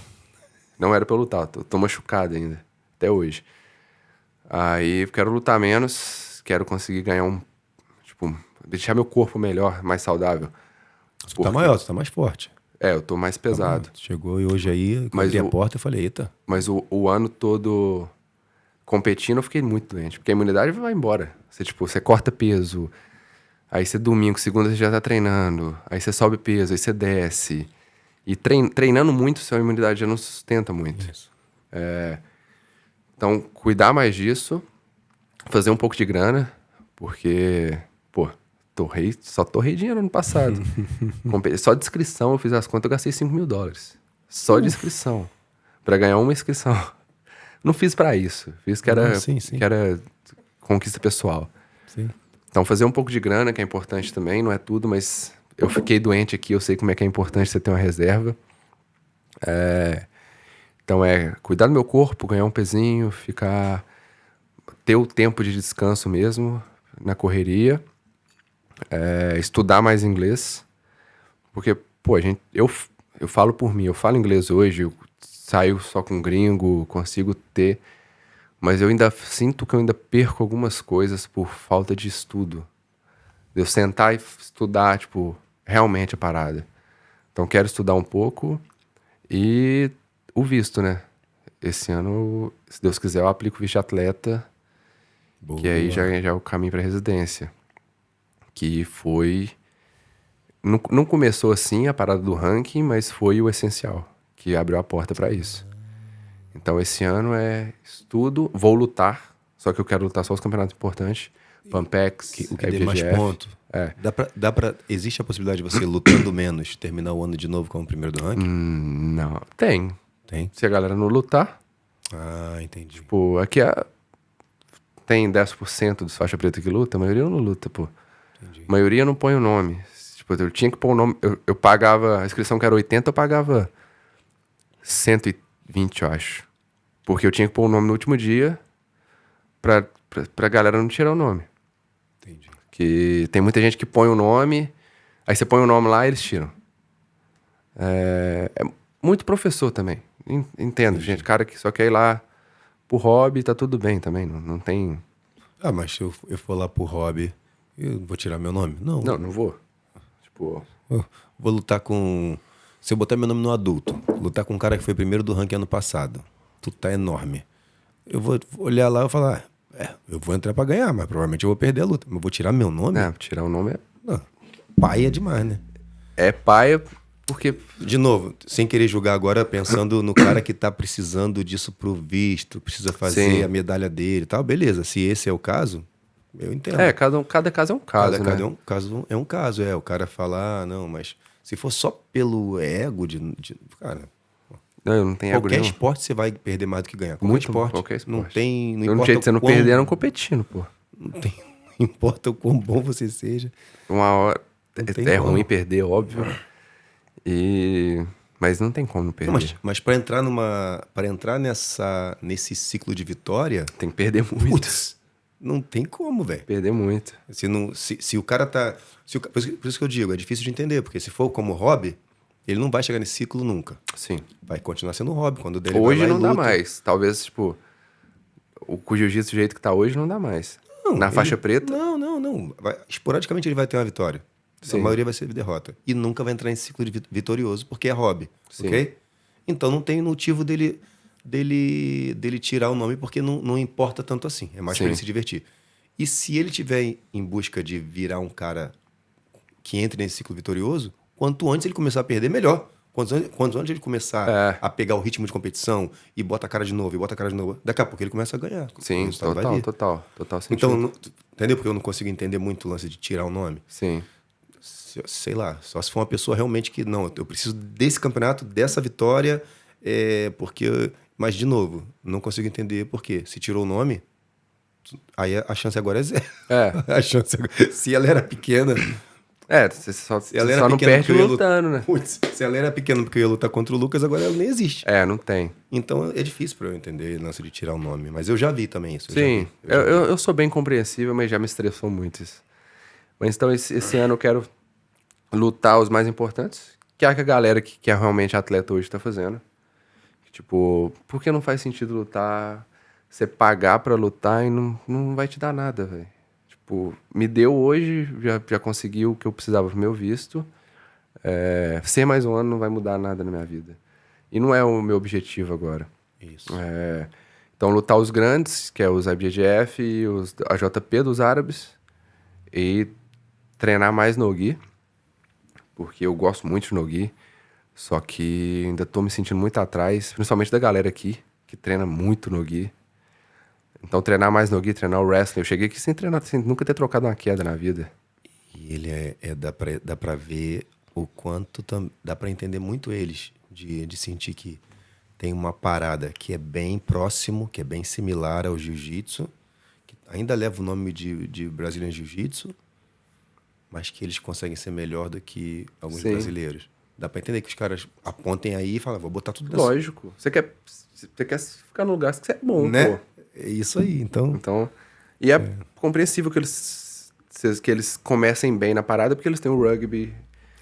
Não era pra eu lutar, tô machucado ainda, até hoje. Aí, quero lutar menos, quero conseguir ganhar tipo, deixar meu corpo melhor, mais saudável. Tu tá maior, tu tá mais forte. Eu tô mais pesado. Chegou e hoje aí, quando Mas abri a porta, eu falei, eita. Mas o ano todo competindo, eu fiquei muito doente. Porque a imunidade vai embora. Você, tipo, você corta peso. Aí você domingo, segunda você já tá treinando. Aí você sobe peso, aí você desce. E treinando muito, sua imunidade já não sustenta muito. Isso. Então, cuidar mais disso. Fazer um pouco de grana. Porque, pô, só torrei dinheiro ano passado. Só de inscrição, eu fiz as contas, eu gastei $5.000. Só de inscrição. Pra ganhar uma inscrição. Não fiz pra isso. Fiz que era, Não, sim. que era conquista pessoal. Sim. Então, fazer um pouco de grana, que é importante também, não é tudo, mas eu fiquei doente aqui, eu sei como é que é importante você ter uma reserva. Então, cuidar do meu corpo, ganhar um pezinho, ter o tempo de descanso mesmo, na correria. Estudar mais inglês. Porque, pô, eu falo por mim, eu falo inglês hoje, eu saio só com gringo, consigo ter... Mas eu ainda sinto que eu ainda perco algumas coisas por falta de estudo. De eu sentar e estudar, tipo, realmente a parada. Então, quero estudar um pouco e o visto, né? Esse ano, se Deus quiser, eu aplico o visto de atleta, Boa. que aí já é o caminho para residência. Que foi... Não começou assim a parada do ranking, mas foi o essencial, que abriu a porta para isso. Então, esse ano é estudo, vou lutar, só que eu quero lutar só os campeonatos importantes, Pampex, O que dê mais IBGF. ponto. Existe a possibilidade de você, lutando menos, terminar o ano de novo como primeiro do ranking? Não, tem. Tem? Se a galera não lutar, Ah, entendi. pô, aqui tem 10% dos faixa preta que luta, a maioria não luta, pô. Entendi. A maioria não põe o nome. Tipo, eu tinha que pôr o nome, eu pagava, a inscrição que era 80, eu pagava 120, eu acho. Porque eu tinha que pôr o nome no último dia pra galera não tirar o nome. Entendi. Que tem muita gente que põe o nome, aí você põe o nome lá e eles tiram. É muito professor também. Entendo, gente. Cara que só quer ir lá pro hobby, tá tudo bem também. Não tem... Ah, mas se eu for lá pro hobby, eu vou tirar meu nome? Não. Não vou. Tipo... Eu vou lutar com... Se eu botar meu nome no adulto, lutar com um cara que foi primeiro do ranking ano passado, tu tá enorme. Eu vou olhar lá e falar, eu vou entrar pra ganhar, mas provavelmente eu vou perder a luta. Mas eu vou tirar meu nome? tirar o nome Não. Paia demais, né? é paia porque... De novo, sem querer julgar agora, pensando no cara que tá precisando disso pro visto, precisa fazer Sim. a medalha dele e tal. Beleza, se esse é o caso, eu entendo. Cada caso é um caso, Cada né? é um caso. O cara fala, não, mas se for só pelo ego cara, Não, eu não tenho ego qualquer nenhum. esporte você vai perder mais do que ganhar. Qualquer Muito, esporte. qualquer esporte. Não tem, não Do importa jeito de você não quão- perder, não competindo, pô. não importa o quão bom você seja. Uma hora... Não tem É como. ruim perder, óbvio. Mas não tem como não perder. Não, mas para entrar nesse ciclo de vitória, Tem que perder muito. putz, não tem como, velho. Perder muito. Se o cara tá. Por isso que eu digo, é difícil de entender, porque se for como hobby, ele não vai chegar nesse ciclo nunca. Sim. Vai continuar sendo um hobby. Quando dele Hoje vai lá não e dá luta. mais. Talvez, tipo, o jiu-jitsu do jeito que tá hoje não dá mais. Não, Na faixa preta, Não. Esporadicamente ele vai ter uma vitória. Sim. A maioria vai ser derrota. E nunca vai entrar em ciclo de vitorioso, porque é hobby. Sim. Ok? Então não tem motivo dele tirar o nome, porque não importa tanto assim. É mais Sim. para ele se divertir. E se ele tiver em busca de virar um cara que entre nesse ciclo vitorioso, quanto antes ele começar a perder, melhor. Quanto antes ele começar a pegar o ritmo de competição e bota a cara de novo, daqui a pouco ele começa a ganhar. O sim, resultado vai vir. total sentido. Então, entendeu? Porque eu não consigo entender muito o lance de tirar o nome. Sim, Sei lá, só se for uma pessoa realmente que, não, eu preciso desse campeonato, dessa vitória, porque... Mas, de novo, não consigo entender por quê. Se tirou o nome, aí a chance agora é zero. A chance, se ela era pequena... você só ela era não pequena perde porque eu ia lutando, né? Putz, se ela era pequena porque eu ia lutar contra o Lucas, agora ela nem existe. Não tem. Então é difícil pra eu entender o lance de tirar o nome. Mas eu já vi também isso. Sim, eu sou bem compreensível, mas já me estressou muito isso. Mas então esse ano eu quero lutar os mais importantes, que é a galera que é realmente atleta hoje tá fazendo. Tipo, por que não faz sentido lutar, você pagar pra lutar e não vai te dar nada, velho? Tipo, me deu hoje, já consegui o que eu precisava pro meu visto. Ser mais um ano não vai mudar nada na minha vida. E não é o meu objetivo agora. Isso. Então, lutar os grandes, que é os IBJJF e os AJP dos árabes. E treinar mais no-gi, porque eu gosto muito de no-gi. Só que ainda tô me sentindo muito atrás, principalmente da galera aqui, que treina muito no-gi. Então, treinar mais no-gi, treinar o wrestling. Eu cheguei aqui sem treinar, sem nunca ter trocado uma queda na vida. E ele dá pra ver o quanto dá pra entender muito eles de sentir que tem uma parada que é bem próximo, que é bem similar ao jiu-jitsu, que ainda leva o nome de Brazilian Jiu-Jitsu, mas que eles conseguem ser melhor do que alguns Sim. brasileiros. Dá pra entender que os caras apontem aí e falam, vou botar tudo Lógico. Você quer ficar no lugar que você é bom, né? pô. É isso aí, então. Então, e é compreensível que eles comecem bem na parada, porque eles têm o rugby,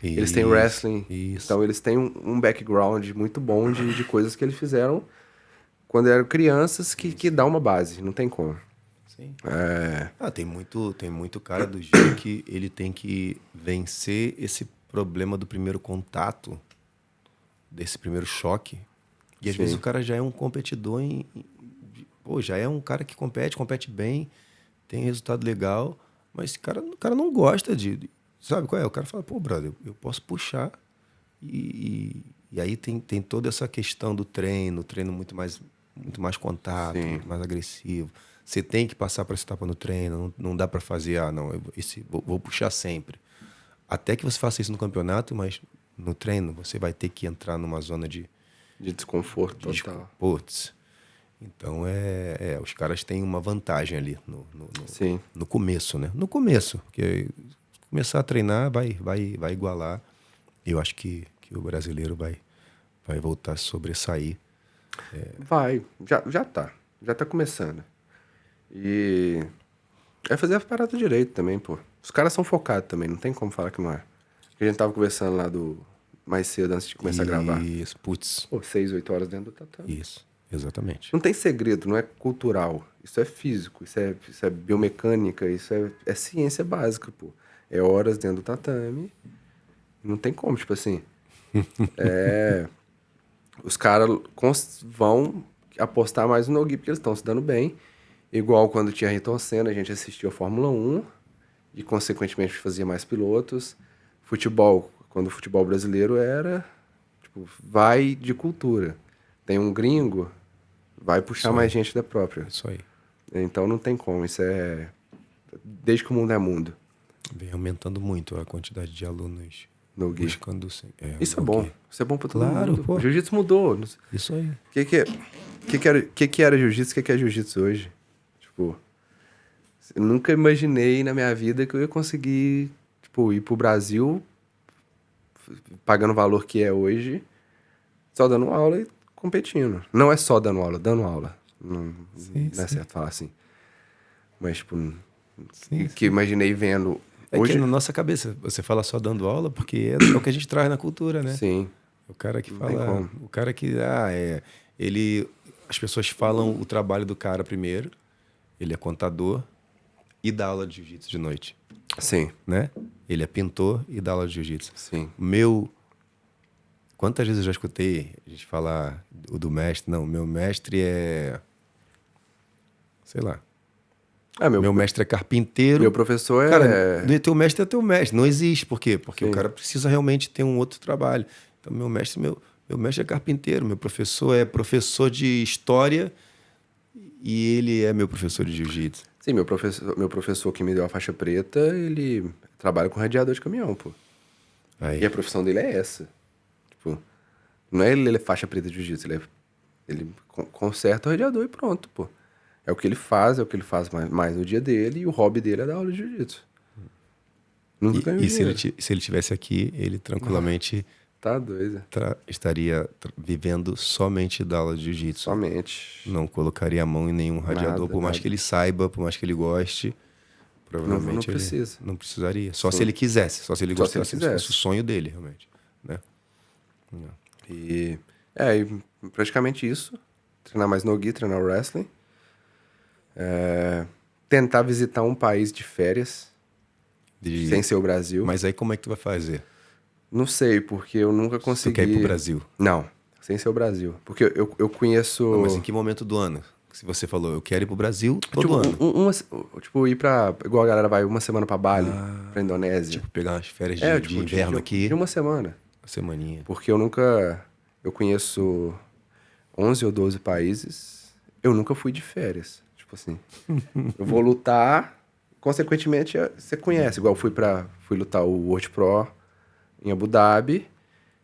eles têm o wrestling. Isso. Então, eles têm um background muito bom de coisas que eles fizeram quando eram crianças que dá uma base, não tem como. Sim. Tem muito cara do Gil que ele tem que vencer esse problema do primeiro contato, desse primeiro choque. E às Sim. vezes o cara já é um competidor pô, já é um cara que compete bem, tem resultado legal, mas o cara não gosta sabe qual é? O cara fala, pô, brother, eu posso puxar. E aí tem toda essa questão do treino muito mais contato, Sim. muito mais agressivo. Você tem que passar para essa etapa no treino, não dá para fazer, vou puxar sempre. Até que você faça isso no campeonato, mas no treino você vai ter que entrar numa zona de desconforto total. Putz. Então, os caras têm uma vantagem ali Sim. no começo, né? No começo, porque começar a treinar vai igualar. Eu acho que o brasileiro vai voltar a sobressair. Vai, já tá começando. E é fazer a parada direito também, pô. Os caras são focados também, não tem como falar que não é. Porque a gente tava conversando lá mais cedo antes de começar a gravar. Isso, putz. Pô, 6, 8 horas dentro do tatame. Isso, exatamente. Não tem segredo, não é cultural. Isso é físico, isso é biomecânica, isso é ciência básica, pô. É horas dentro do tatame. Não tem como, tipo assim. Os caras vão apostar mais no no-gi porque eles estão se dando bem. Igual quando tinha Ayrton Senna, a gente assistia a Fórmula 1 e, consequentemente, fazia mais pilotos. Futebol, quando o futebol brasileiro era, tipo, vai de cultura. Tem um gringo, vai puxar mais gente da própria. Isso aí. Então não tem como, isso é desde que o mundo é mundo. Vem aumentando muito a quantidade de alunos No-gi. buscando... Isso é no-gi. bom. Isso é bom pra todo Claro, mundo. pô. O jiu-jitsu mudou. Isso aí. O que era jiu-jitsu? O que é jiu-jitsu hoje? Tipo, eu nunca imaginei na minha vida que eu ia conseguir, tipo, ir pro Brasil pagando o valor que é hoje, só dando aula e competindo. Não é só dando aula, dando aula. Não é certo falar assim. Mas, tipo, que imaginei vendo... É hoje que na nossa cabeça, você fala só dando aula, porque é o que a gente traz na cultura, né? Sim. O cara que Não tem fala... como. O cara que... As pessoas falam o trabalho do cara primeiro, ele é contador e dá aula de jiu-jitsu de noite, Sim. né? Ele é pintor e dá aula de jiu-jitsu. Sim. Quantas vezes eu já escutei a gente falar o do mestre? Não, meu mestre é... Sei lá. Meu mestre é carpinteiro. Meu professor é... Cara, teu mestre é teu mestre. Não existe. Por quê? Porque Sim. o cara precisa realmente ter um outro trabalho. Então, meu mestre é carpinteiro. Meu professor é professor de história e ele é meu professor de jiu-jitsu. Sim, meu professor que me deu a faixa preta, ele trabalha com radiador de caminhão, pô. Aí. E a profissão dele é essa. Tipo, não é ele é faixa preta de jiu-jitsu, ele conserta o radiador e pronto, pô. É o que ele faz mais no dia dele, e o hobby dele é dar aula de jiu-jitsu. Nunca ganhou dinheiro. Se ele tivesse aqui, ele tranquilamente Tá doido. estaria vivendo somente da aula de jiu-jitsu. Somente. Não colocaria a mão em nenhum radiador, por mais que ele saiba, por mais que ele goste. Provavelmente Não precisa. Ele não precisaria. Só se ele quisesse, só se ele gostasse, se fosse o sonho dele, realmente. Né? E praticamente isso. Treinar mais no-gi, treinar wrestling. Tentar visitar um país de férias, sem ser o Brasil. Mas aí como é que tu vai fazer? Não sei, porque eu nunca consegui... Tu quer ir pro Brasil? Não, sem ser o Brasil. Porque eu conheço... Mas em que momento do ano Se você falou, eu quero ir pro Brasil todo ano. Tipo, ir pra... Igual a galera vai uma semana pra Bali, pra Indonésia. Tipo, pegar umas férias Tipo, de inverno aqui. De uma semana. Uma semaninha. Porque eu conheço 11 ou 12 países, eu nunca fui de férias. Tipo assim, eu vou lutar, consequentemente, você conhece. Igual fui lutar o World Pro em Abu Dhabi,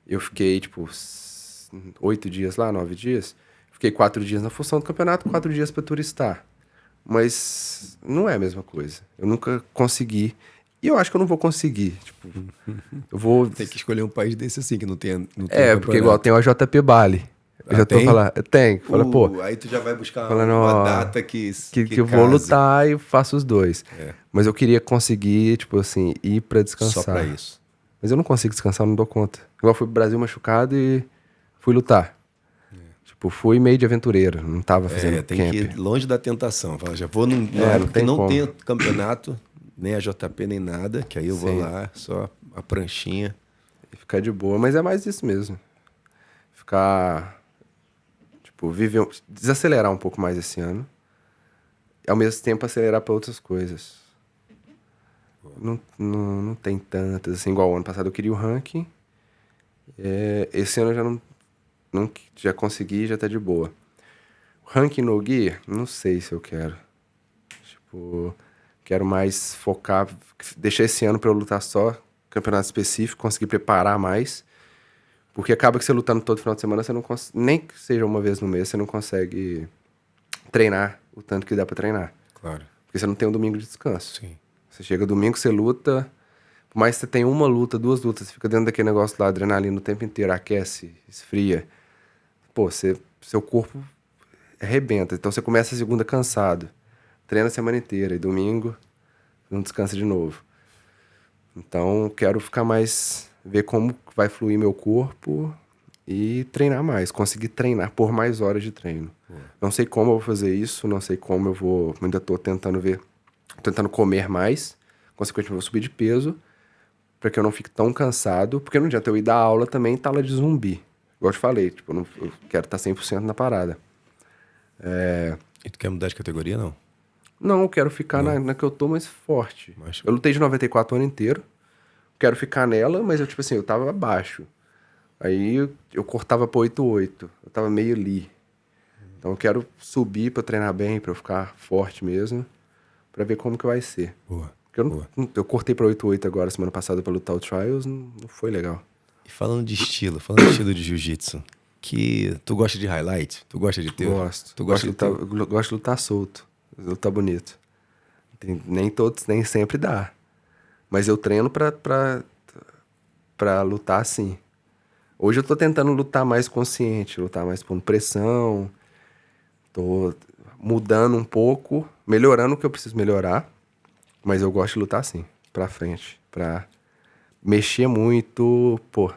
eu fiquei, tipo, 8 dias lá, 9 dias. Fiquei 4 dias na função do campeonato, 4 dias pra turistar. Mas não é a mesma coisa. Eu nunca consegui. E eu acho que eu não vou conseguir. Tipo, eu vou... Tem que escolher um país desse assim, que não tem porque igual tem o AJP Bali. Eu já tô tem? falando, tem. Fala, pô, Aí tu já vai buscar falando, uma ó, data que eu vou case. lutar e faço os dois. É. Mas eu queria conseguir, tipo assim, ir pra descansar. Só pra isso. Mas eu não consigo descansar, eu não dou conta. Igual fui pro Brasil machucado e fui lutar. Tipo, fui meio de aventureiro, não tava fazendo Tem camp. que ir longe da tentação. Fala, já vou num não época que tem não como. tem campeonato, nem a JP, nem nada, que aí eu vou Sim. lá, só a pranchinha. E ficar de boa, mas é mais isso mesmo. Ficar, tipo, desacelerar um pouco mais esse ano. E ao mesmo tempo acelerar pra outras coisas. Não tem tantas, assim, igual o ano passado eu queria o ranking. Esse ano eu já já consegui, já tá de boa. O ranking no Gear, não sei se eu quero. Tipo, quero mais focar, deixar esse ano pra eu lutar só campeonato específico, conseguir preparar mais. Porque acaba que você lutando todo final de semana, você não consegue, nem que seja uma vez no mês, você não consegue treinar o tanto que dá pra treinar. Claro. Porque você não tem um domingo de descanso. Sim. Você chega domingo, você luta, por mais que você tenha uma luta, 2 lutas, você fica dentro daquele negócio lá, adrenalina o tempo inteiro, aquece, esfria. Pô, seu corpo arrebenta. Então você começa a segunda cansado, treina a semana inteira, e domingo não descansa de novo. Então quero ficar mais, ver como vai fluir meu corpo e treinar mais, conseguir treinar por mais horas de treino. Não sei como eu vou fazer isso, não sei como eu vou, ainda tô tentando comer mais, consequentemente eu vou subir de peso, para que eu não fique tão cansado, porque não adianta eu ir dar aula também tá lá de zumbi. Igual eu te falei, tipo, eu quero estar 100% na parada. E tu quer mudar de categoria, não? Não, eu quero ficar na que eu tô mais forte. Mas- Eu lutei de 94 o ano inteiro, quero ficar nela, mas eu, tipo assim, eu tava abaixo. Aí eu cortava pra 8-8, eu tava meio ali. Então eu quero subir pra treinar bem, pra eu ficar forte mesmo, pra ver como que vai ser. Boa. Porque Boa. eu cortei pra 8-8 agora, semana passada, pra lutar o Trials, não foi legal. E falando de estilo de jiu-jitsu, que tu gosta de highlight? Tu gosta de ter? Gosto. Tu gosta de ter? Gosto de lutar solto, lutar bonito. Nem sempre dá. Mas eu treino pra lutar assim. Hoje eu tô tentando lutar mais consciente, lutar mais pondo pressão. Tô mudando um pouco, melhorando o que eu preciso melhorar. Mas eu gosto de lutar assim, pra frente. Pra mexer muito, pô.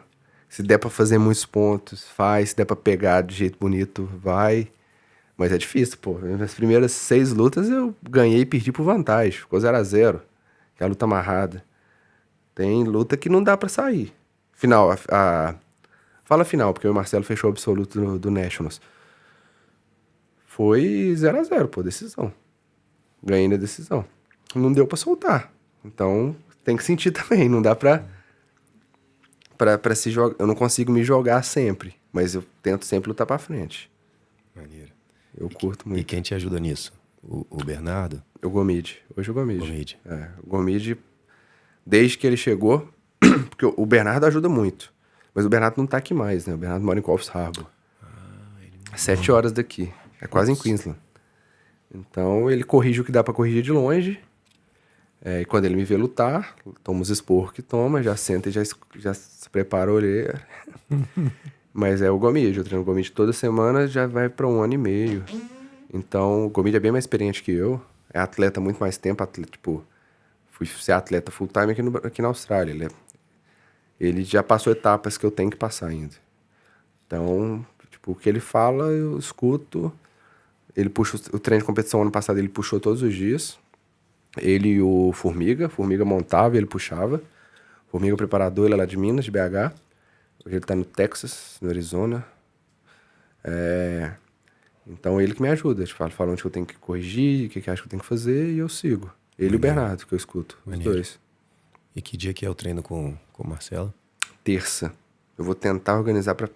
Se der pra fazer muitos pontos, faz. Se der pra pegar de jeito bonito, vai. Mas é difícil, pô. Nas primeiras 6 lutas eu ganhei e perdi por vantagem. Ficou 0-0. Que é a luta amarrada. Tem luta que não dá pra sair. Final, fala final, porque o Marcelo fechou o absoluto do Nationals. Foi 0-0, pô, decisão. Ganhei na decisão. Não deu pra soltar. Então, tem que sentir também. Não dá pra se jogar. Eu não consigo me jogar sempre. Mas eu tento sempre lutar pra frente. Maneiro. Eu curto muito. E quem te ajuda nisso? O Bernardo? O Gomide. Hoje o Gomide. Gomide. O Gomide, desde que ele chegou... Porque o Bernardo ajuda muito. Mas o Bernardo não tá aqui mais, né? O Bernardo mora em Coffs Harbour. 7 horas daqui. É quase em Queensland. Então, ele corrige o que dá pra corrigir de longe. E quando ele me vê lutar, toma os esporros que toma, já senta e já se prepara a orelha. Mas é o Gomide. Eu treino o Gomide toda semana, já vai pra 1 ano e meio. Então, o Gomide é bem mais experiente que eu. É atleta há muito mais tempo. Fui ser atleta full time aqui na Austrália. Ele já passou etapas que eu tenho que passar ainda. Então, tipo, o que ele fala, eu escuto. Ele puxa o treino de competição ano passado, ele puxou todos os dias. Ele e o Formiga montava e ele puxava. Formiga preparador, ele é lá de Minas, de BH. Hoje ele tá no Texas, no Arizona. Então ele que me ajuda. Tipo, fala onde que eu tenho que corrigir, o que acha que eu tenho que fazer e eu sigo. Ele e o Bernardo, que eu escuto. Os dois. E que dia que é o treino com o Marcelo? Terça. Eu vou tentar organizar pra...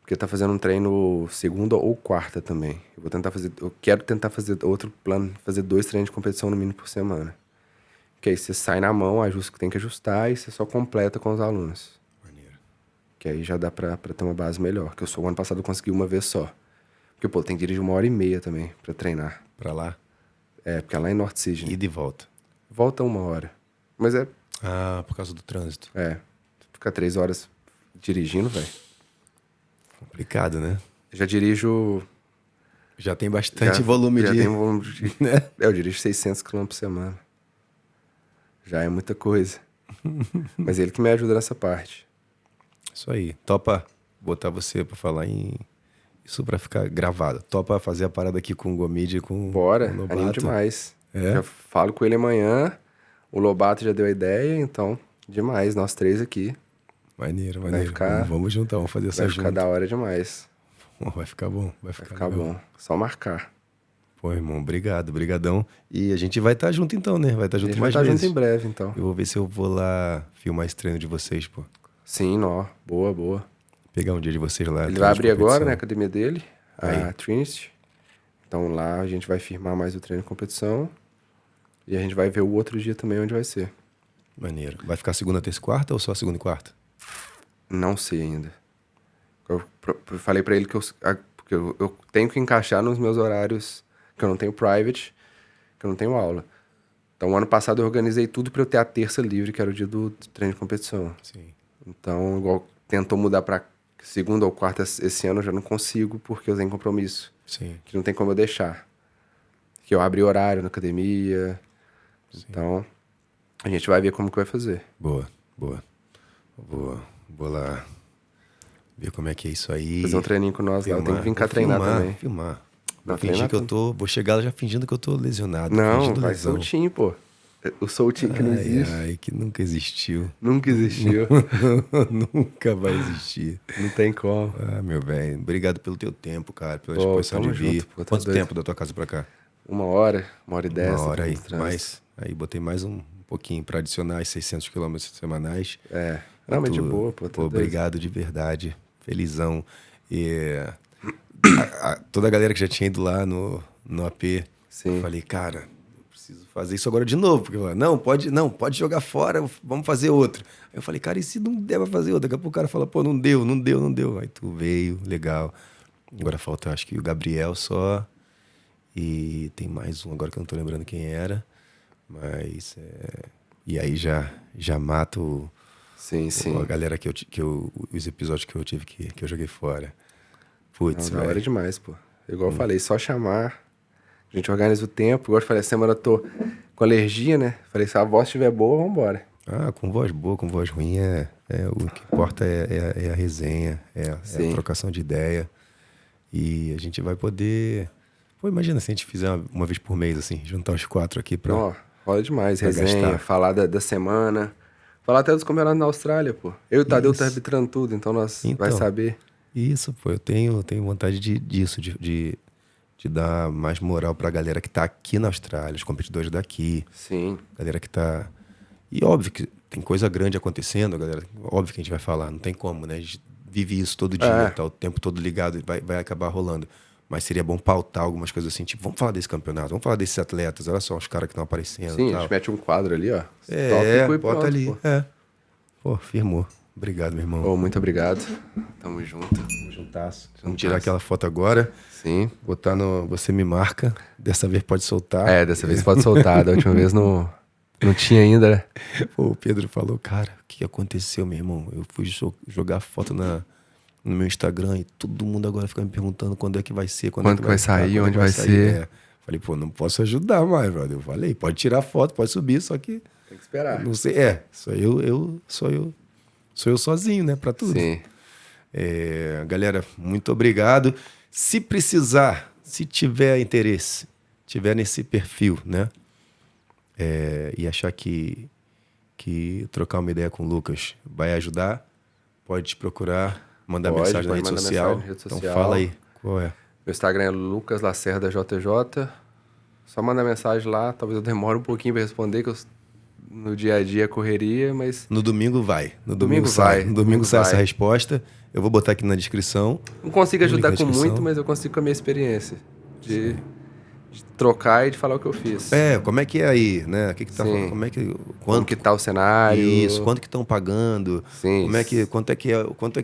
Porque tá fazendo um treino segunda ou quarta também. Eu vou tentar fazer... Eu quero tentar fazer outro plano, fazer 2 treinos de competição no mínimo por semana. Que aí você sai na mão, ajusta o que tem que ajustar e você só completa com os alunos. Maneiro. Que aí já dá pra ter uma base melhor. Que o ano passado eu consegui uma vez só. Porque, pô, tem que dirigir 1h30 também pra treinar. Pra lá? É, porque é lá em North Sydney. E de volta? Volta 1 hora. Mas é... Ah, por causa do trânsito. Ficar 3 horas dirigindo, velho. Complicado, né? Já dirijo... Já tem bastante volume já de... tem volume de... né? Eu dirijo 600 km por semana. Já é muita coisa. Mas ele que me ajuda nessa parte. Isso aí. Topa botar você pra falar em... Isso pra ficar gravado. Topa fazer a parada aqui com o Gomide e com Bora, o Lobato. animo demais. É? Já falo com ele amanhã. O Lobato já deu a ideia, então... Demais, nós 3 aqui. Maneiro, maneiro. Ficar... Vamos juntar, vamos fazer essa Vai junta. ficar da hora demais. Vai ficar bom, Vai ficar bom. Só marcar. Pô, irmão, obrigado, brigadão. E a gente vai estar junto então, né? Vai estar junto mais vezes. vezes. Junto em breve, então. Eu vou ver se eu vou lá filmar esse treino de vocês, pô. Sim, nó. Boa, boa. Pegar um dia de vocês lá. Ele vai abrir agora, né? A academia dele. Aí. A Trinity. Então lá a gente vai firmar mais o treino de competição. E a gente vai ver o outro dia também onde vai ser. Maneiro. Vai ficar segunda, terça e quarta ou só segunda e quarta? Não sei ainda. Eu falei pra ele que porque eu tenho que encaixar nos meus horários, que eu não tenho private, que eu não tenho aula. Então, ano passado eu organizei tudo pra eu ter a terça livre, que era o dia do treino de competição. Sim. Então, igual tentou mudar pra segunda ou quarta esse ano, eu já não consigo, porque eu tenho compromisso. Sim. Que não tem como eu deixar. Que eu abri horário na academia. Sim. Então, a gente vai ver como que vai fazer. Boa, boa. Vou lá ver como é que é isso aí. Fazer um treininho com nós filmar. lá. Tem que vir cá treinar também. Filmar. Não, fingir que eu tô... Vou chegar lá já fingindo que eu tô lesionado. Não, vai soltinho, pô. O soltinho que não existe. Ai, que nunca existiu. Nunca existiu. Nunca vai existir. Não tem como. Ah, meu velho. Obrigado pelo teu tempo, cara. Pela disposição de vir. Junto, Quanto tempo da tua casa pra cá? 1 hora, 1h10. 1 hora aí. Aí botei mais um pouquinho pra adicionar os 600 quilômetros semanais. É. Não, mas de boa, pô. Pô, obrigado de verdade. Felizão. E toda a galera que já tinha ido lá no AP, sim. Eu falei, cara, eu preciso fazer isso agora de novo. Porque eu falei, não, pode jogar fora, vamos fazer outro. Aí eu falei, cara, e se não der pra fazer outro? Daqui a pouco o cara fala, pô, não deu. Aí tu veio, legal. Agora falta, acho que o Gabriel só. E tem mais um agora que eu não tô lembrando quem era. Mas, e aí já mato... Sim. A galera os episódios que eu tive que eu joguei fora. Putz, da hora demais, pô. Igual eu falei, só chamar. A gente organiza o tempo. Igual eu falei, a semana eu tô com alergia, né? Falei, se a voz estiver boa, vambora. Ah, com voz boa, com voz ruim, o que importa é a resenha, é a trocação de ideia. E a gente vai poder... Pô, imagina se a gente fizer uma vez por mês, assim, juntar os 4 aqui pra... Ó, rola demais. Resenha, gastar. Falar da semana... Falar até dos campeonatos na Austrália, pô. Eu e o Tadeu tá arbitrando tudo, então nós vai saber. Isso, pô. Eu tenho vontade disso, de dar mais moral pra galera que tá aqui na Austrália, os competidores daqui. Sim. Galera que tá... E óbvio que tem coisa grande acontecendo, galera. Óbvio que a gente vai falar, não tem como, né? A gente vive isso todo dia, tá o tempo todo ligado e vai acabar rolando. Mas seria bom pautar algumas coisas assim, tipo, vamos falar desse campeonato, vamos falar desses atletas, olha só os caras que estão aparecendo. Sim, a gente mete um quadro ali, ó. Bota ali. Pô. Pô, firmou. Obrigado, meu irmão. Muito obrigado. Tamo junto. Juntasso. Vamos tirar aquela foto agora. Sim. Botar no... Você me marca. Dessa vez pode soltar. Dessa vez pode soltar. Da última vez não tinha ainda, né? Pô, o Pedro falou, cara, o que aconteceu, meu irmão? Eu fui jogar foto no meu Instagram e todo mundo agora fica me perguntando quando é que vai ser, quando que vai sair, onde vai ser. Falei, pô, não posso ajudar mais, brother. Eu falei, pode tirar foto, pode subir, só que... Tem que esperar. Não sei, sou eu sozinho, né, pra tudo. Sim. Galera, muito obrigado. Se precisar, se tiver interesse, tiver nesse perfil, né, e achar que trocar uma ideia com o Lucas vai ajudar, pode te procurar, mandar mensagem na rede social. Então fala aí, qual é? Meu Instagram é Lucas Lacerda JJ. Só manda mensagem lá, talvez eu demore um pouquinho pra responder, que no dia a dia correria, mas... No domingo vai. No Domingo sai. vai, No domingo sai essa vai. resposta. Eu vou botar aqui na descrição. Não consigo O link ajudar na com descrição. muito, mas eu consigo com a minha experiência. De trocar e de falar o que eu fiz. Como é que é aí, né? O que tá Sim. falando? Como é que... Como que tá o cenário. Isso, quanto que estão pagando? Sim. Quanto é que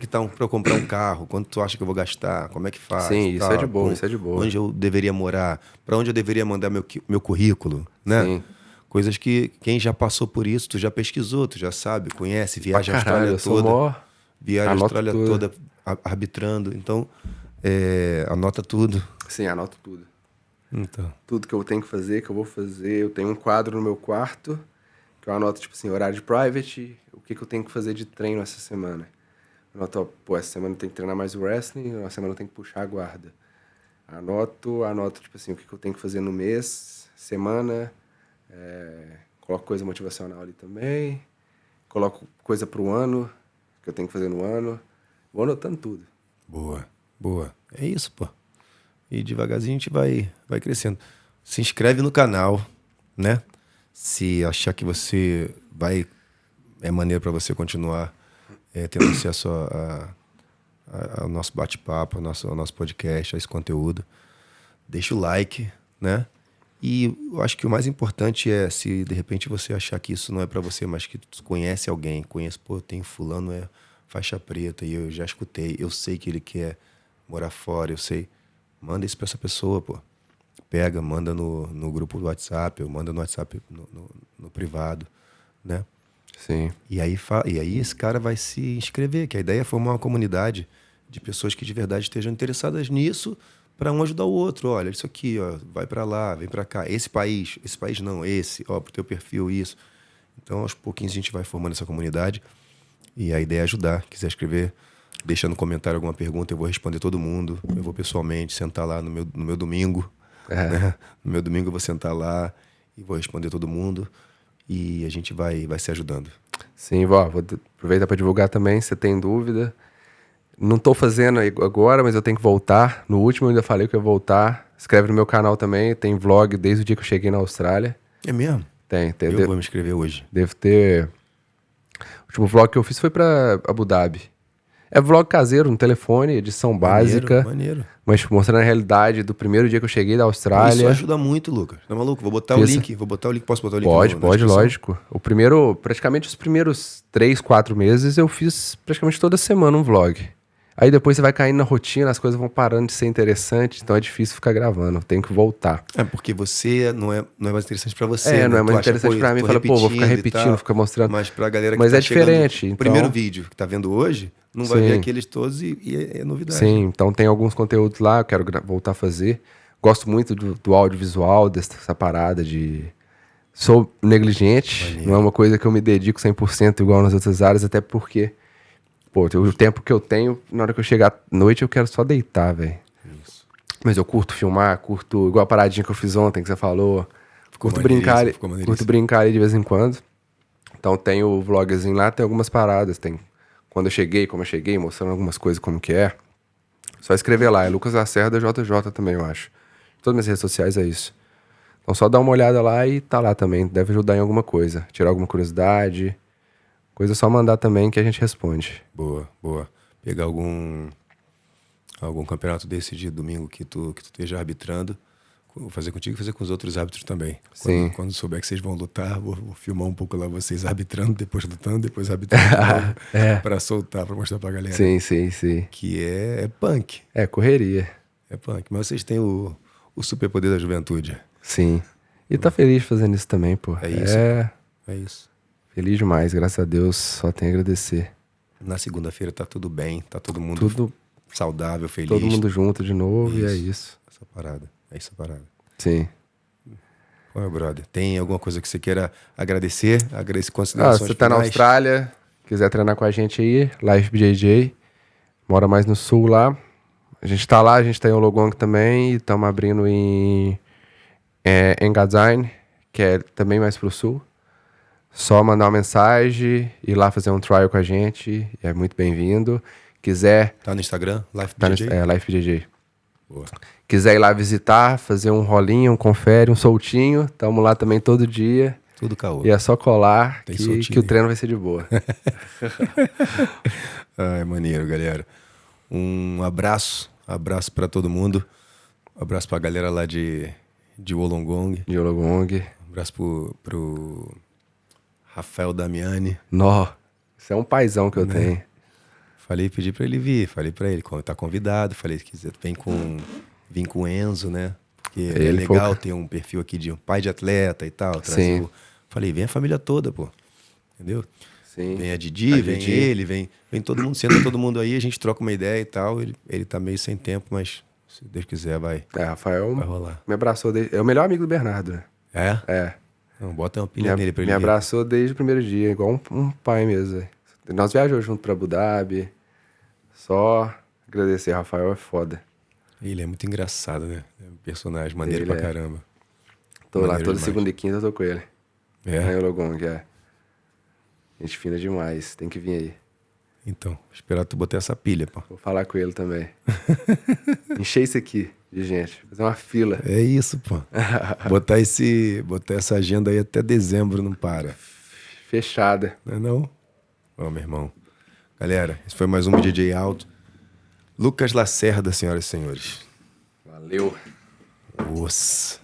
tá para eu comprar um carro? Quanto tu acha que eu vou gastar? Como é que faz? Sim, isso Tá, é de boa, pô, isso é de boa. Onde eu deveria morar? Para onde eu deveria mandar meu currículo, né? Sim. Coisas que quem já passou por isso, tu já pesquisou, tu já sabe, conhece, viaja a Caralho, Austrália eu sou toda. Viaja a anoto Austrália tudo. toda arbitrando. Então, anota tudo. Sim, anoto tudo. Então, Tudo que eu tenho que fazer, que eu vou fazer. Eu tenho um quadro no meu quarto, que eu anoto, tipo assim, horário de private, o que eu tenho que fazer de treino essa semana. Eu anoto, ó, pô, essa semana eu tenho que treinar mais o wrestling, essa semana eu tenho que puxar a guarda. Anoto, tipo assim, o que eu tenho que fazer no mês, semana, coloco coisa motivacional ali também, coloco coisa pro ano, que eu tenho que fazer no ano. Vou anotando tudo. boa. É isso, pô. E devagarzinho a gente vai crescendo. Se inscreve no canal, né? Se achar que você é maneiro para você continuar tendo acesso ao nosso bate-papo, ao nosso podcast, a esse conteúdo. Deixa o like, né? E eu acho que o mais importante é, se de repente você achar que isso não é para você, mas que tu conhece alguém, pô, tem fulano faixa preta e eu já escutei, eu sei que ele quer morar fora, eu sei. Manda isso pra essa pessoa, pô. Pega, manda no grupo do WhatsApp, ou manda no WhatsApp no privado, né? Sim. E aí esse cara vai se inscrever, que a ideia é formar uma comunidade de pessoas que de verdade estejam interessadas nisso para um ajudar o outro. Olha, isso aqui, ó, vai para lá, vem para cá. Esse país não, ó, pro teu perfil, isso. Então, aos pouquinhos a gente vai formando essa comunidade e a ideia é ajudar. Quiser escrever, deixa no comentário alguma pergunta, eu vou responder todo mundo. Eu vou pessoalmente sentar lá no meu domingo. Né? No meu domingo eu vou sentar lá e vou responder todo mundo. E a gente vai se ajudando. Sim, vou aproveitar para divulgar também, se você tem dúvida. Não tô fazendo agora, mas eu tenho que voltar. No último eu ainda falei que eu ia voltar. Escreve no meu canal também, tem vlog desde o dia que eu cheguei na Austrália. É mesmo? Tem. Eu vou me inscrever hoje. Devo ter... O último vlog que eu fiz foi para Abu Dhabi. É vlog caseiro, no telefone, edição básica. Maneiro. Mas tipo, mostrando a realidade do primeiro dia que eu cheguei da Austrália. Isso ajuda muito, Lucas. Tá maluco? Vou botar o link. Posso botar o link? Pode, na descrição? lógico. Praticamente os primeiros 3, 4 meses eu fiz praticamente toda semana um vlog. Aí depois você vai caindo na rotina, as coisas vão parando de ser interessantes, então é difícil ficar gravando, tem que voltar. Porque você não é mais interessante pra você. Não né? é mais interessante pra mim. Fala, pô, vou ficar repetindo, ficar mostrando. Mas pra galera que Mas tá é diferente. chegando, Então... o primeiro vídeo que tá vendo hoje, não vai ver aqueles todos e é novidade. Sim, então tem alguns conteúdos lá, eu quero voltar a fazer. Gosto muito do audiovisual, dessa parada de... Sou negligente, não é uma coisa que eu me dedico 100% igual nas outras áreas, até porque... Pô, o tempo que eu tenho, na hora que eu chegar à noite, eu quero só deitar, velho. Mas eu curto filmar, curto... Igual a paradinha que eu fiz ontem, que você falou. Curto brincar ali de vez em quando. Então tem o vlogzinho lá, tem algumas paradas. Tem quando eu cheguei, como eu cheguei, mostrando algumas coisas como que é. Só escrever lá, é Lucas Lacerda JJ também, eu acho. Todas as minhas redes sociais é isso. Então só dá uma olhada lá e tá lá também. Deve ajudar em alguma coisa. Tirar alguma curiosidade... Coisa é só mandar também que a gente responde. Boa. Pegar algum campeonato desse de domingo que tu esteja arbitrando, vou fazer contigo e fazer com os outros árbitros também. Sim. Quando souber que vocês vão lutar, vou filmar um pouco lá vocês arbitrando, depois lutando, depois arbitrando pra soltar, pra mostrar pra galera. Sim. Que é punk. É correria. É punk. Mas vocês têm o superpoder da juventude. Sim. E tá feliz fazendo isso também, pô. É isso. É isso. Feliz demais, graças a Deus, só tenho a agradecer. Na segunda-feira tá tudo bem, tá todo mundo saudável, feliz. Todo mundo junto de novo e é isso. Essa parada. Sim. Ô, meu brother, tem alguma coisa que você queira agradecer? Agradecer considerações você tá na Austrália, quiser treinar com a gente aí, Life BJJ, mora mais no sul lá. A gente tá lá, a gente tá em Wollongong também e estamos abrindo em Engadine, que é também mais pro sul. Só mandar uma mensagem, ir lá fazer um trial com a gente, é muito bem-vindo. Quiser... Tá no Instagram? Life Tá BJJ? Life BJJ. Boa. Quiser ir lá visitar, fazer um rolinho, um confere, um soltinho, tamo lá também todo dia. Tudo caô. E é só colar Tem que soltinho o aí. treino vai ser de boa. Ai, maneiro, galera. Um abraço pra todo mundo. Um abraço pra galera lá de Wollongong. De Ologong. Um abraço pro Rafael Damiani. Nó, isso é um paizão que eu tenho. Pedi pra ele vir. Falei pra ele, tá convidado. Falei, se quiser, vem com o Enzo, né? Porque é Ele legal foi ter um perfil aqui de um pai de atleta e tal. Trazer Sim. Falei, vem a família toda, pô. Entendeu? Sim. Vem a Didi, vem ele, vem todo mundo, senta todo mundo aí, a gente troca uma ideia e tal. Ele tá meio sem tempo, mas se Deus quiser, vai Rafael rolar. me abraçou desde... É o melhor amigo do Bernardo, né? É? É. Não, bota uma pilha nele pra ele Me vir. abraçou desde o primeiro dia, igual um pai mesmo. Véio. Nós viajamos junto pra Abu Dhabi. Só agradecer, Rafael é foda. Ele é muito engraçado, né? É um personagem maneiro Ele pra é. caramba. Tô lá Maneiro toda demais. segunda e quinta eu tô com ele. É? Aí o Logong, Gente fina demais, tem que vir aí. Então, esperar tu botar essa pilha, pô. Vou falar com ele também. Encher isso aqui de gente, fazer uma fila. É isso, pô. botar essa agenda aí até dezembro, não para. Fechada. Não é não? Ó, meu irmão. Galera, esse foi mais um DJ Alto. Lucas Lacerda, senhoras e senhores. Valeu. Os.